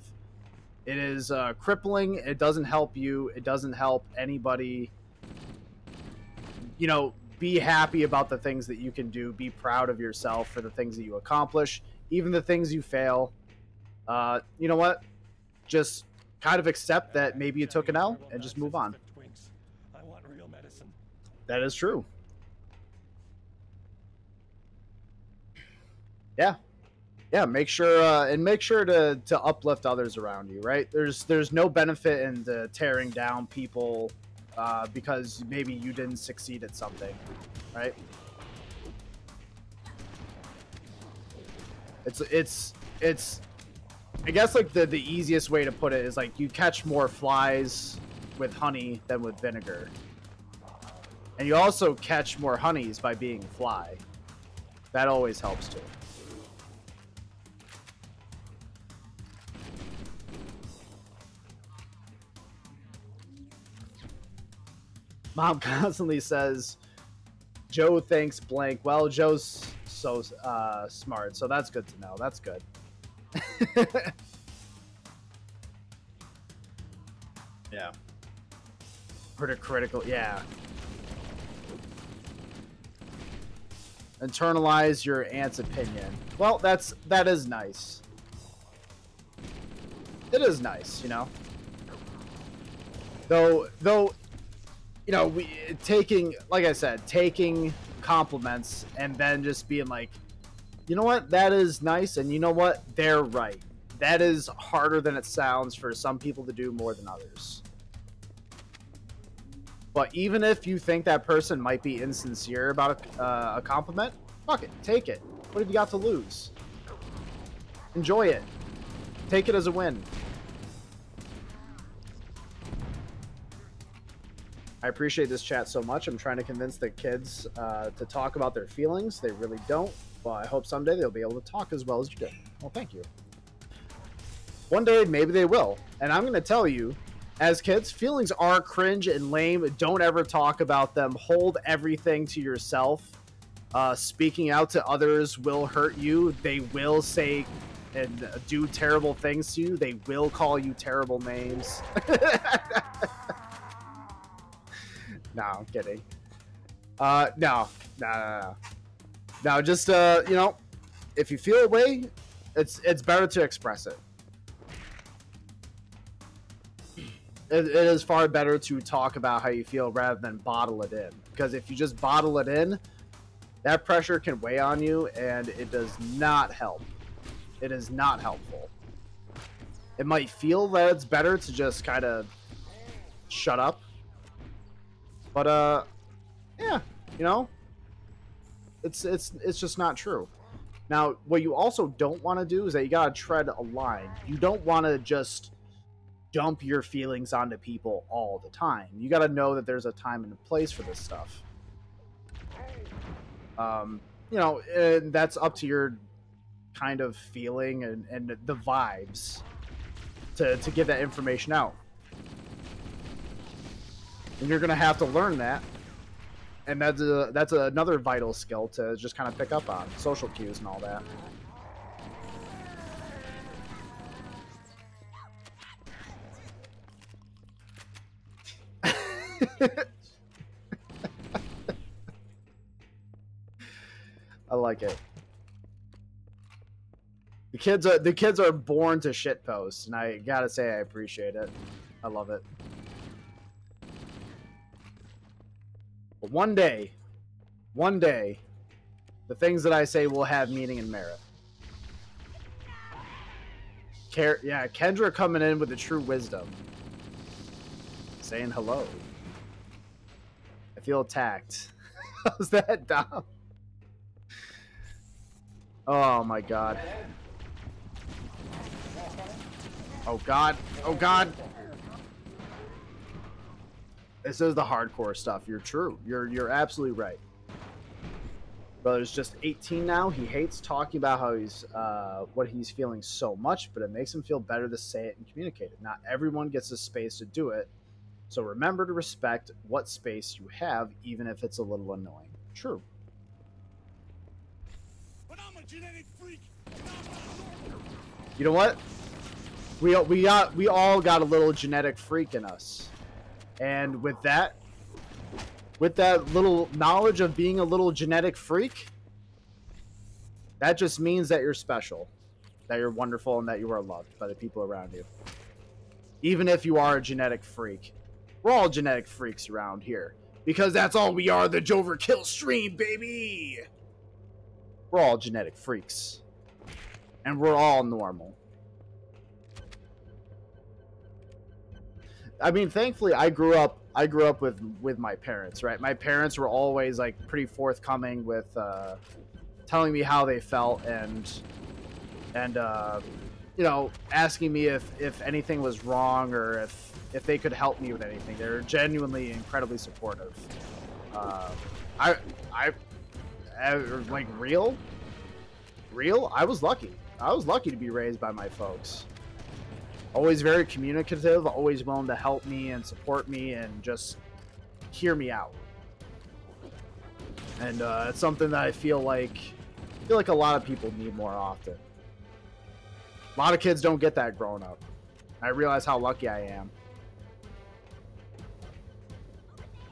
It is crippling. It doesn't help you. It doesn't help anybody. You know, be happy about the things that you can do. Be proud of yourself for the things that you accomplish, even the things you fail. You know what? Just kind of accept that maybe you took an L and just move on. I want real medicine. That is true. Yeah, make sure to uplift others around you, right? There's no benefit in tearing down people because maybe you didn't succeed at something, right? It's I guess like the easiest way to put it is like you catch more flies with honey than with vinegar. And you also catch more honeys by being fly. That always helps too. Mom constantly says, Joe thinks blank. Well, Joe's so smart, so that's good to know. That's good. Yeah. Pretty critical. Yeah. Internalize your aunt's opinion. Well, that is nice. It is nice, you know. Though, you know, like I said, taking compliments and then just being like, you know what, that is nice, and you know what, they're right. That is harder than it sounds for some people to do more than others. But even if you think that person might be insincere about a compliment, fuck it, take it. What have you got to lose? Enjoy it. Take it as a win. I appreciate this chat so much. I'm trying to convince the kids to talk about their feelings. They really don't, but I hope someday they'll be able to talk as well as you did. Well, thank you. One day, maybe they will. And I'm going to tell you, as kids, feelings are cringe and lame. Don't ever talk about them. Hold everything to yourself. Speaking out to others will hurt you. They will say and do terrible things to you. They will call you terrible names. No, I'm kidding. No. No, just, you know, if you feel a way, it's better to express it. It is far better to talk about how you feel rather than bottle it in. Because if you just bottle it in, that pressure can weigh on you, and it does not help. It is not helpful. It might feel that it's better to just kind of shut up. But, yeah, you know, it's just not true. Now, what you also don't want to do is that you got to tread a line. You don't want to just dump your feelings onto people all the time. You got to know that there's a time and a place for this stuff. You know, and that's up to your kind of feeling and the vibes to get that information out. And you're going to have to learn that. And that's another vital skill to just kind of pick up on. Social cues and all that. I like it. The kids are born to shitpost, and I gotta say I appreciate it. I love it. But one day, the things that I say will have meaning and merit. Yeah, Kendra coming in with the true wisdom. Saying hello. I feel attacked. How's that, Dom? Oh my god. Oh god. Oh god. This is the hardcore stuff. You're true. You're absolutely right. Brother's just 18 now. He hates talking about how he's what he's feeling so much, but it makes him feel better to say it and communicate it. Not everyone gets the space to do it. So remember to respect what space you have, even if it's a little annoying. True. But I'm a genetic freak. You know what? We all got a little genetic freak in us. And with that little knowledge of being a little genetic freak, that just means that you're special, that you're wonderful, and that you are loved by the people around you. Even if you are a genetic freak. We're all genetic freaks around here. Because that's all we are, the j0everkill stream, baby! We're all genetic freaks. And we're all normal. I mean, thankfully, I grew up with my parents, right? My parents were always like pretty forthcoming with telling me how they felt and you know, asking me if anything was wrong or if they could help me with anything. They're genuinely incredibly supportive. I like real. I was lucky. I was lucky to be raised by my folks. Always very communicative, always willing to help me and support me and just hear me out. And it's something that I feel like a lot of people need more often. A lot of kids don't get that growing up. I realize how lucky I am.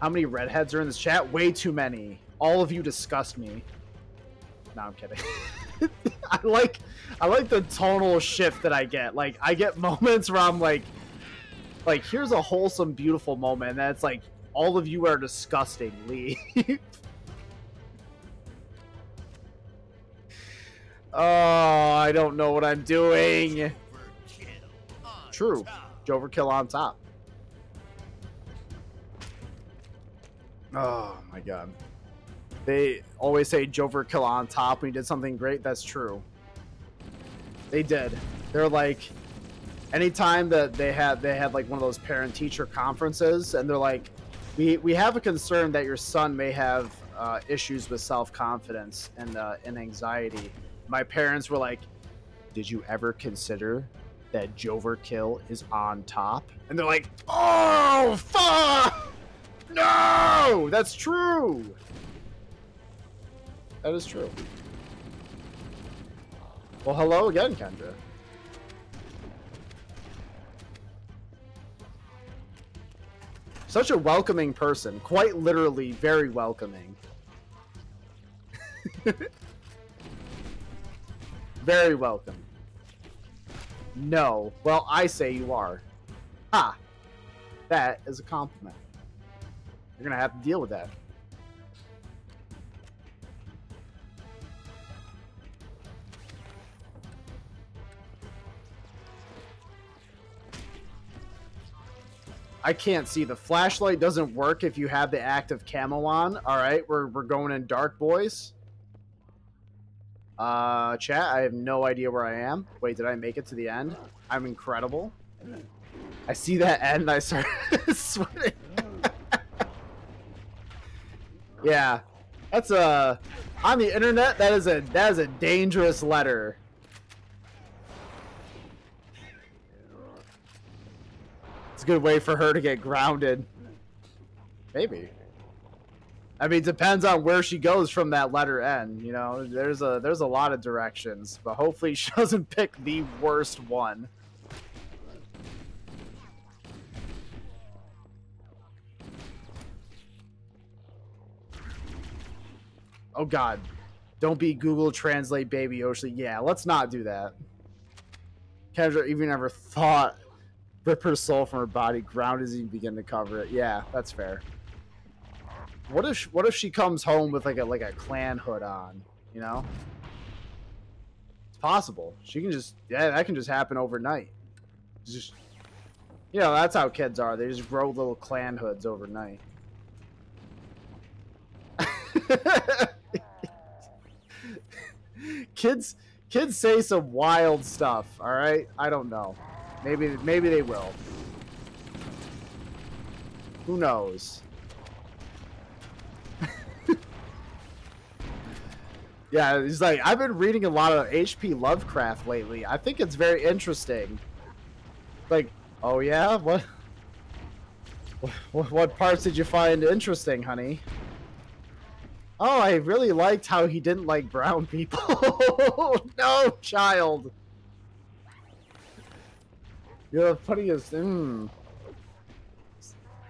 How many redheads are in this chat? Way too many. All of you disgust me. No, I'm kidding. I like the tonal shift that I get. Like, I get moments where I'm like here's a wholesome, beautiful moment, and then it's like, all of you are disgusting. Leave. Oh, I don't know what I'm doing. True. j0everkill on top. Oh my god. They always say j0everkill on top when he did something great. That's true. They did. They're like, anytime that they had like one of those parent-teacher conferences, and they're like, we have a concern that your son may have issues with self-confidence and anxiety. My parents were like, did you ever consider that j0everkill is on top? And they're like, oh, fuck! No! That's true! That is true. Well, hello again, Kendra. Such a welcoming person. Quite literally very welcoming. Very welcome. No. Well, I say you are. Ha! That is a compliment. You're gonna have to deal with that. I can't see. The flashlight doesn't work if you have the active camo on. Alright, we're going in dark, boys. Chat, I have no idea where I am. Wait, did I make it to the end? I'm incredible. I see that end and I start sweating. Yeah. That's on the internet, that is a dangerous letter. It's a good way for her to get grounded. Maybe. I mean, it depends on where she goes from that letter N. You know, there's a lot of directions, but hopefully she doesn't pick the worst one. Oh God, don't be Google Translate Baby Yoshi. Yeah, let's not do that. Kendra even ever thought rip her soul from her body, ground as you begin to cover it. Yeah, that's fair. What if she comes home with like a clan hood on, you know? It's possible. She can just, yeah, that can just happen overnight. Just, you know, that's how kids are. They just grow little clan hoods overnight. Kids say some wild stuff, all right? I don't know. Maybe they will. Who knows? Yeah, he's like, I've been reading a lot of H.P. Lovecraft lately. I think it's very interesting. Like, oh yeah? What parts did you find interesting, honey? Oh, I really liked how he didn't like brown people. No, child. You're the funniest.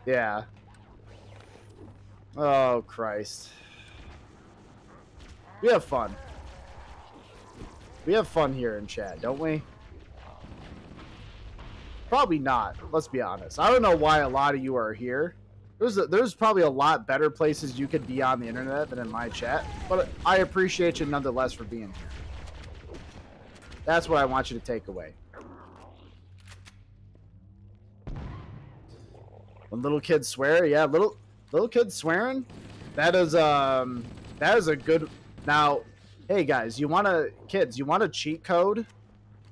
Yeah. Oh, Christ. We have fun. We have fun here in chat, don't we? Probably not. Let's be honest. I don't know why a lot of you are here. There's probably a lot better places you could be on the internet than in my chat, but I appreciate you nonetheless for being here. That's what I want you to take away. When little kids swear, yeah, little kids swearing, that is a good. Now, hey guys, you want a cheat code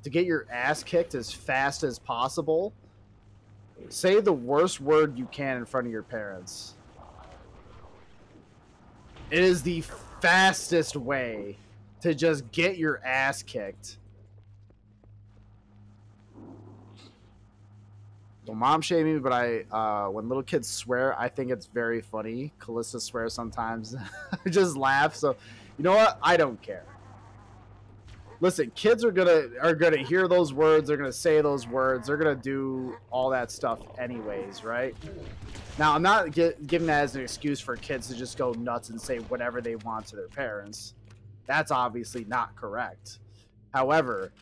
to get your ass kicked as fast as possible? Say the worst word you can in front of your parents. It is the fastest way to just get your ass kicked. Don't mom shame me, but when little kids swear, I think it's very funny. Callista swears sometimes. I just laugh. So, you know what? I don't care. Listen, kids are gonna hear those words. They're gonna say those words. They're gonna do all that stuff anyways, right? Now, I'm not giving that as an excuse for kids to just go nuts and say whatever they want to their parents. That's obviously not correct. However,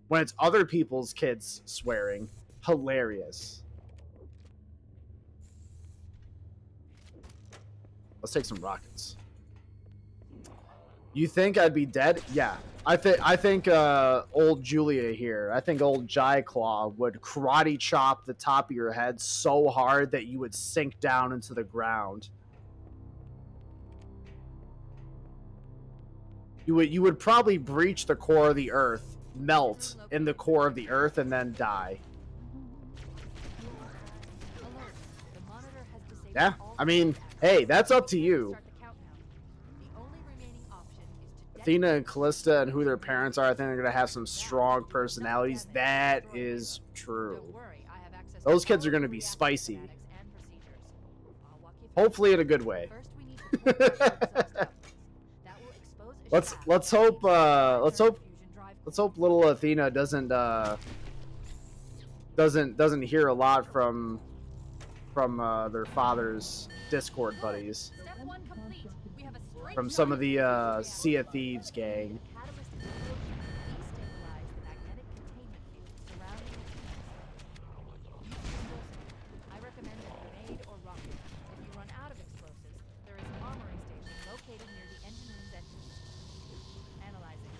when it's other people's kids swearing, hilarious. Let's take some rockets. You think I'd be dead? Yeah. I think old Julia here, I think old J0everkill would karate chop the top of your head so hard that you would sink down into the ground. You would probably breach the core of the earth, melt in the core of the earth, and then die. Yeah, I mean, hey, that's up to you. Athena and Callista and who their parents are, I think they're going to have some strong personalities. That is true. Those kids are going to be spicy. Hopefully in a good way. let's hope little Athena doesn't hear a lot from their father's Discord buddies. From some of the Sea of Thieves gang. I recommend a grenade or rocket. If you run out of explosives, there is an armory station located near the engine room's entrance. Analyzing.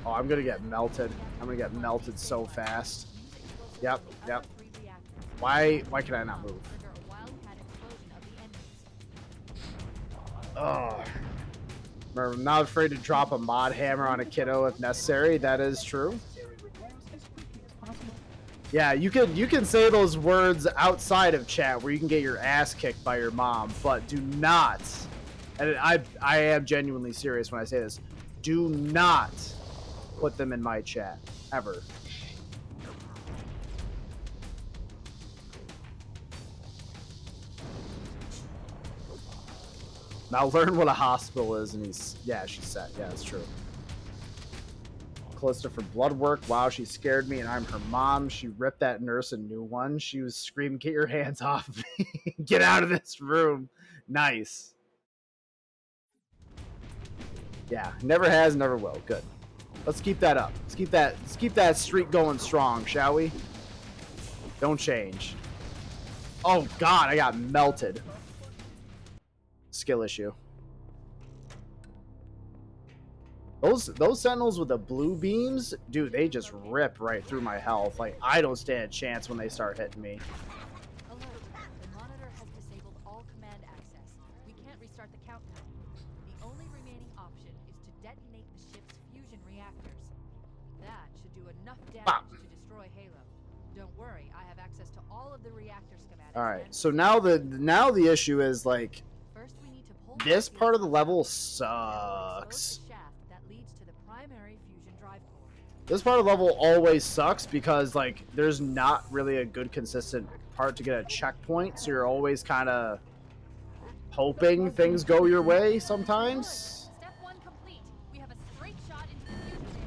Oh, I'm gonna get melted. I'm gonna get melted so fast. Yep. Why can I not move? Oh, remember, I'm not afraid to drop a mod hammer on a kiddo if necessary. That is true. Yeah, you can say those words outside of chat where you can get your ass kicked by your mom, but do not, and I am genuinely serious when I say this, do not put them in my chat, ever. Now learn what a hospital is, and she's set. Yeah, that's true. Callista for blood work. Wow, she scared me, and I'm her mom. She ripped that nurse a new one. She was screaming, "Get your hands off me! Get out of this room!" Nice. Yeah, never has, never will. Good. Let's keep that up. Let's keep that streak going strong, shall we? Don't change. Oh God, I got melted. Skill issue. Those sentinels with the blue beams, dude, they just rip right through my health. Like, I don't stand a chance when they start hitting me. Alert. The monitor has disabled all command access. We can't restart the countdown. The only remaining option is to detonate the ship's fusion reactors. That should do enough damage to destroy Halo. Don't worry, I have access to all of the reactor schematics. All right. So now the issue is like this part of the level sucks. This part of the level always sucks because like there's not really a good consistent part to get a checkpoint, so you're always kind of hoping things go your way sometimes. Step 1 complete. We have a straight shot into the fusion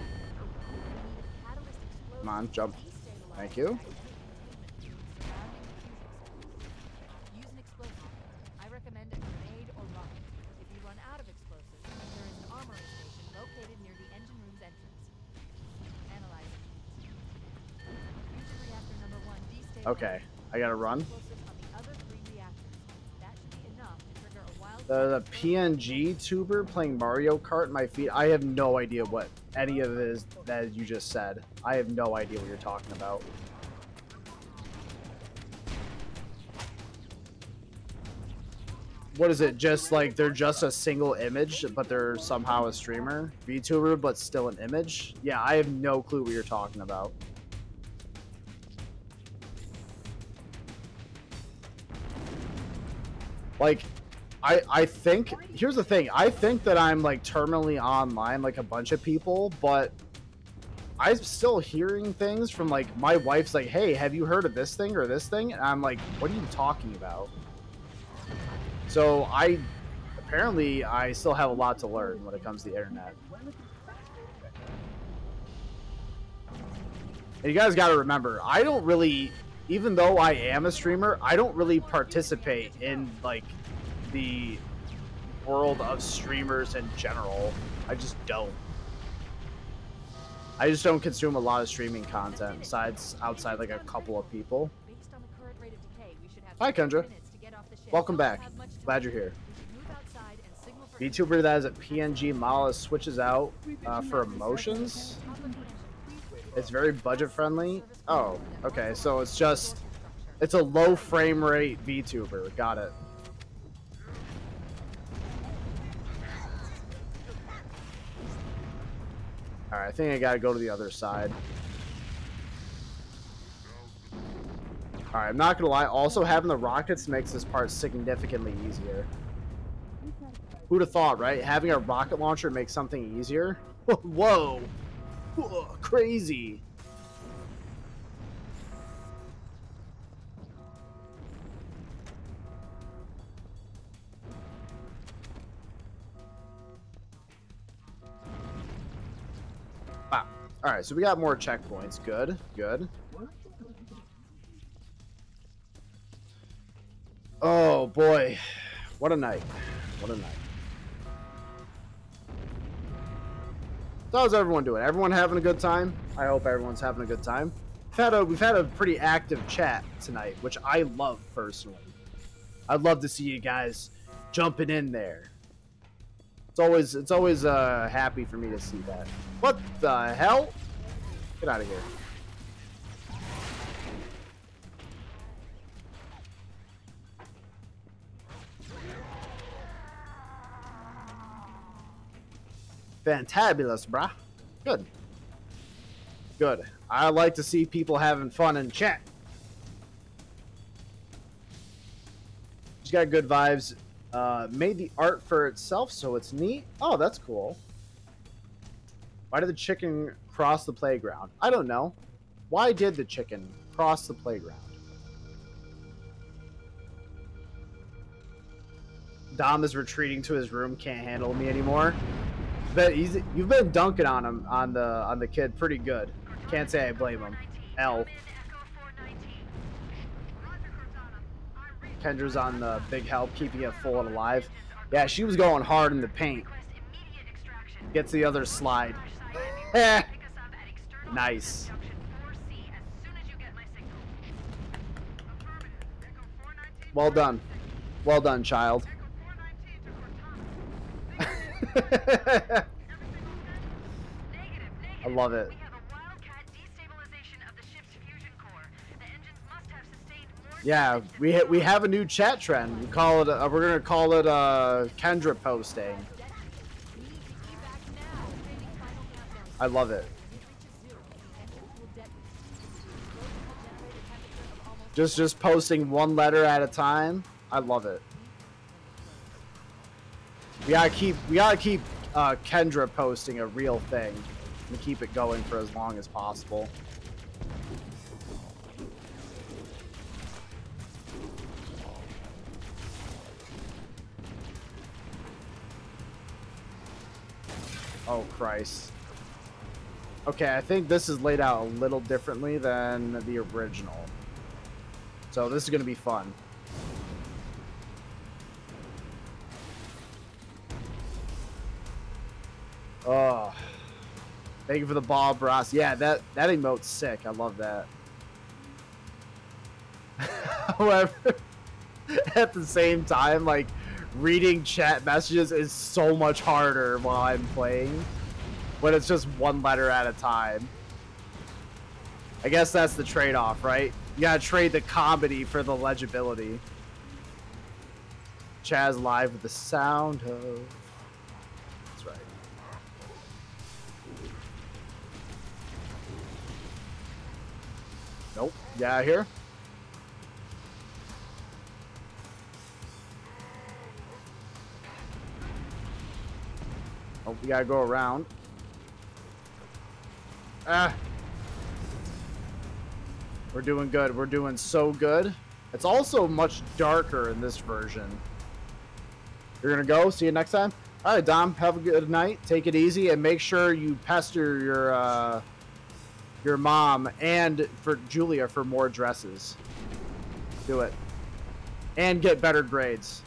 reactor. Come on, jump. Thank you. Use an explosive. I recommend a grenade or rocket. If you run out of explosives, there is an armory station located near the engine room's entrance. Analyzing. Fusion reactor number 1 destabilized. Okay, I gotta run. Explosives on the other 3 reactors. That should be enough to trigger a wild. The PNG tuber playing Mario Kart in my feet. I have no idea what any of it is that you just said. I have no idea what you're talking about. What is it? Just like they're just a single image, but they're somehow a streamer? VTuber, but still an image? Yeah, I have no clue what you're talking about. Like, I think, here's the thing, I think that I'm like terminally online like a bunch of people, but I'm still hearing things from like my wife's like, hey, have you heard of this thing or this thing? And I'm like, what are you talking about? So I still have a lot to learn when it comes to the internet. And you guys got to remember, I don't really, even though I am a streamer, I don't really participate in like the world of streamers in general. I just don't. I just don't consume a lot of streaming content besides outside like a couple of people. Hi, Kendra. Welcome back. Glad you're here. VTuber that has a PNG model switches out for emotions. It's very budget friendly. Oh, okay. So it's a low frame rate VTuber. Got it. All right, I think I gotta go to the other side. All right, I'm not gonna lie. Also, having the rockets makes this part significantly easier. Who'd have thought, right? Having a rocket launcher makes something easier. Whoa. Whoa, crazy. Wow. All right, so we got more checkpoints. Good, good. Oh boy, what a night! What a night. So how's everyone doing? Everyone having a good time? I hope everyone's having a good time. We've had a pretty active chat tonight, which I love personally. I'd love to see you guys jumping in there. It's always happy for me to see that. What the hell? Get out of here. Fantabulous, brah. Good. Good. I like to see people having fun in chat. She's got good vibes. Made the art for itself, so it's neat. Oh, that's cool. Why did the chicken cross the playground? I don't know. Why did the chicken cross the playground? Dom is retreating to his room. Can't handle me anymore. You've been dunking on him on the kid pretty good. Can't say I blame him. L. Kendra's on the big help, keeping it full and alive. Yeah, she was going hard in the paint. Gets the other slide. Nice. Well done. Well done, child. I love it. Yeah, we have a new chat trend. We call it. We're gonna call it Kendra posting. I love it. Just posting one letter at a time. I love it. We gotta keep Kendra posting a real thing and keep it going for as long as possible. Oh, Christ. Okay, I think this is laid out a little differently than the original. So this is going to be fun. Oh. Thank you for the ball, Bros. Yeah, that emote's sick. I love that. However, at the same time, like, reading chat messages is so much harder while I'm playing when it's just one letter at a time. I guess that's the trade-off, right? You gotta trade the comedy for the legibility. Chaz live with the sound of... That's right. Nope. Yeah, here. Oh, we gotta go around. Ah. We're doing good. We're doing so good. It's also much darker in this version. You're going to go. See you next time. All right, Dom. Have a good night. Take it easy. And make sure you pester your mom and for Julia for more dresses. Do it. And get better grades.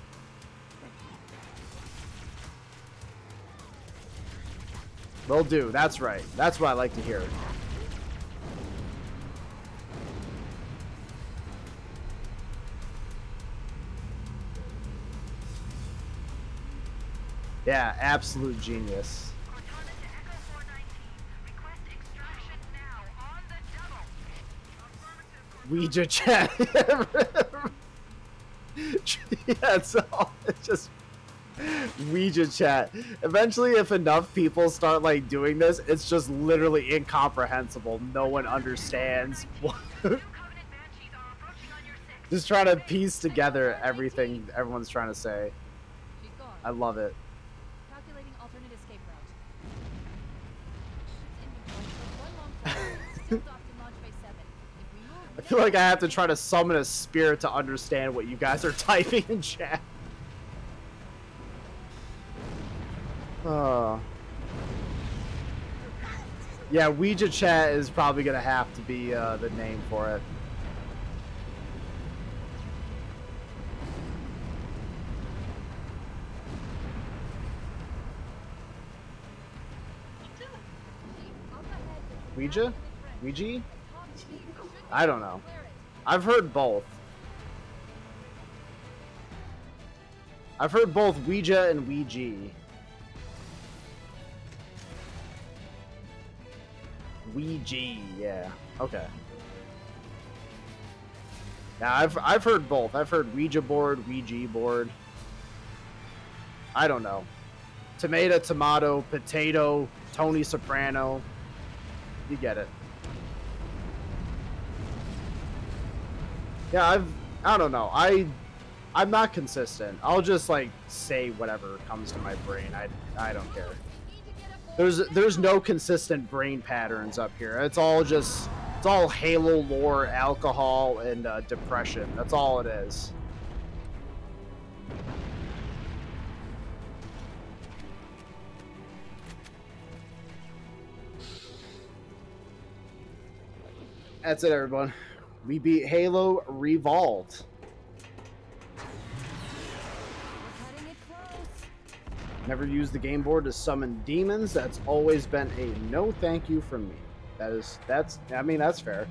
Will do. That's right. That's what I like to hear. Yeah, absolute genius. Ouija chat. Yeah, it's just Ouija chat. Eventually, if enough people start like doing this, it's just literally incomprehensible. No one understands. Just trying to piece together everything everyone's trying to say. I love it. Calculating alternate escape route. I feel like I have to try to summon a spirit to understand what you guys are typing in chat. Yeah, Ouija chat is probably gonna have to be the name for it. Ouija? Ouija? I don't know. I've heard both. I've heard both Ouija and Ouija. Ouija, yeah. Okay. Yeah, I've heard both. I've heard Ouija board, Ouija board. I don't know. Tomato, potato, Tony Soprano. You get it. Yeah, I don't know. I'm not consistent. I'll just like say whatever comes to my brain. I don't care. There's no consistent brain patterns up here. It's all Halo lore, alcohol, and depression. That's all it is. That's it, everyone. We beat Halo Revolved. Never used the game board to summon demons. That's always been a no thank you from me. I mean, that's fair.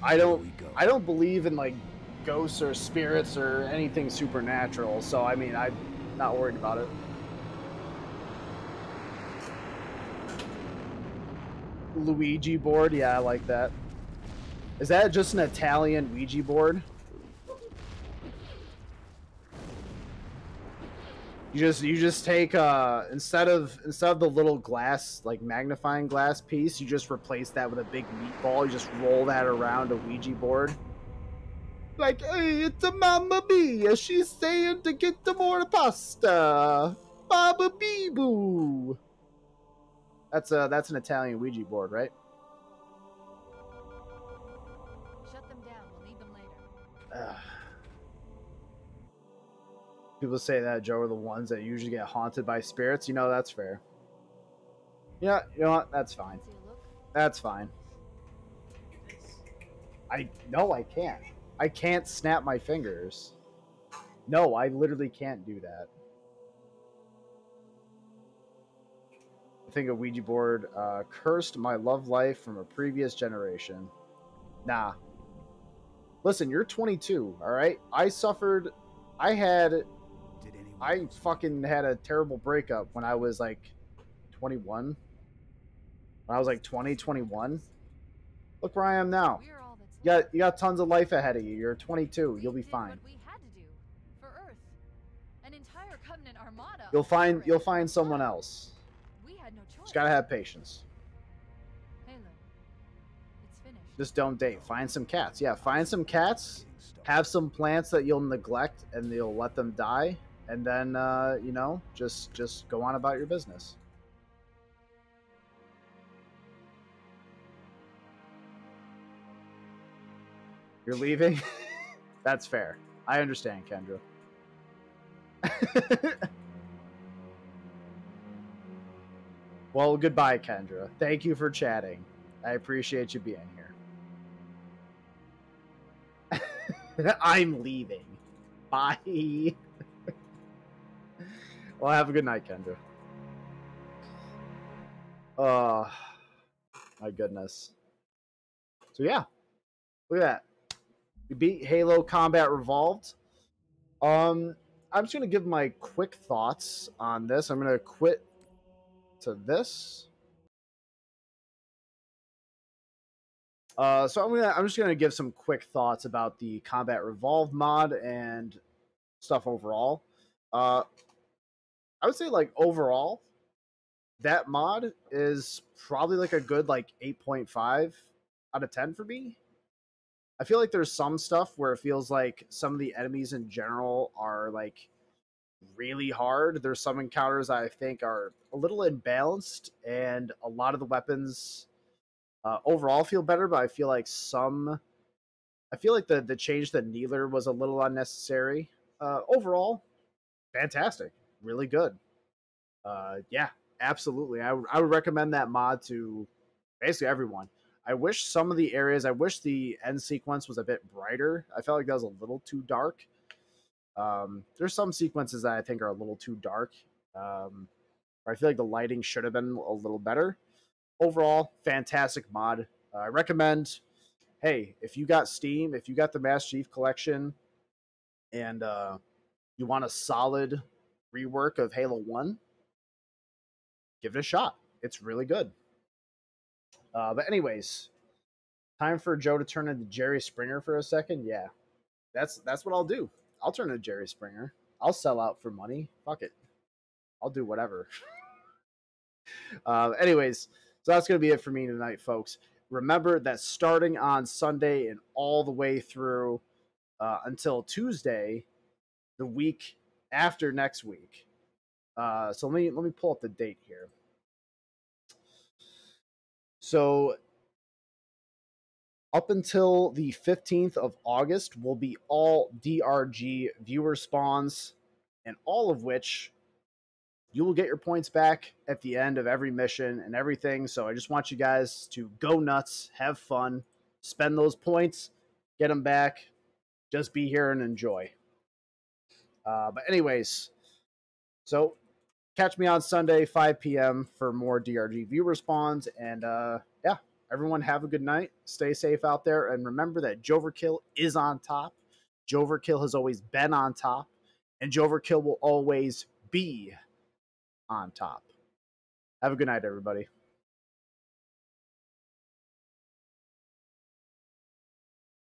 I don't believe in like ghosts or spirits or anything supernatural, so I mean, I'm not worried about it. Luigi board, yeah, I like that. Is that just an Italian Ouija board? You just take instead of the little glass, like magnifying glass piece, you just replace that with a big meatball. You just roll that around a Ouija board. Like, hey, it's a Mamma Mia. She's saying to get the more pasta. Baba Bee Boo. That's an Italian Ouija board, right? Shut them down. We'll need them later. People say that, Joe, are the ones that usually get haunted by spirits. You know, that's fair. Yeah, you know what? That's fine. That's fine. No, I can't. I can't snap my fingers. No, I literally can't do that. I think a Ouija board cursed my love life from a previous generation. Nah. Listen, you're 22, all right? I fucking had a terrible breakup when I was like 21. When I was like 20, 21. Look where I am now. You got tons of life ahead of you. You're 22. You'll be fine. We had to do for Earth. An entire Covenant armada. You'll find someone else. We had no choice. Just gotta have patience. Halo. It's finished. Just don't date. Find some cats. Yeah, find some cats. Have some plants that you'll neglect and you'll let them die. And then, you know, just go on about your business. You're leaving? That's fair. I understand, Kendra. Well, goodbye, Kendra. Thank you for chatting. I appreciate you being here. I'm leaving. Bye. Well, have a good night, Kendra. Oh, my goodness. So, yeah. Look at that. We beat Halo Combat Revolved. I'm just going to give my quick thoughts on this. I'm going to quit to this. So I'm just gonna give some quick thoughts about the Combat Revolved mod and stuff overall. I would say like overall, that mod is probably like a good like 8.5 out of 10 for me. I feel like there's some stuff where it feels like some of the enemies in general are like really hard. There's some encounters I think are a little imbalanced, and a lot of the weapons overall feel better, but I feel like the change to Needler was a little unnecessary. Overall, fantastic, really good. Yeah, absolutely. I would recommend that mod to basically everyone. I wish some of the areas, I wish the end sequence was a bit brighter. I felt like that was a little too dark. There's some sequences that I think are a little too dark. I feel like the lighting should have been a little better. Overall, fantastic mod. I recommend. Hey, if you got Steam, if you got the Master Chief Collection, and you want a solid rework of Halo 1, give it a shot. It's really good. But anyways, time for Joe to turn into Jerry Springer for a second. Yeah, that's what I'll do. I'll turn into Jerry Springer. I'll sell out for money. Fuck it. I'll do whatever. Anyways, so that's going to be it for me tonight, folks. Remember that starting on Sunday and all the way through until Tuesday, the week after next week. So let me pull up the date here. So up until the 15th of August will be all DRG viewer spawns, and all of which you will get your points back at the end of every mission and everything. So I just want you guys to go nuts, have fun, spend those points, get them back, just be here and enjoy. But anyways, so catch me on Sunday, 5 p.m. for more DRG viewer spawns. And yeah, everyone have a good night. Stay safe out there. And remember that j0everkill is on top. j0everkill has always been on top. And j0everkill will always be on top. Have a good night, everybody.